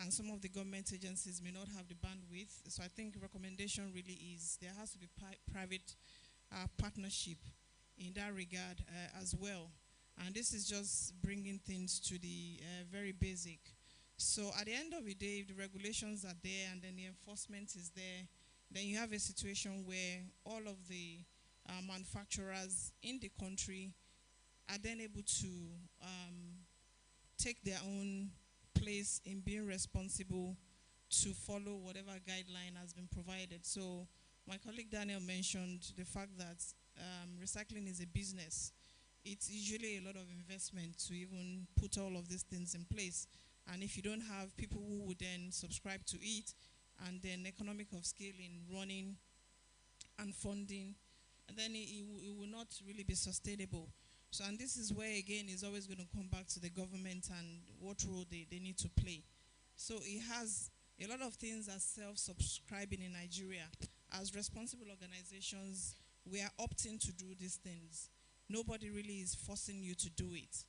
and some of the government agencies may not have the bandwidth. So I think recommendation really is there has to be private partnership in that regard as well. And this is just bringing things to the very basic. So at the end of the day, if the regulations are there and then the enforcement is there, then you have a situation where all of the manufacturers in the country are then able to take their own place in being responsible to follow whatever guideline has been provided. So my colleague Daniel mentioned the fact that recycling is a business. It's usually a lot of investment to even put all of these things in place. And if you don't have people who would then subscribe to it, and then economic of scale in running and funding, then it will not really be sustainable. So, and this is where, again, it's always going to come back to the government and what role they need to play. So it has a lot of things are self-subscribing in Nigeria. As responsible organizations, we are opting to do these things. Nobody really is forcing you to do it.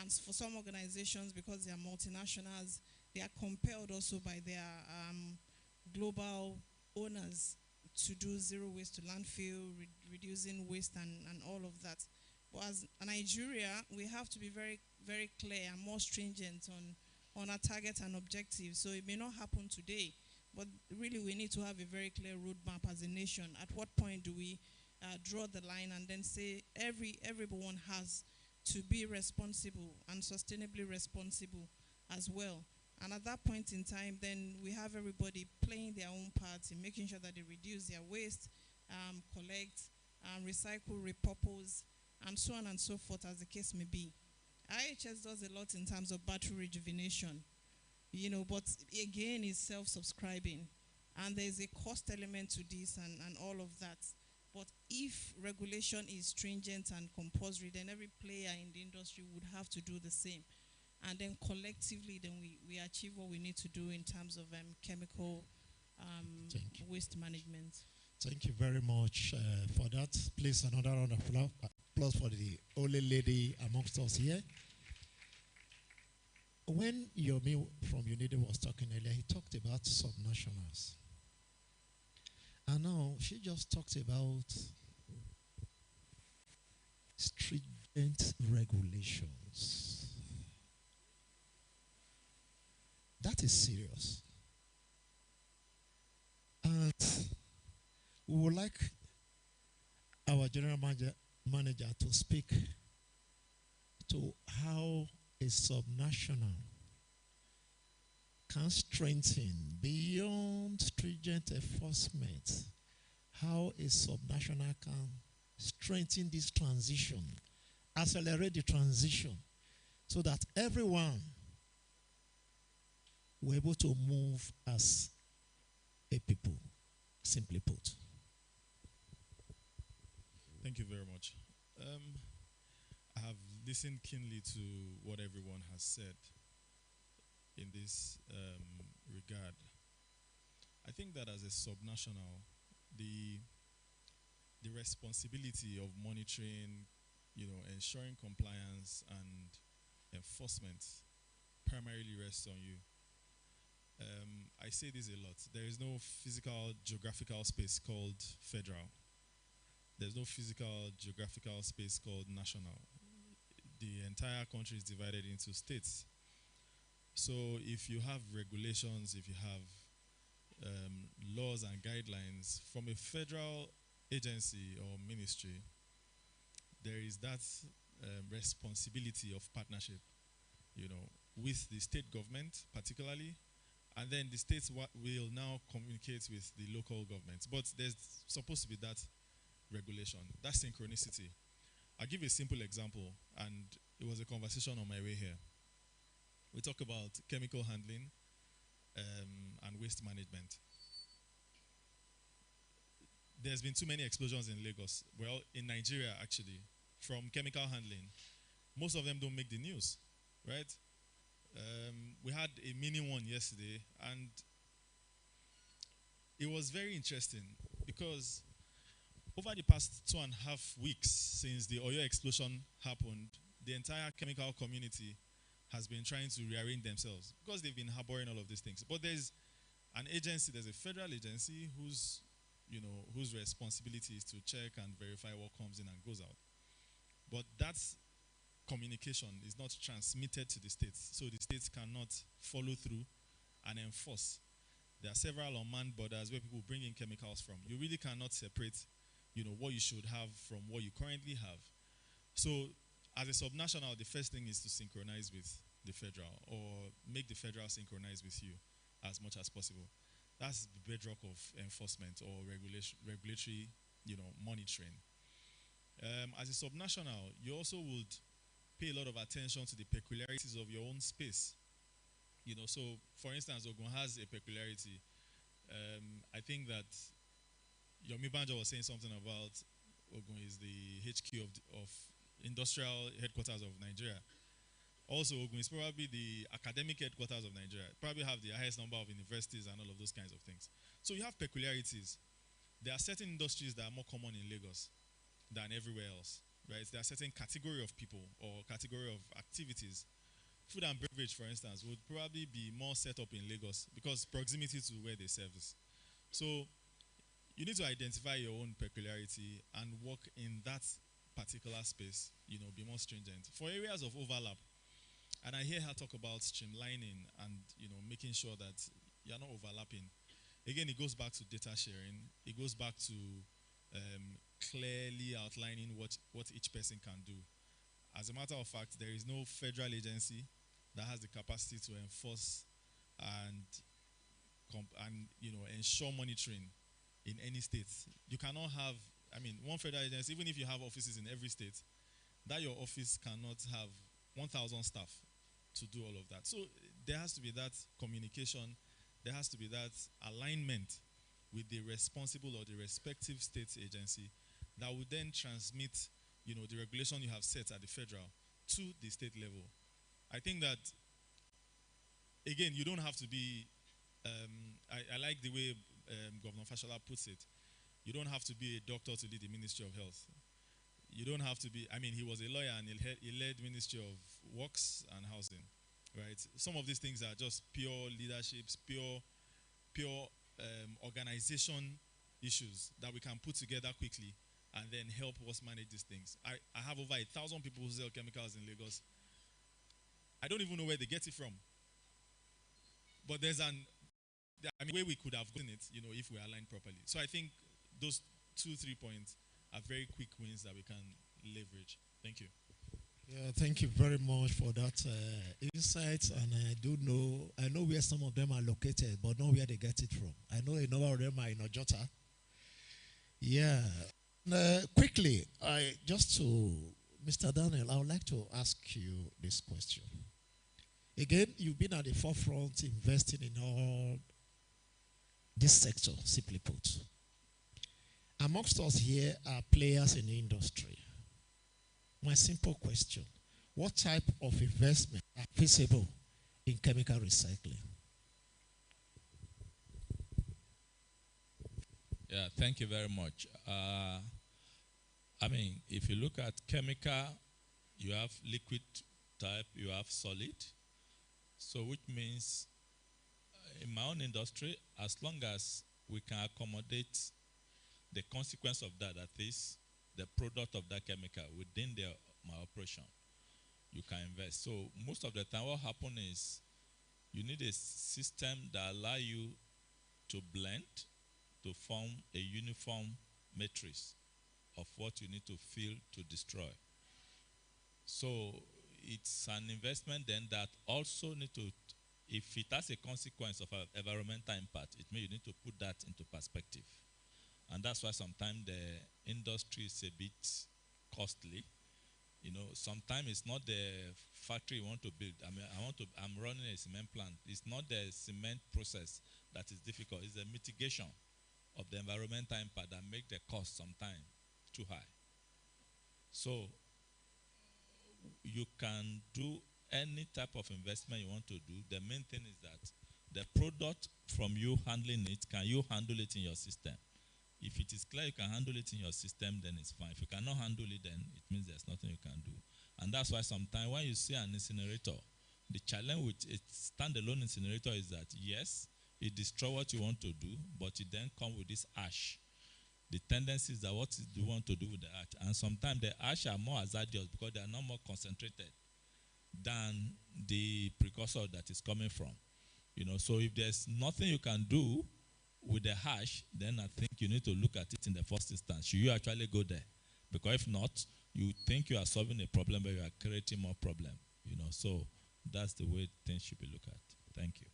And for some organizations, because they are multinationals, they are compelled also by their global owners to do zero waste to landfill, reducing waste and all of that. But as Nigeria, we have to be very, very clear and more stringent on our targets and objectives. So it may not happen today, but really we need to have a very clear roadmap as a nation. At what point do we draw the line and then say everyone has to be responsible and sustainably responsible as well? And at that point in time, then we have everybody playing their own part in making sure that they reduce their waste, collect, recycle, repurpose, and so on and so forth, as the case may be. IHS does a lot in terms of battery rejuvenation, but again, it's self-subscribing. And there's a cost element to this and all of that. But if regulation is stringent and compulsory, then every player in the industry would have to do the same. And then collectively, then we achieve what we need to do in terms of chemical waste management. Thank you very much for that. Please, another round of applause for the only lady amongst us here. When Yomi from UNIDE was talking earlier, he talked about subnationals. And now she just talked about stringent regulations. That is serious. And we would like our general manager to speak to how a subnational can strengthen beyond stringent enforcement, how a subnational can strengthen this transition, accelerate the transition, so that everyone will be able to move as a people, simply put. Thank you very much. I have listened keenly to what everyone has said in this regard. I think that as a subnational, the responsibility of monitoring, ensuring compliance and enforcement primarily rests on you. I say this a lot. There is no physical geographical space called federal. There's no physical geographical space called national. The entire country is divided into states. So if you have regulations, if you have laws and guidelines from a federal agency or ministry, there is that responsibility of partnership, with the state government particularly, and then the states will now communicate with the local governments. But there's supposed to be that regulation, that synchronicity. I'll give a simple example, and it was a conversation on my way here. We talk about chemical handling and waste management. There's been too many explosions in Lagos. Well, in Nigeria, actually, from chemical handling. Most of them don't make the news, right? We had a mini one yesterday, and it was very interesting because over the past 2.5 weeks since the Oyo explosion happened, the entire chemical community has been trying to rearrange themselves because they've been harboring all of these things. But there's an agency, there's a federal agency whose responsibility is to check and verify what comes in and goes out. But that's communication is not transmitted to the states, so the states cannot follow through and enforce. There are several unmanned borders where people bring in chemicals from. You really cannot separate, what you should have from what you currently have. So, as a subnational, the first thing is to synchronize with the federal, or make the federal synchronize with you as much as possible. That's the bedrock of enforcement or regulatory, monitoring. As a subnational, you also would pay a lot of attention to the peculiarities of your own space. So for instance, Ogun has a peculiarity. I think that Yomi Banjo was saying something about Ogun is the HQ of industrial headquarters of Nigeria. Also, Ogun is probably the academic headquarters of Nigeria. Probably have the highest number of universities and all of those kinds of things. So you have peculiarities. There are certain industries that are more common in Lagos than everywhere else, right? There are certain category of people or category of activities. Food and beverage, for instance, would probably be more set up in Lagos because proximity to where they service. So you need to identify your own peculiarity and work in that particular space, be more stringent. For areas of overlap, and I hear her talk about streamlining and, making sure that you're not overlapping. Again, it goes back to data sharing. It goes back to clearly outlining what each person can do. As a matter of fact, there is no federal agency that has the capacity to enforce and ensure monitoring in any state. You cannot have, one federal agency, even if you have offices in every state, that your office cannot have 1,000 staff to do all of that. So there has to be that communication, there has to be that alignment with the responsible or the respective state agency that would then transmit, the regulation you have set at the federal to the state level. I think that, again, you don't have to be, I like the way Governor Fashola puts it. You don't have to be a doctor to lead the Ministry of Health. You don't have to be, he was a lawyer and he led Ministry of Works and Housing, right? Some of these things are just pure leaderships, pure organization issues that we can put together quickly and then help us manage these things. I have over 1,000 people who sell chemicals in Lagos. I don't even know where they get it from. But there's a way we could have gotten it, if we aligned properly. So I think those 2-3 points are very quick wins that we can leverage. Thank you. Yeah, thank you very much for that insights. And I know where some of them are located, but not where they get it from. I know a number of them are in Ojota. Yeah. Quickly, Mr. Daniel, I would like to ask you this question. Again, you've been at the forefront investing in all this sector, simply put. Amongst us here are players in the industry. My simple question, what type of investment are feasible in chemical recycling? Yeah, thank you very much. If you look at chemical, you have liquid type, you have solid. So which means in my own industry, as long as we can accommodate the consequence of that is the product of that chemical within my operation, you can invest. So most of the time what happens is you need a system that allow you to blend to form a uniform matrix of what you need to fill to destroy. So it's an investment then that also need to, if it has a consequence of environmental impact, it means you need to put that into perspective. And that's why sometimes the industry is a bit costly. You know, sometimes it's not the factory you want to build. I mean, I'm running a cement plant. It's not the cement process that is difficult. It's the mitigation of the environmental impact that make the cost sometimes too high. So you can do any type of investment you want to do. The main thing is that the product from you handling it, can you handle it in your system? If it is clear you can handle it in your system, then it's fine. If you cannot handle it, then it means there's nothing you can do. And that's why sometimes when you see an incinerator, the challenge with a standalone incinerator is that, yes, it destroys what you want to do, but it then comes with this ash. The tendency is that what do you want to do with the ash? And sometimes the ash are more hazardous because they are not more concentrated than the precursor that is coming from. You know, so if there's nothing you can do with the ash, then I think you need to look at it in the first instance. Should you actually go there? Because if not, you think you are solving a problem, but you are creating more problem. You know, so that's the way things should be looked at. Thank you.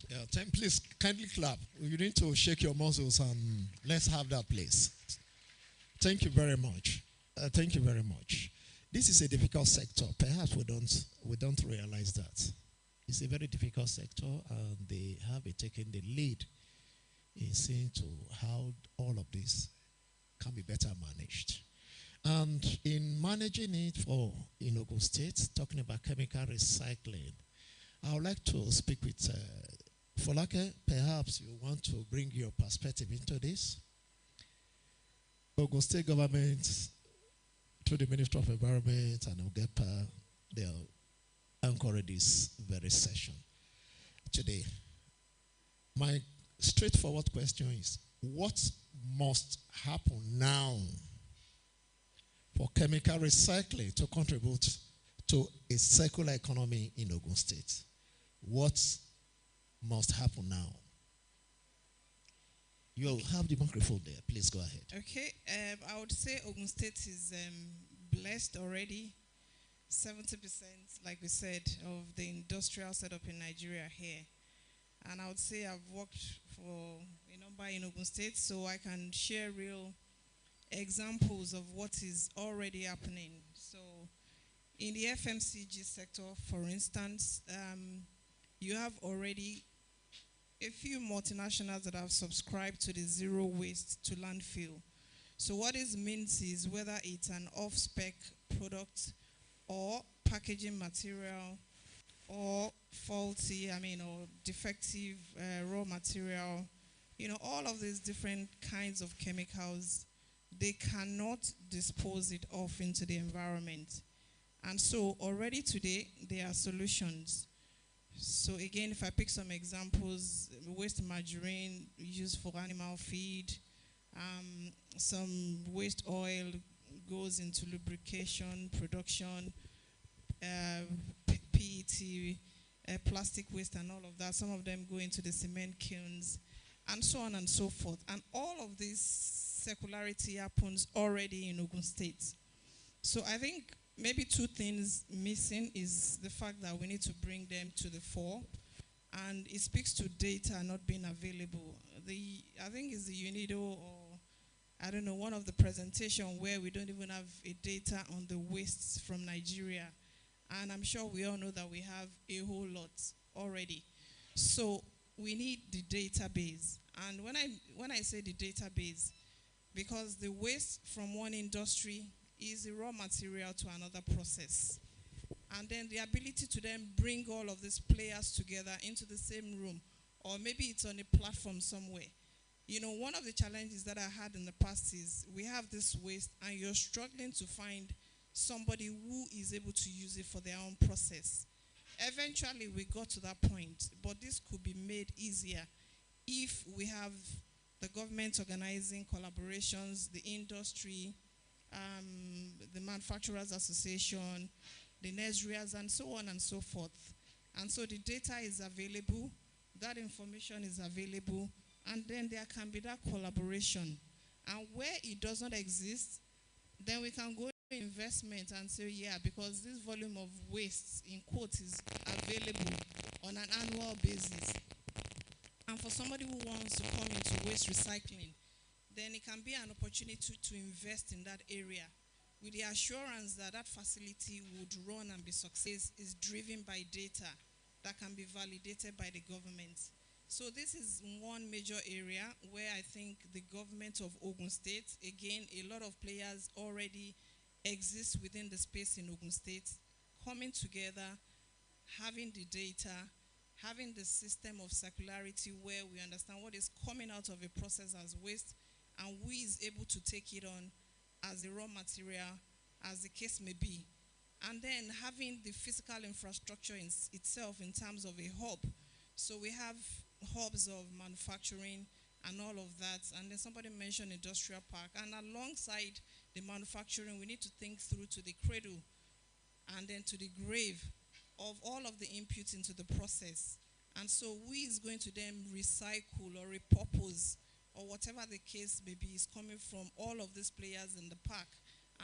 Yeah, please kindly clap. You need to shake your muscles and let's have that, please. Thank you very much. Thank you very much. This is a difficult sector. Perhaps we don't realize that. It's a very difficult sector, and they have taken the lead in seeing to how all of this can be better managed. And in managing it for Ogun State, talking about chemical recycling, I would like to speak with Folake. Perhaps you want to bring your perspective into this. Ogun State government, through the Ministry of Environment and OGEPA, they are anchoring this very session today. My straightforward question is, what must happen now for chemical recycling to contribute to a circular economy in Ogun State? What must happen now? You'll have the microphone there. Please go ahead. Okay. I would say Ogun State is blessed already. 70%, like we said, of the industrial setup in Nigeria here. And I would say I've worked for a number in Ogun State, so I can share real examples of what is already happening. So in the FMCG sector, for instance, you have already a few multinationals that have subscribed to the zero waste to landfill. So what this means is whether it's an off-spec product or packaging material or faulty, or defective raw material, all of these different kinds of chemicals, they cannot dispose it off into the environment. And so already today, there are solutions. So again, if I pick some examples, waste margarine used for animal feed, some waste oil goes into lubrication, production, PET, plastic waste and all of that. Some of them go into the cement kilns and so on and so forth. And all of this circularity happens already in Ogun State. So I think maybe two things missing is the fact that we need to bring them to the fore. And it speaks to data not being available. I think it's the UNIDO or I don't know, one of the presentation where we don't even have a data on the wastes from Nigeria. And I'm sure we all know that we have a whole lot already. So we need the database. And when I say the database, because the waste from one industry is a raw material to another process. And then the ability to then bring all of these players together into the same room, or maybe it's on a platform somewhere. One of the challenges that I had in the past is we have this waste and you're struggling to find somebody who is able to use it for their own process. Eventually, we got to that point, but this could be made easier if we have the government organizing collaborations, the industry, the Manufacturers Association, the NESRIAs, and so on and so forth. And so the data is available. that information is available, and then there can be that collaboration. And where it does not exist, then we can go into investment and say, yeah, because this volume of waste, in quotes, is available on an annual basis. And for somebody who wants to come into waste recycling, then it can be an opportunity to invest in that area with the assurance that that facility would run and be success is driven by data that can be validated by the government. So this is one major area where I think the government of Ogun State, again, a lot of players already exist within the space in Ogun State, coming together, having the data, having the system of circularity where we understand what is coming out of a process as waste and who is able to take it on as a raw material, as the case may be. And then having the physical infrastructure itself in terms of a hub. So we have hubs of manufacturing and all of that. And then somebody mentioned industrial park. And alongside the manufacturing, we need to think through to the cradle and then to the grave of all of the inputs into the process. And so who is going to then recycle or repurpose or whatever the case may be is coming from all of these players in the park,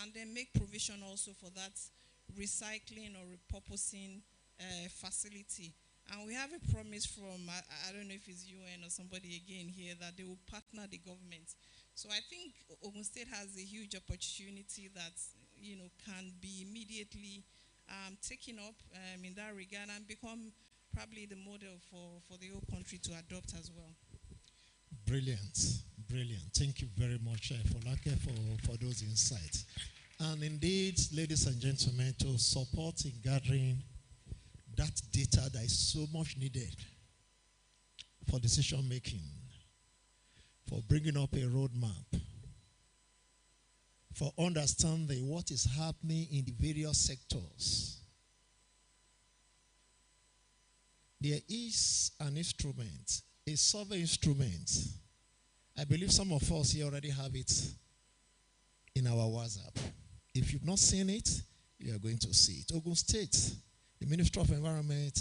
and then make provision also for that recycling or repurposing facility. And we have a promise from, I don't know if it's UN or somebody again here, that they will partner the government. So I think Ogun State has a huge opportunity that, you know, can be immediately taken up in that regard and become probably the model for the whole country to adopt as well. Brilliant, brilliant. Thank you very much, Folake, for those insights. And indeed, ladies and gentlemen, to support in gathering that data that is so much needed for decision making, for bringing up a roadmap, for understanding what is happening in the various sectors. There is an instrument, a survey instrument. I believe some of us here already have it in our WhatsApp. If you've not seen it, you are going to see it. Ogun State, the Ministry of Environment,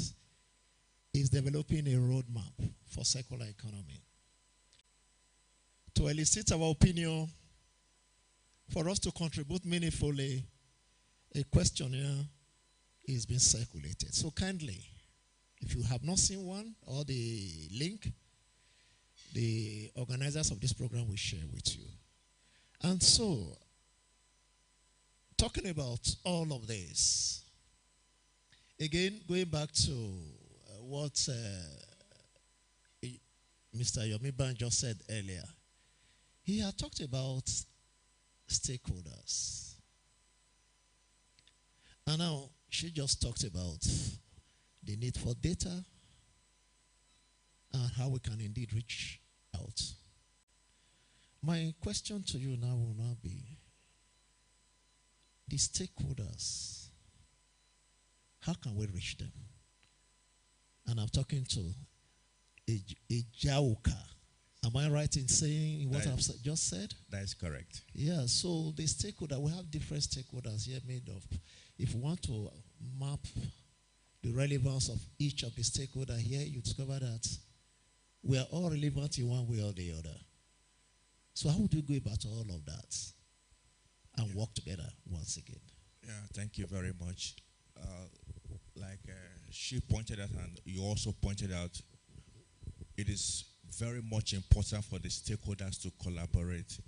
is developing a roadmap for circular economy. To elicit our opinion, for us to contribute meaningfully, a questionnaire is being circulated. So kindly, if you have not seen one or the link, the organizers of this program will share with you. And so, talking about all of this, again, going back to what Mr. Yomiban just said earlier, he had talked about stakeholders. And now, she just talked about the need for data and how we can indeed reach out. My question to you now will now be, the stakeholders, how can we reach them? And I'm talking to a Jauka. Am I right in saying what I've just said? That is correct. Yeah, so the stakeholder, we have different stakeholders here made of. If you want to map the relevance of each of the stakeholders here, you discover that we are all relevant in one way or the other. So how would you go about all of that and work together once again? Yeah, thank you very much. Like she pointed out and you also pointed out, it is very much important for the stakeholders to collaborate.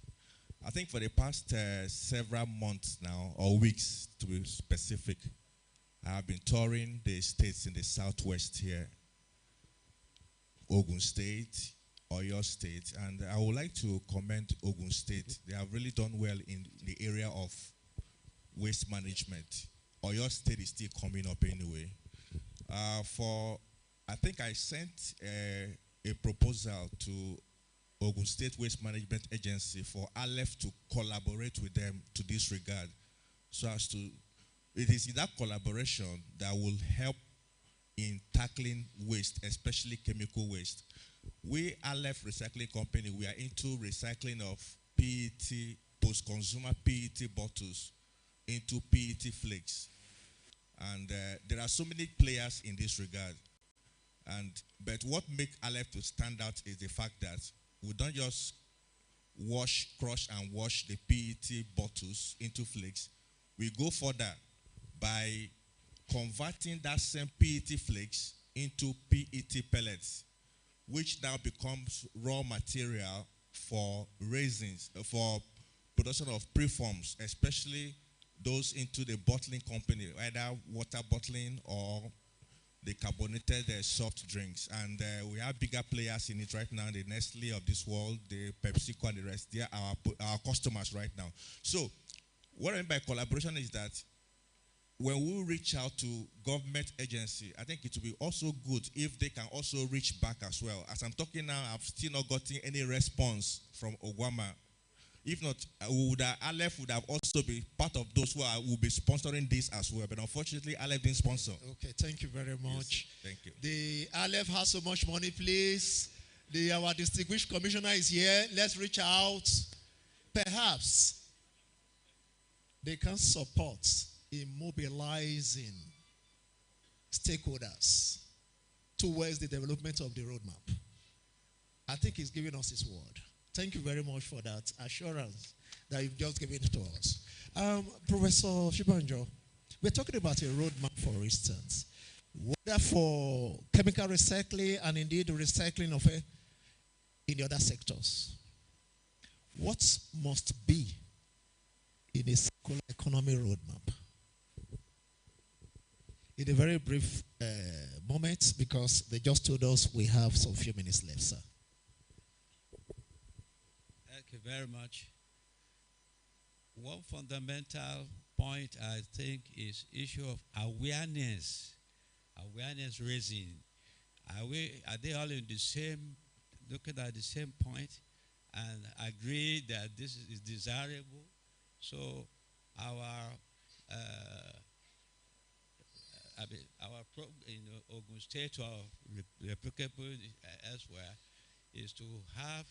I think for the past several months now, or weeks to be specific, I have been touring the states in the southwest here, Ogun State, Oyo State, and I would like to commend Ogun State. They have really done well in the area of waste management. Oyo State is still coming up anyway. I think I sent a proposal to Ogun State Waste Management Agency for Aleph to collaborate with them to this regard, so as to, it is in that collaboration that will help in tackling waste, especially chemical waste. We, Aleph Recycling Company, we are into recycling of PET, post-consumer PET bottles into PET flakes. And there are so many players in this regard. But what makes Aleph to stand out is the fact that we don't just crush and wash the PET bottles into flakes. We go further by converting that same PET flakes into PET pellets, which now becomes raw material for raisins, for production of preforms, especially those into the bottling company, either water bottling or the carbonated soft drinks. And we have bigger players in it right now, the Nestle of this world, the PepsiCo and the rest. They are our customers right now. So what I mean by collaboration is that when we reach out to government agency, I think it will be also good if they can also reach back as well. As I'm talking now, I've still not gotten any response from Ogwama. If not, Aleph would have also been part of those who will be sponsoring this as well. But unfortunately, Aleph didn't sponsor. Okay, thank you very much. Yes, thank you. The Aleph has so much money, please. Our distinguished commissioner is here. Let's reach out. Perhaps they can support in mobilizing stakeholders towards the development of the roadmap. I think he's giving us his word. Thank you very much for that assurance that you've just given to us. Professor Shibanjo, we're talking about a roadmap, for instance, whether for chemical recycling and indeed the recycling of it in the other sectors. What must be in a circular economy roadmap? In a very brief moment, because they just told us we have some few minutes left, sir. Thank you very much. One fundamental point, I think, is issue of awareness raising. Are they all in the same, looking at the same point and agree that this is desirable? So our in Ogun State or replicable elsewhere is to have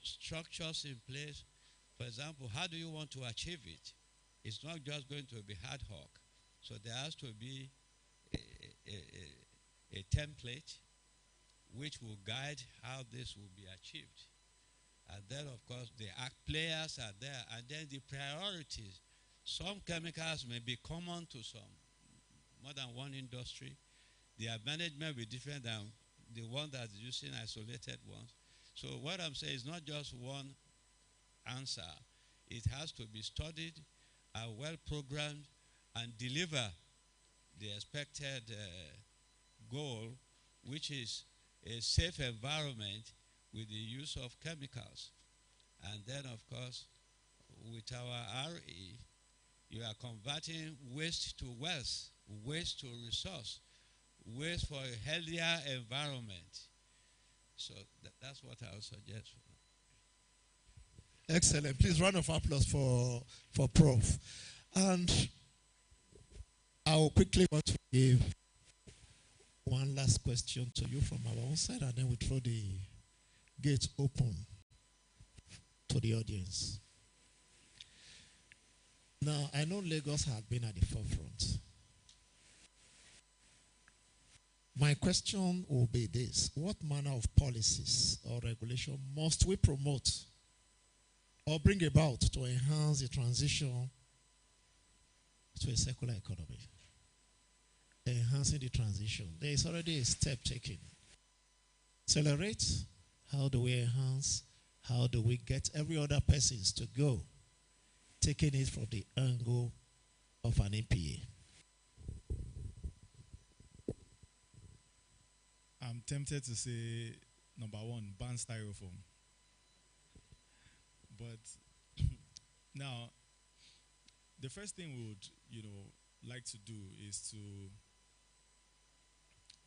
structures in place. For example, how do you want to achieve it? It's not just going to be ad hoc. So there has to be a template which will guide how this will be achieved. And then, of course, the players are there. And then the priorities. Some chemicals may be common to more than one industry. Their management will be different than the one that's using isolated ones. So what I'm saying is not just one answer. It has to be studied, well programmed, and deliver the expected goal, which is a safe environment with the use of chemicals. And then, of course, with our RE, you are converting waste to wealth, waste to resource, waste for a healthier environment. So that's what I would suggest. Excellent. Please, round of applause for Prof. And I will quickly want to give one last question to you from our own side, and then we throw the gate open to the audience. Now, I know Lagos has been at the forefront. My question will be this: what manner of policies or regulation must we promote or bring about to enhance the transition to a circular economy? Enhancing the transition. There is already a step taken. Accelerate. How do we enhance? How do we get every other persons to go? Taking it from the angle of an EPA. I'm tempted to say, number one, ban styrofoam. But now, the first thing we would, like to do is to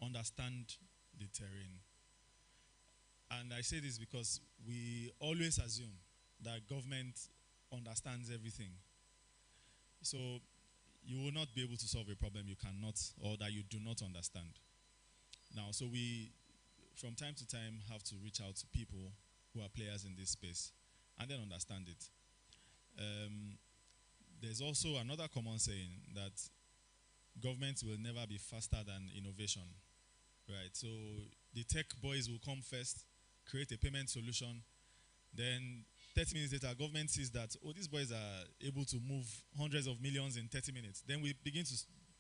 understand the terrain. And I say this because we always assume that government understands everything. So you will not be able to solve a problem you cannot, or that you do not understand. Now, so we, from time to time, have to reach out to people who are players in this space and then understand it. There's also another common saying that government will never be faster than innovation, right? So the tech boys will come first, create a payment solution, then 30 minutes later, government sees that, oh, these boys are able to move hundreds of millions in 30 minutes. Then we begin to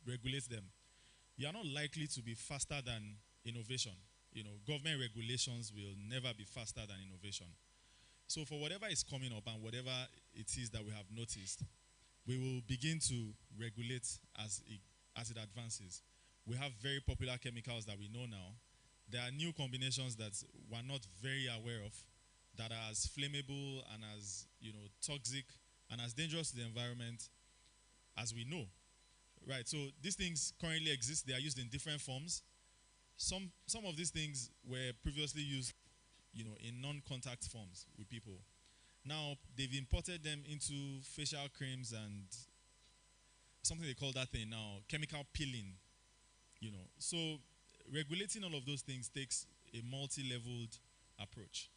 regulate them. You are not likely to be faster than innovation. Government regulations will never be faster than innovation. So for whatever is coming up and whatever it is that we have noticed, we will begin to regulate as it advances. We have very popular chemicals that we know now. There are new combinations that we're not very aware of that are as flammable and as toxic and as dangerous to the environment as we know. Right, so these things currently exist. They are used in different forms. Some of these things were previously used, in non-contact forms with people. Now they've imported them into facial creams and something they call that thing now, chemical peeling. So regulating all of those things takes a multi-leveled approach.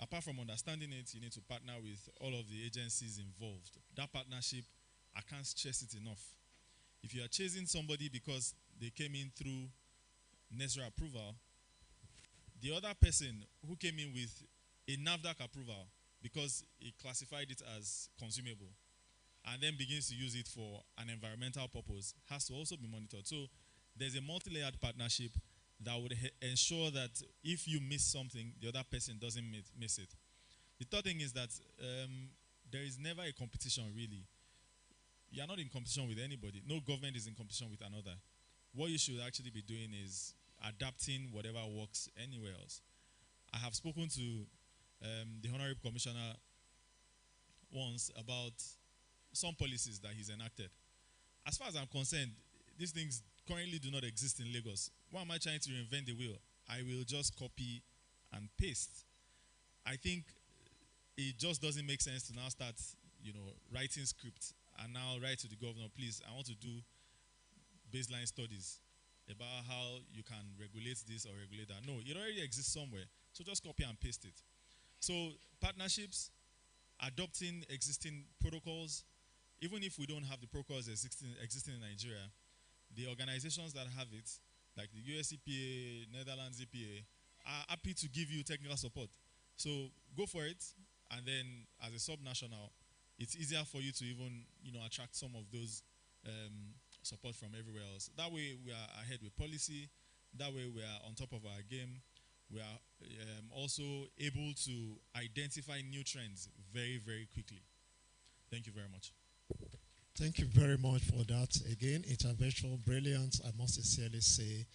Apart from understanding it, you need to partner with all of the agencies involved. That partnership, I can't stress it enough. If you are chasing somebody because they came in through necessary approval, the other person who came in with a NAFDAC approval because he classified it as consumable and then begins to use it for an environmental purpose has to also be monitored. So there's a multi-layered partnership that would ensure that if you miss something, the other person doesn't miss it. The third thing is that there is never a competition, really. You are not in competition with anybody. No government is in competition with another. What you should actually be doing is adapting whatever works anywhere else. I have spoken to the Honorable Commissioner once about some policies that he's enacted. As far as I'm concerned, these things currently do not exist in Lagos. Why am I trying to reinvent the wheel? I will just copy and paste. I think it just doesn't make sense to now start, writing scripts and now write to the governor, please, I want to do baseline studies about how you can regulate this or regulate that. No, it already exists somewhere, so just copy and paste it. So partnerships, adopting existing protocols, even if we don't have the protocols existing in Nigeria, the organizations that have it, like the US EPA, Netherlands EPA, are happy to give you technical support. So go for it, and then as a sub-national, it's easier for you to even attract some of those support from everywhere else. That way we are ahead with policy. That way we are on top of our game. We are also able to identify new trends very, very quickly. Thank you very much. Thank you very much for that. Again, intervention, brilliant, I must sincerely say.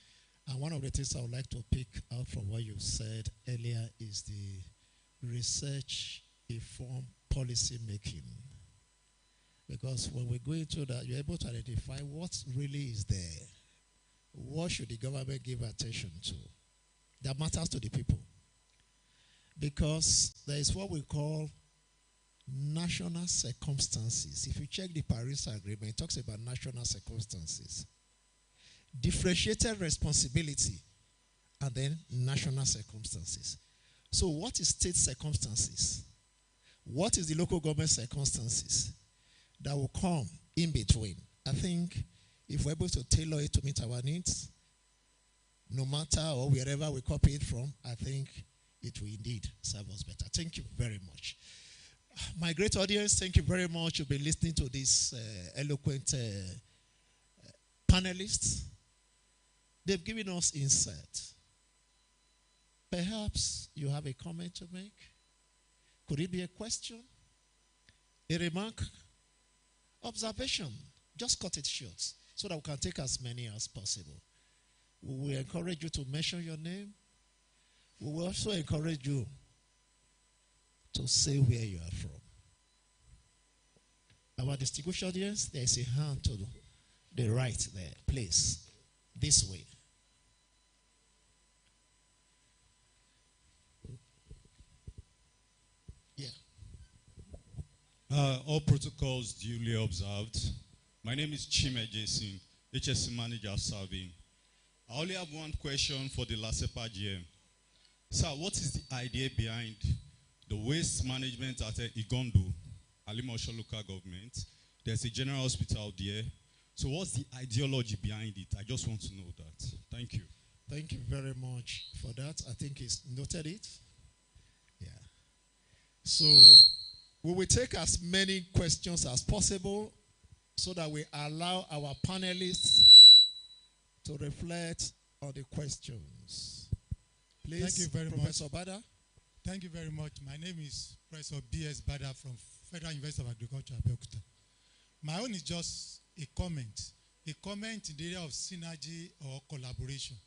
And one of the things I would like to pick out from what you said earlier is the research-informed policy making. Because when we go into that, you're able to identify what really is there. What should the government give attention to? That matters to the people. Because there is what we call national circumstances. If you check the Paris Agreement, it talks about national circumstances. Differentiated responsibility, and then national circumstances. So what is state circumstances? What is the local government circumstances that will come in between? I think if we're able to tailor it to meet our needs, no matter or wherever we copy it from, I think it will indeed serve us better. Thank you very much. My great audience, thank you very much. You've been listening to this eloquent panelists. They've given us insight. Perhaps you have a comment to make. Could it be a question? A remark? Observation? Just cut it short so that we can take as many as possible. We will encourage you to mention your name. We will also encourage you to say where you are from. Our distinguished audience, there is a hand to the right there. Please, this way. Yeah. All protocols duly observed. My name is Chime Jason, HSC Manager Serving. I only have one question for the LASEPA GM. Sir, what is the idea behind the waste management at Igondo, Alimosho local government? There's a general hospital there. So what's the ideology behind it? I just want to know that. Thank you. Thank you very much for that. I think he's noted it. Yeah. So we will take as many questions as possible so that we allow our panelists to reflect on the questions. Please, Thank you very Professor much. Bada. Thank you very much. My name is Professor B.S. Bada from Federal University of Agriculture, Abeokuta. My own is just a comment in the area of synergy or collaboration.